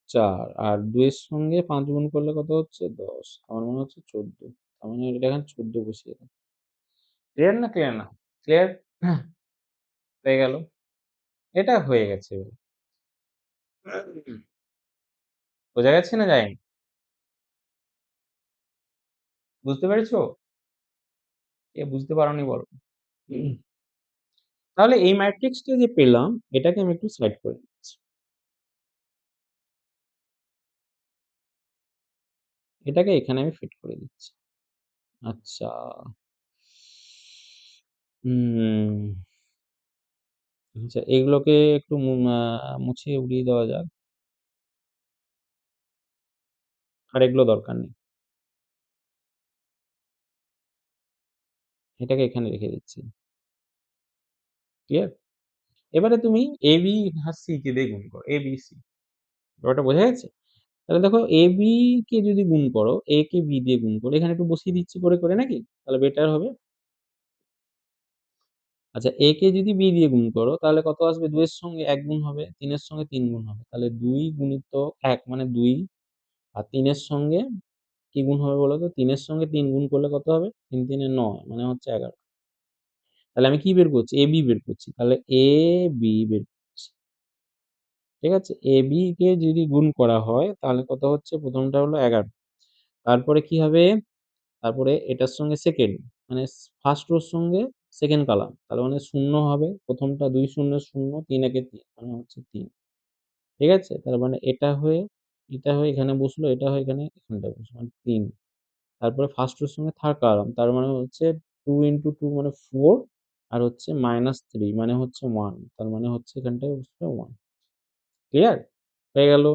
৪ আর ২ এর সঙ্গে ৫ গুণ করলে কত হচ্ছে? ১০ আমার মনে হচ্ছে ১৪ তার মানে এটা এখানে ১৪ বসিয়ে দাও। ক্লিয়ার না, ক্লিয়ার না? ক্লিয়ার? হয়ে গেল। এটা হয়ে গেছে এবারে। বোঝা গেছে না যায়নি? বুঝতে পেরেছো? কে বুঝতে পারোনি বলো? তাহলে এই ম্যাট্রিক্সটা যে পেলাম এটাকে আমি একটু সাইড করে দিচ্ছি। এটাকে এখানে আমি ফিট করে দিচ্ছি। আচ্ছা। হুম, আচ্ছা এগুলোকে একটু মুছে উড়িয়ে দেওয়া যাক। আর এগুলো দরকার নেই। এটাকে এখানে রেখে দিচ্ছি। ক্লিয়ার? এবারে তুমি AB আর C কে দিয়ে গুণ করো। A, B, C ব্যাপারটা বোঝা গেছে? তাহলে দেখো AB কে যদি গুণ করো, A কে B দিয়ে গুণ করো। এখানে একটু বসিয়ে দিচ্ছি করে নাকি? তাহলে বেটার হবে। আচ্ছা A কে যদি B দিয়ে গুণ করো তাহলে কত আসবে? ২ এর সঙ্গে ১ গুণ হবে, ৩ এর সঙ্গে ৩ গুণ হবে। তাহলে ২ গুণিত ১ মানে ২ আর ৩ এর সঙ্গে কি গুণ হবে বলো তো? ৩ এর সঙ্গে ৩ গুণ করলে কত হবে? ৩ ৩ এ ৯ মানে হচ্ছে ১১। তাহলে আমি কি বের করছি? AB বের করছি। তাহলে AB বের করছি। ঠিক আছে? AB কে যদি গুণ করা হয় তাহলে কত হচ্ছে? প্রথমটা হলো ১১। তারপরে কি হবে? তারপরে এটার সঙ্গে সেকেন্ড মানে ফার্স্ট রোর সঙ্গে সেকেন্ড কলাম। তাহলে মানে ০ হবে। প্রথমটা ২ শূন্যে ০, ৩ একে ৩ মানে হচ্ছে ৩। ঠিক আছে? তার মানে এটা হয়ে এখানে বসলো, এটা হয়ে এখানটায় বসলো। মানে ৩। তারপরে ফার্স্ট রোর সঙ্গে থার্ড কলাম। তার মানে হচ্ছে 2 ইনটু 2 মানে 4 আর হচ্ছে -3 মানে হচ্ছে 1। তার মানে হচ্ছে এখানটায় বসবে 1। ক্লিয়ার? হয়ে গেল।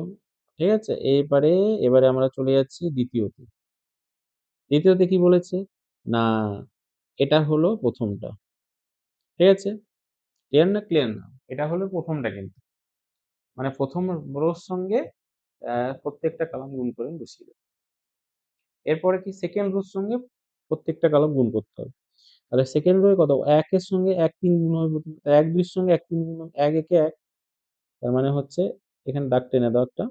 ঠিক আছে? এবারে আমরা চলে যাচ্ছি দ্বিতীয়তে। দ্বিতীয়তে কি বলেছে? না এটা হলো ১ম টা। ঠিক আছে? ক্লিয়ার না? ক্লিয়ার না? এটা হলো ১ম টা কিন্তু। মানে ১ম রোর সঙ্গে প্রত্যেকটা কলাম গুণ করে বসিয়ে দেব। এরপরে কি সেকেন্ড রোর সঙ্গে প্রত্যেকটা কলাম গুণ করতে হবে। তাহলে সেকেন্ড রোয়ে কত? ১ এর সঙ্গে ১ ৩ গুণ হবে প্রথমে। ১ ২ এর সঙ্গে ১ ৩ গুণ হবে। ১ একে ১ তার মানে হচ্ছে এখানে দাগ টেনে দাও একটা।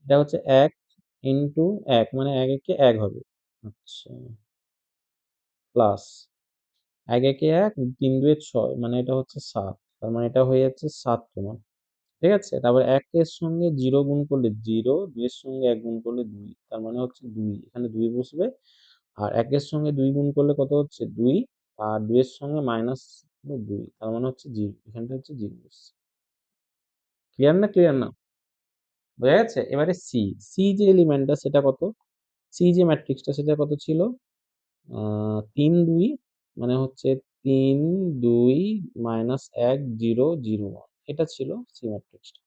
এটা হচ্ছে ১ ইনটু ১ মানে ১ একে ১ হবে। আচ্ছা প্লাস ১ একে ১ ৩ ২ এ ৬ মানে এটা হচ্ছে ৭। তার মানে এটা হয়ে যাচ্ছে ৭ তোমার। ঠিক আছে? তারপর ১ এর সঙ্গে ০ গুণ করলে ০, ২ এর সঙ্গে ১ গুণ করলে ২। তার মানে হচ্ছে ২। এখানে ২ বসবে। আর ১ এর সঙ্গে ২ গুণ করলে কত হচ্ছে? ২ আর ২ এর সঙ্গে মাইনাস ২ তার মানে হচ্ছে ০। এখানটা হচ্ছে ০ বসছে। ক্লিয়ার না? ক্লিয়ার না? বোঝা গেছে? এবারে সি। সি যে এলিমেন্টটা সেটা কত? সি যে ম্যাট্রিক্সটা সেটা কত ছিল? আ ৩ ২ মানে হচ্ছে ৩ ২ মাইনাস ১ ০ ০ ১ এটা ছিল সি ম্যাট্রিক্সটা।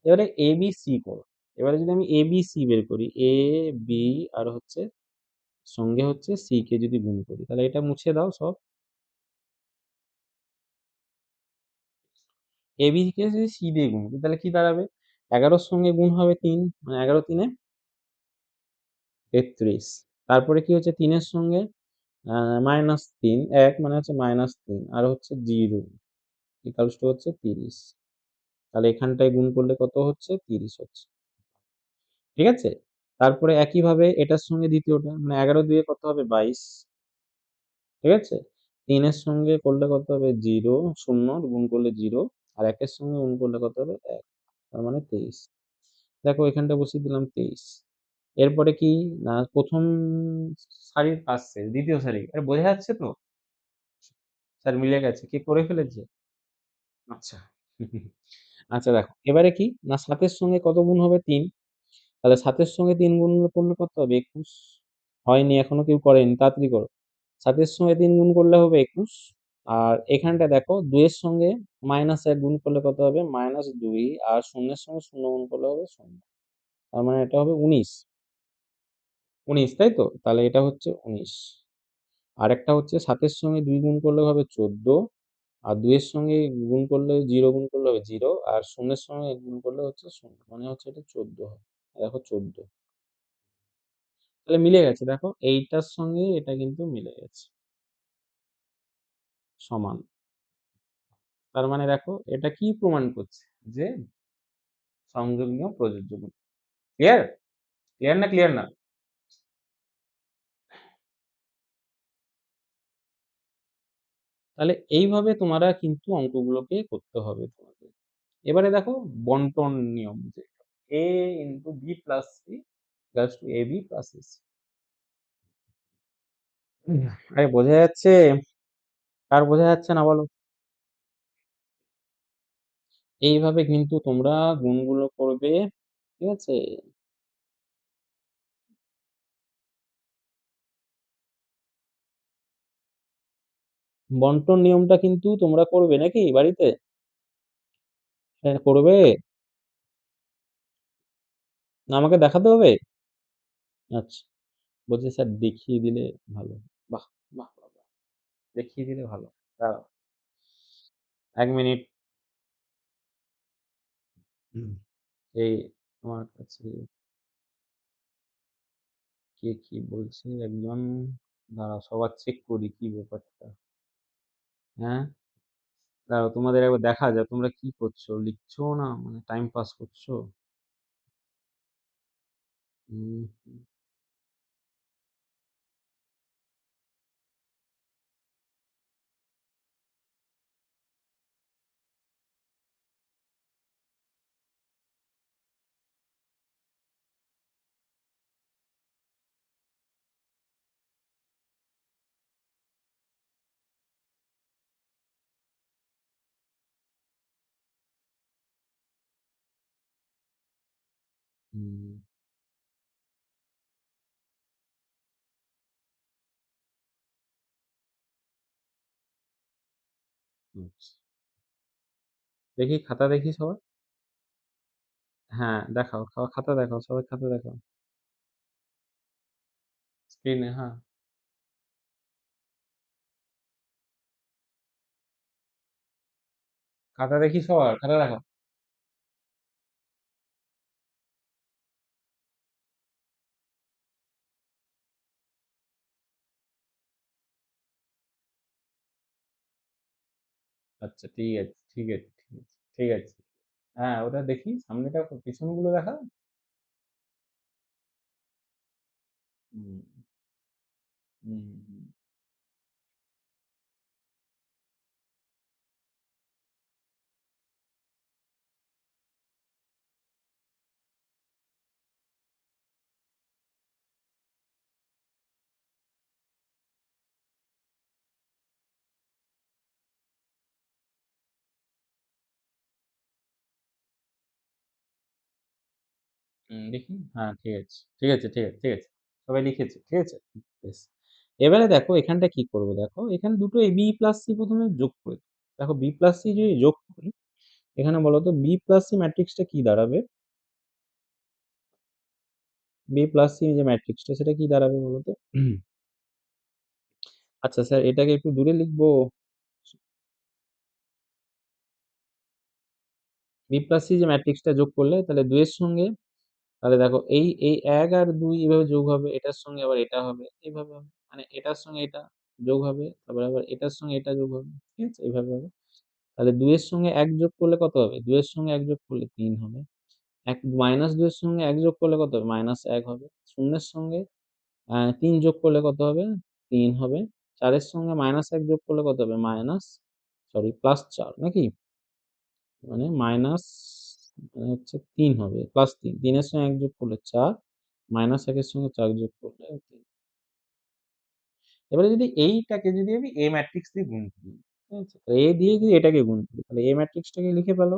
এবারে এ বি সি করো। এবারে যদি আমি এ বি সি বের করি, এ বি আর হচ্ছে সঙ্গে হচ্ছে সি কে যদি গুণ করি তাহলে এটা মুছে দাও সব। এ বি কে যদি সি দিয়ে গুণ করি তাহলে কি দাঁড়াবে? ১১ র সঙ্গে গুণ হবে ৩ মানে ১১ ৩ এ ৩৩। তারপরে কি হচ্ছে ৩ এর সঙ্গে -৩ ১ মানে হচ্ছে -৩ আর হচ্ছে ০ ইকুয়ালস টু হচ্ছে ৩০। তাহলে এখানটায় গুণ করলে কত হচ্ছে? ৩০ হচ্ছে। ঠিক আছে? তারপরে একইভাবে এটার সঙ্গে দ্বিতীয়টা মানে ১১ দুইয়ে কত হবে? ২২। ঠিক আছে? ৩ এর সঙ্গে করলে কত হবে? ০ শূন্য গুণ করলে ০ আর ১ এর সঙ্গে গুণ করলে কত হবে? ১ তার মানে ২৩। দেখো এখানটা বসিয়ে দিলাম ২৩। এরপরে কি? না ১ম সারির কাজ শেষ। দ্বিতীয় সারি। এটা বোঝা যাচ্ছে তো? স্যার মিলে গেছে। কে করে ফেলেছে? আচ্ছা। আচ্ছা দেখো, এবারে কি? না ৭ এর সঙ্গে কত গুণ হবে? ৩। তাহলে ৭ এর সঙ্গে ৩ গুণ করলে কত হবে? ২১। হয়নি এখনো কেউ করেনি। তাড়াতাড়ি করো। ৭ এর সঙ্গে ৩ গুণ করলে হবে ২১। আর এখানটায় দেখো ২ এর সঙ্গে -১ গুণ করলে কত হবে? -২ আর ০ এর সঙ্গে ০ গুণ করলে হবে ০। তার মানে এটা হবে ১৯। ১৯ তাই তো? তাহলে এটা হচ্ছে ১৯। আরেকটা হচ্ছে ৭ এর সঙ্গে ২ গুণ করলে হবে ১৪ আর ২ এর সঙ্গে গুণ করলে ০ গুণ করলে হবে ০ আর ০ এর সঙ্গে গুণ করলে হচ্ছে ০ মানে হচ্ছে এটা ১৪ হবে। দেখো ১৪ তাহলে মিলে গেছে দেখো এইটার সঙ্গে এটা কিন্তু মিলে গেছে। সমান। তার মানে দেখো এটা কি প্রমাণ করছে? যে সংযোগ নিয়ম প্রযোজ্য গুণ। ক্লিয়ার? ক্লিয়ার না ক্লিয়ার না? তাহলে এইভাবে তোমরা কিন্তু অঙ্কগুলোকে করতে হবে তোমাদের। এবারে দেখো বন্টন নিয়ম যে A into B plus C equals to AB plus AC আরে বোঝা যাচ্ছে? কার বোঝা যাচ্ছে না বলো? এইভাবে কিন্তু তোমরা গুণগুলো করবে। ঠিক আছে? বন্টন নিয়মটা কিন্তু তোমরা করবে নাকি বাড়িতে? হ্যাঁ, করবে? না আমাকে দেখাতে হবে? আচ্ছা। বলছি স্যার দেখিয়ে দিলে ভালো। বাহ! বাহ! বাহ! বাহ! দেখিয়ে দিলে ভালো। দাঁড়াও ১ মিনিট। হুম। এই আমার কাছে কে কি বলছে একজন। দাঁড়াও সবার চেক করি কি ব্যাপারটা। হ্যাঁ? দাঁড়াও তোমাদের একবার দেখা যাক তোমরা কি করছো? লিখছো না মানে টাইম পাস করছো? হুম, হুম, আচ্ছা। দেখি খাতা দেখি সবার। হ্যাঁ, দেখাও। খাতা দেখাও। সবাই খাতা দেখাও। স্ক্রিনে হ্যাঁ। খাতা দেখি সবার। খাতা দেখাও। আচ্ছা ঠিক আছে, ঠিক আছে, ঠিক আছে, ঠিক আছে। হ্যাঁ, ওটা দেখি সামনেটা পিছনগুলো দেখা। হুম, হুম, হুম। দেখি। হ্যাঁ, ঠিক আছে। ঠিক আছে, ঠিক আছে, ঠিক আছে। সবাই লিখেছে। ঠিক আছে? বেশ। এবারে দেখো এখানটা কি করব দেখো। এখানে দুটো a b প্লাস c প্রথমে যোগ করে দিই। দেখো b প্লাস c যদি যোগ করি, এখানে বলো তো b প্লাস c ম্যাট্রিক্সটা কি দাঁড়াবে? b প্লাস c যে ম্যাট্রিক্সটা সেটা কি দাঁড়াবে বলো তো? আচ্ছা স্যার এটাকে একটু দূরে লিখবো? b প্লাস c যে ম্যাট্রিক্সটা যোগ করলে তাহলে ২ এর সঙ্গে তাহলে দেখো এই ১ আর ২ এভাবে যোগ হবে। এটার সঙ্গে আবার এটা হবে। এভাবে হবে। মানে এটার সঙ্গে এটা যোগ হবে। তারপরে আবার এটার সঙ্গে এটা যোগ হবে। ঠিক আছে? এভাবে হবে। তাহলে ২ এর সঙ্গে ১ যোগ করলে কত হবে? ২ এর সঙ্গে ১ যোগ করলে ৩ হবে। -২ এর সঙ্গে ১ যোগ করলে কত হবে? -১ হবে। ০ এর সঙ্গে ৩ যোগ করলে কত হবে? ৩ হবে। ৪ এর সঙ্গে -১ যোগ করলে কত হবে? +৪ নাকি? মানে মাইনাস মানে হচ্ছে ৩ হবে। +৩ ৩ এর সঙ্গে ১ যোগ করলে ৪, -১ এর সঙ্গে ৪ যোগ করলে ৩। এবারে যদি এইটাকে যদি আমি A ম্যাট্রিক্স দিয়ে গুণ করি, ঠিক আছে? A দিয়ে যদি এটাকে গুণ করি, তাহলে A ম্যাট্রিক্সটাকে লিখে ফেলো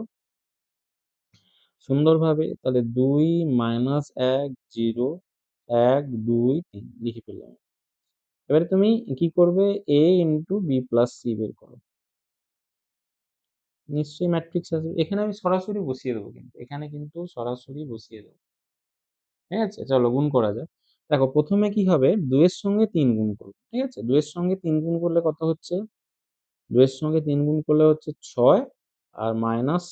সুন্দরভাবে। তাহলে ২ -১ ০ ১ ২ ৩ লিখে ফেললাম। এবারে তুমি কি করবে? A into B plus C বের করো। নিশ্চয়ই ম্যাট্রিক্স আসবে। এখানে আমি সরাসরি বসিয়ে দেবো কিন্তু। এখানে কিন্তু সরাসরি বসিয়ে দেবো। ঠিক আছে? চলো গুণ করা যাক। দেখো ১ম এ কি হবে? ২ এর সঙ্গে ৩ গুণ করব। ঠিক আছে? ২ এর সঙ্গে ৩ গুণ করলে কত হচ্ছে? ২ এর সঙ্গে ৩ গুণ করলে হচ্ছে ৬ আর মাইনাস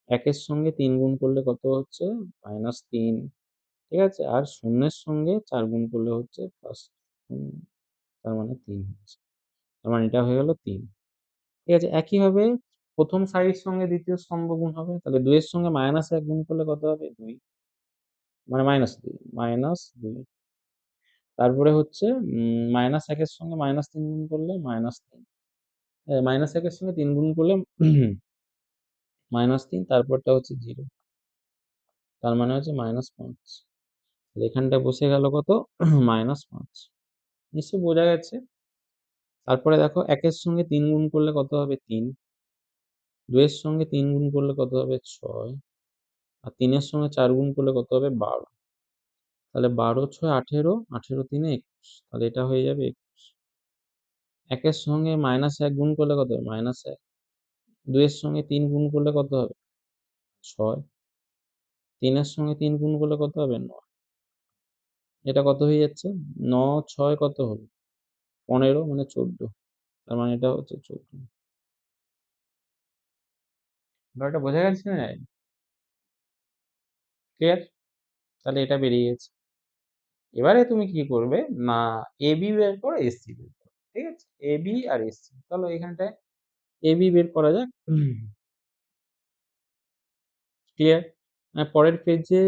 ১ এর সঙ্গে ৩ গুণ করলে কত হচ্ছে? -৩ ঠিক আছে? আর ০ এর সঙ্গে ৪ গুণ করলে হচ্ছে +৩ তার মানে ৩ হচ্ছে। তার মানে এটা হয়ে গেল ৩। ঠিক আছে? একইভাবে ১ম সারির সঙ্গে ২য় স্তম্ভ গুণ হবে। তাহলে ২ এর সঙ্গে -১ গুণ করলে কত হবে? ২ মানে -২ তারপরে হচ্ছে -১ এর সঙ্গে -৩ গুণ করলে -৩ -১ এর সঙ্গে ৩ গুণ করলে -৩ তারপরটা হচ্ছে ০ তার মানে হচ্ছে -৫ তাহলে এখানটায় বসে গেল কত? -৫ নিশ্চয়ই বোঝা গেছে? তারপরে দেখো ১ এর সঙ্গে ৩ গুণ করলে কত হবে? ৩ ২ এর সঙ্গে ৩ গুণ করলে কত হবে? ৬ আর ৩ এর সঙ্গে ৪ গুণ করলে কত হবে? ১২ তাহলে ১২, ৬, ১৮, ১৮ ৩ ২১ তাহলে এটা হয়ে যাবে ২১ ১ এর সঙ্গে -১ গুণ করলে কত হবে? -১ ২ এর সঙ্গে ৩ গুণ করলে কত হবে? ৬ ৩ এর সঙ্গে ৩ গুণ করলে কত হবে? ৯ এটা কত হয়ে যাচ্ছে? ৯, ৬ কত হলো? 15 মানে 14, তার মানে এটা হচ্ছে 14। ব্যাপারটা বোঝা গেছে না? ক্লিয়ার? তাহলে এটা বেরিয়ে গেছে। এবারে তুমি কি করবে না, এবি বের করো, এসসি বের করো। ঠিক আছে? এবি আর এসসি। চলো এখানটায় এবি বের করা যাক। ক্লিয়ার? পরের পেজে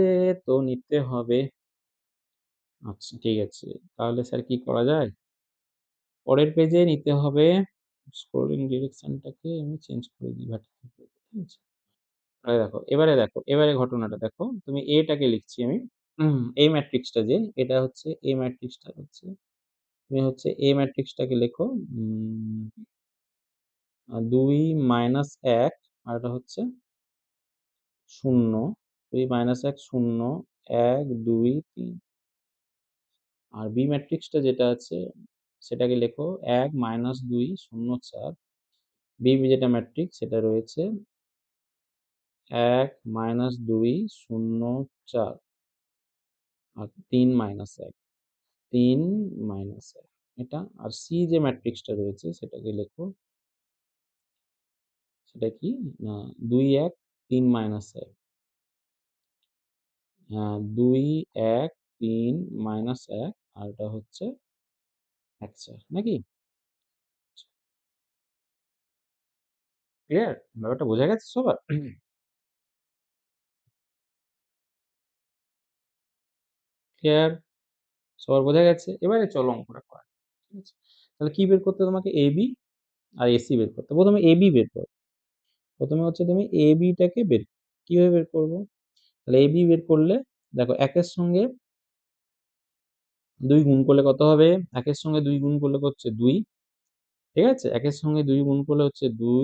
তো নিতে হবে। আচ্ছা ঠিক আছে। তাহলে স্যার কি করা যায়? পরের পেজে নিতে হবে, স্ক্রলিং ডিরেকশনটাকে আমি চেঞ্জ করে দিই ভার্টিক্যাল। ঠিক আছে? এবারে ঘটনাটা দেখো। তুমি এটাকে লিখছি আমি। এই ম্যাট্রিক্সটা যে, এটা হচ্ছে এ ম্যাট্রিক্সটা হচ্ছে, তুমি হচ্ছে এ ম্যাট্রিক্সটাকে লেখো। 2 মাইনাস 1, আর এটা হচ্ছে 0, 2 মাইনাস 1 0, 1 2 3। আর বি ম্যাট্রিক্সটা যেটা আছে সেটাকে লেখো 1 মাইনাস 2 0 4। বি যেটা ম্যাট্রিক্স সেটা রয়েছে 1 মাইনাস 2 0 4 আর 3 মাইনাস 1, 3 মাইনাস 1 এটা। আর সি যে ম্যাট্রিক্সটা রয়েছে সেটাকে লেখো, সেটা কি না 2 1 3 মাইনাস 1, 2 1 3 মাইনাস 1, আর এটা হচ্ছে 1 4 নাকি? ক্লিয়ার? ব্যাপারটা বোঝা গেছে সবার? ক্লিয়ার? সবার বোঝা গেছে? এবারে চলো অঙ্কটা করা যাক। ঠিক আছে? তাহলে কি বের করতে হবে তোমাকে? এবি আর এসি বের করতে হবে। প্রথমে এবি বের করো। প্রথমে হচ্ছে তুমি এবিটাকে কিভাবে বের করবো? তাহলে এবি বের করলে দেখো 1 এর সঙ্গে 2 গুণ করলে কত হবে? 1 এর সঙ্গে 2 গুণ করলে হচ্ছে 2। ঠিক আছে? 1 এর সঙ্গে 2 গুণ করলে হচ্ছে 2,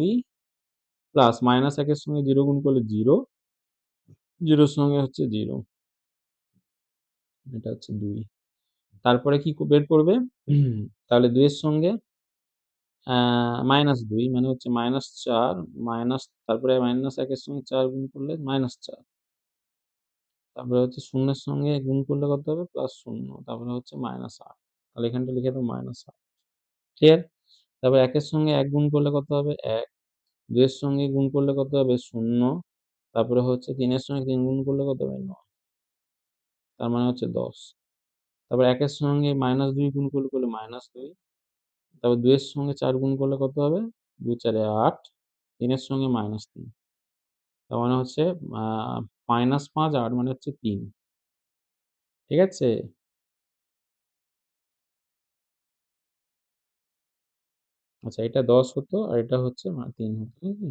প্লাস মাইনাস 1 এর সঙ্গে 0 গুণ করলে 0, 0 এর সঙ্গে হচ্ছে 0। এটা হচ্ছে 2। তারপরে কি বের করবে? তাহলে 2 এর সঙ্গে মাইনাস 2 মানে হচ্ছে -4, মাইনাস তারপরে মাইনাস 1 এর সঙ্গে 4 গুণ করলে -4। তারপরে হচ্ছে 0 এর সঙ্গে গুণ করলে কত হবে? +0, তারপরে হচ্ছে -8। তাহলে এখানটা লিখে দাও -8। ক্লিয়ার? তারপর 1 এর সঙ্গে 1 গুণ করলে কত হবে? 1। 2 এর সঙ্গে গুণ করলে কত হবে? 0। তারপরে হচ্ছে 3 এর সঙ্গে 3 গুণ করলে কত হবে? 9। তার মানে হচ্ছে 10। তারপর 1 এর সঙ্গে -2 গুণ করলে -2। তারপর 2 এর সঙ্গে 4 গুণ করলে কত হবে? 2 4 এ 8। 3 এর সঙ্গে -3। তার মানে হচ্ছে আ -5 আর 8 মানে হচ্ছে 3। ঠিক আছে? আচ্ছা এটা 10 হতো আর এটা হচ্ছে 3 হতো। নাকি?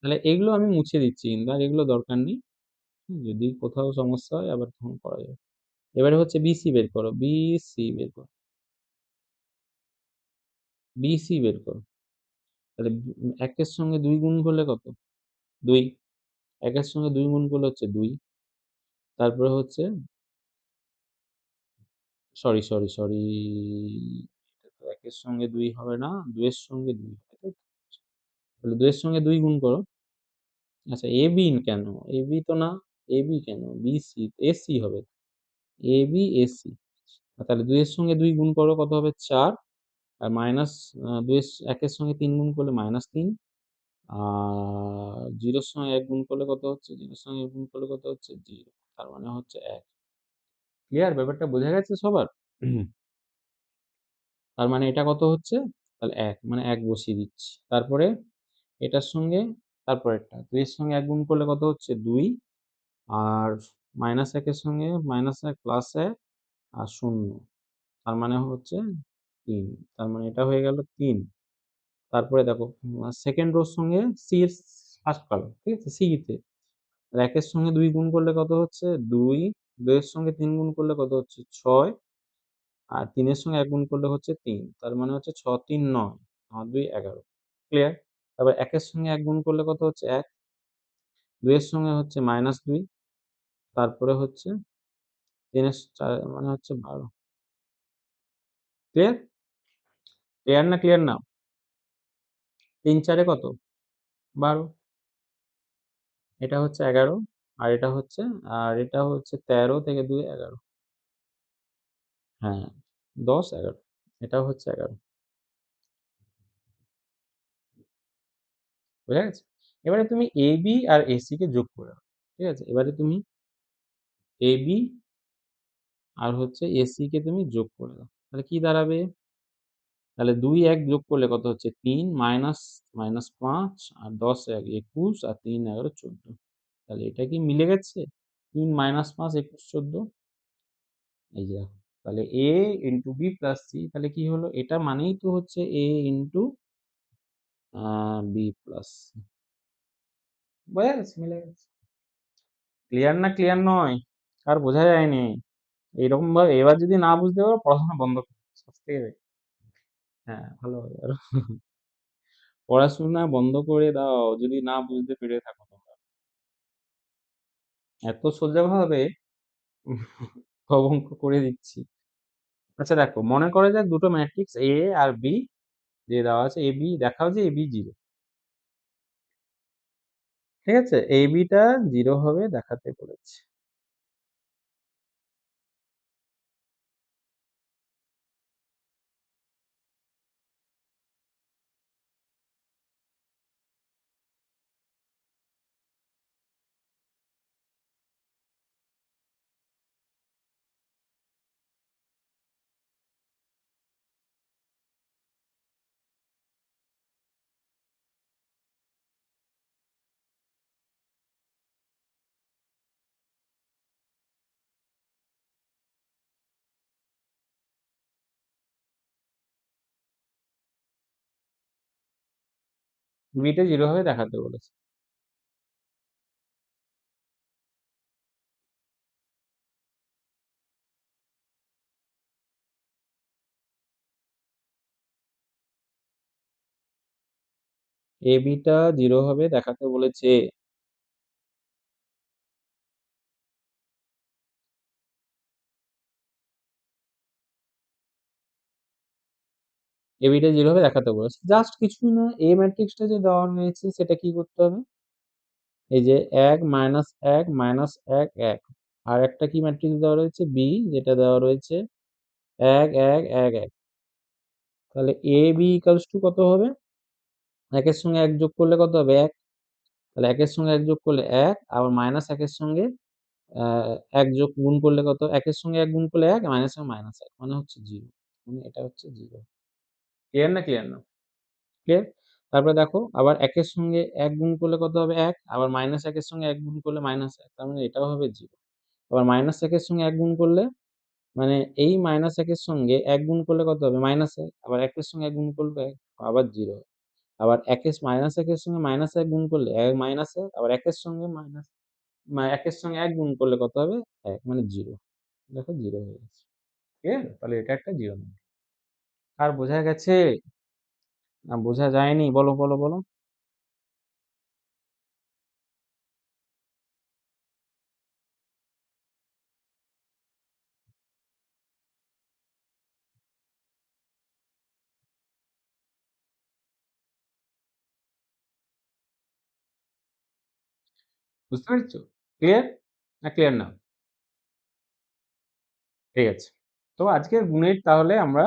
তাহলে এগুলো আমি মুছে দিচ্ছি কিন্তু আর এগুলো দরকার নেই। যদি কোথাও সমস্যা হয় আবার তখন করা যাবে। এবারে হচ্ছে বিসি বের করো। বিসি বের করো। বিসি বের করো। তাহলে 1 এর সঙ্গে 2 গুণ করলে কত? 2। 1 এর সঙ্গে 2 গুণ করলে হচ্ছে 2। তারপরে হচ্ছে সরি। এটা তো 1 এর সঙ্গে 2 হবে না, 2 এর সঙ্গে 2 হবে, তাই তো? তাহলে 2 এর সঙ্গে 2 গুণ করো। আচ্ছা এবি কেন? এবি তো না, এবি কেন? বিসি, এসি হবে। AB, AC. তাহলে 2 এর সঙ্গে 2 গুণ করো কত হবে? 4। আর মাইনাস 2 এর 1 এর সঙ্গে 3 গুণ করলে -3। আর 0 এর সঙ্গে 1 গুণ করলে কত হচ্ছে? 0 এর সঙ্গে 1 গুণ করলে কত হচ্ছে? 0। তার মানে হচ্ছে 1। ক্লিয়ার? ব্যাপারটা বোঝা গেছে সবার? তার মানে এটা কত হচ্ছে? তাহলে 1 মানে 1 বসিয়ে দিচ্ছি। তারপরে এটার সঙ্গে তারপরেরটা 2 এর সঙ্গে 1 গুণ করলে কত হচ্ছে? 2। আর -1 এর সঙ্গে -1 +1 আর 0। তার মানে হচ্ছে 3। তার মানে এটা হয়ে গেল 3। তারপরে দেখো সেকেন্ড রোর সঙ্গে সি এর ফার্স্ট কলাম, ঠিক আছে? সি তে 1 এর সঙ্গে 2 গুণ করলে কত হচ্ছে? 2। 2 এর সঙ্গে 3 গুণ করলে কত হচ্ছে? 6। আর 3 এর সঙ্গে 1 গুণ করলে হচ্ছে 3। তার মানে হচ্ছে 6 3 9, আর 2 11। ক্লিয়ার? তারপর 1 এর সঙ্গে 1 গুণ করলে কত হচ্ছে? 1। 2 এর সঙ্গে হচ্ছে -2। তারপরে হচ্ছে 3 এর 4 মানে হচ্ছে 12। ক্লিয়ার? ক্লিয়ার না ক্লিয়ার না? 3 4 এ কত? 12। এটা হচ্ছে 11, আর এটা হচ্ছে 13 থেকে 2 11। হ্যাঁ। 10, 11 এটাও হচ্ছে 11 বোঝা গেছে? এবারে তুমি AB আর AC কে যোগ করে নাও। ঠিক আছে? এবারে তুমি AB আর হচ্ছে AC কে তুমি যোগ করে দাও। তাহলে কি দাঁড়াবে? তাহলে ২, ১ যোগ করলে কত হচ্ছে? ৩ -৫ আর ১০, ১ ২১ আর ৩, ১১ ১৪ তাহলে এটা কি মিলে গেছে? ৩ - ৫ ২১ ১৪ এই যে দেখো। তাহলে A into B plus C তাহলে কি হলো? এটা মানেই তো হচ্ছে A into B plus C বোঝা গেছে? মিলে গেছে। ক্লিয়ার না ক্লিয়ার নয়? আর বোঝা যায়নি? এইরকম ভাবে এবার যদি না বুঝতে পারো পড়াশোনা বন্ধ করো। সবথেকে হ্যাঁ, ভালো হবে আরো। পড়াশোনা বন্ধ করে দাও যদি না বুঝতে পেরে থাকো তোমরা। এত সোজাভাবে সব অঙ্ক করে দিচ্ছি। আচ্ছা দেখো, মনে করা যাক দুটো ম্যাট্রিক্স A আর B দিয়ে দেওয়া আছে। AB দেখাও যে AB 0 ঠিক আছে? AB টা 0 হবে দেখাতে বলেছে। B টা 0 হবে দেখাতে বলেছে। AB টা 0 হবে দেখাতে বলেছে। AB টা 0 হবে দেখাতে বলেছে। জাস্ট কিছুই না। A ম্যাট্রিক্সটা যে দেওয়া হয়েছে সেটা কি করতে হবে? এই যে ১ - ১ - ১ ১ আর একটা কি ম্যাট্রিক্স দেওয়া রয়েছে? B যেটা দেওয়া রয়েছে ১ ১ ১ ১ তাহলে AB ইকুয়ালস টু কত হবে? ১ এর সঙ্গে ১ যোগ করলে কত হবে? ১ তাহলে ১ এর সঙ্গে ১ যোগ করলে ১ আবার -১ এর সঙ্গে আ ১ যোগ গুণ করলে কত? ১ এর সঙ্গে ১ গুণ করলে ১ মাইনাস এর -১ মানে হচ্ছে 0 মানে এটা হচ্ছে 0 ক্লিয়ার না ক্লিয়ার না? ক্লিয়ার? তারপরে দেখো আবার ১ এর সঙ্গে ১ গুণ করলে কত হবে? ১ আবার -১ এর সঙ্গে ১ গুণ করলে -১ তার মানে এটাও হবে 0 আবার -১ এর সঙ্গে ১ গুণ করলে মানে এই -১ এর সঙ্গে ১ গুণ করলে কত হবে? -১ আবার ১ এর সঙ্গে ১ গুণ করলে আবার 0 আবার ১ এর -১ এর সঙ্গে -১ গুণ করলে -১ আবার ১ এর সঙ্গে ১ এর সঙ্গে ১ গুণ করলে কত হবে? ১ মানে 0 দেখো 0 হয়ে গেছে। ক্লিয়ার? তাহলে এটা একটা 0 নম্বর। আর বোঝা গেছে? না বোঝা যায়নি? বলো, বলো, বলো। বুঝতে পেরেছ? ক্লিয়ার? না ক্লিয়ার না? ঠিক আছে। তো আজকের গুণের তাহলে আমরা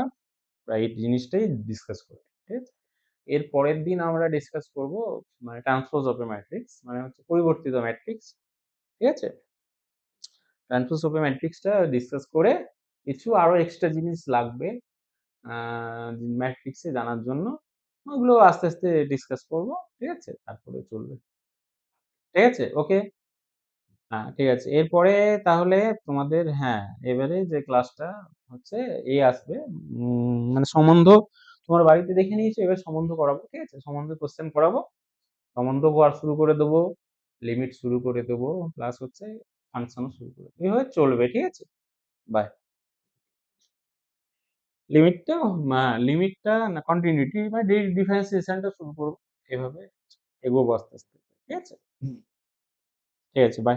প্রায় এই জিনিসটাই ডিসকাস করলাম। ঠিক আছে? এর পরের দিন আমরা ডিসকাস করব মানে ট্রান্সপোজ অফ এ ম্যাট্রিক্স মানে হচ্ছে পরিবর্তিত ম্যাট্রিক্স। ঠিক আছে? ট্রান্সপোজ অফ এ ম্যাট্রিক্সটা ডিসকাস করে কিছু আরো এক্সট্রা জিনিস লাগবে আ ম্যাট্রিক্সে জানার জন্য। ওগুলো আস্তে, আস্তে ডিসকাস করব। ঠিক আছে? তারপরে চলবে। ঠিক আছে? ওকে? হ্যাঁ, ঠিক আছে। এরপরে তাহলে তোমাদের হ্যাঁ, এবারে যে ক্লাসটা হচ্ছে আসবে মানে সম্বন্ধ তোমার বাড়িতে দেখে নিয়েছো, এবার সম্বন্ধ করাবো। ঠিক আছে? সম্বন্ধের কোয়েশ্চেন করাবো। সম্বন্ধ করা শুরু করে দেবো, লিমিট শুরু করে দেবো, প্লাস হচ্ছে ফাংশনও শুরু করে দেবো। এভাবে চলবে। ঠিক আছে? বাই। লিমিটটা লিমিটটা না কন্টিনিউটি বা ডিফারেন্সিয়েশনটা শুরু করব। এভাবে এগোবো আস্তে, আস্তে। ঠিক আছে? হুম। ঠিক আছে, বাই।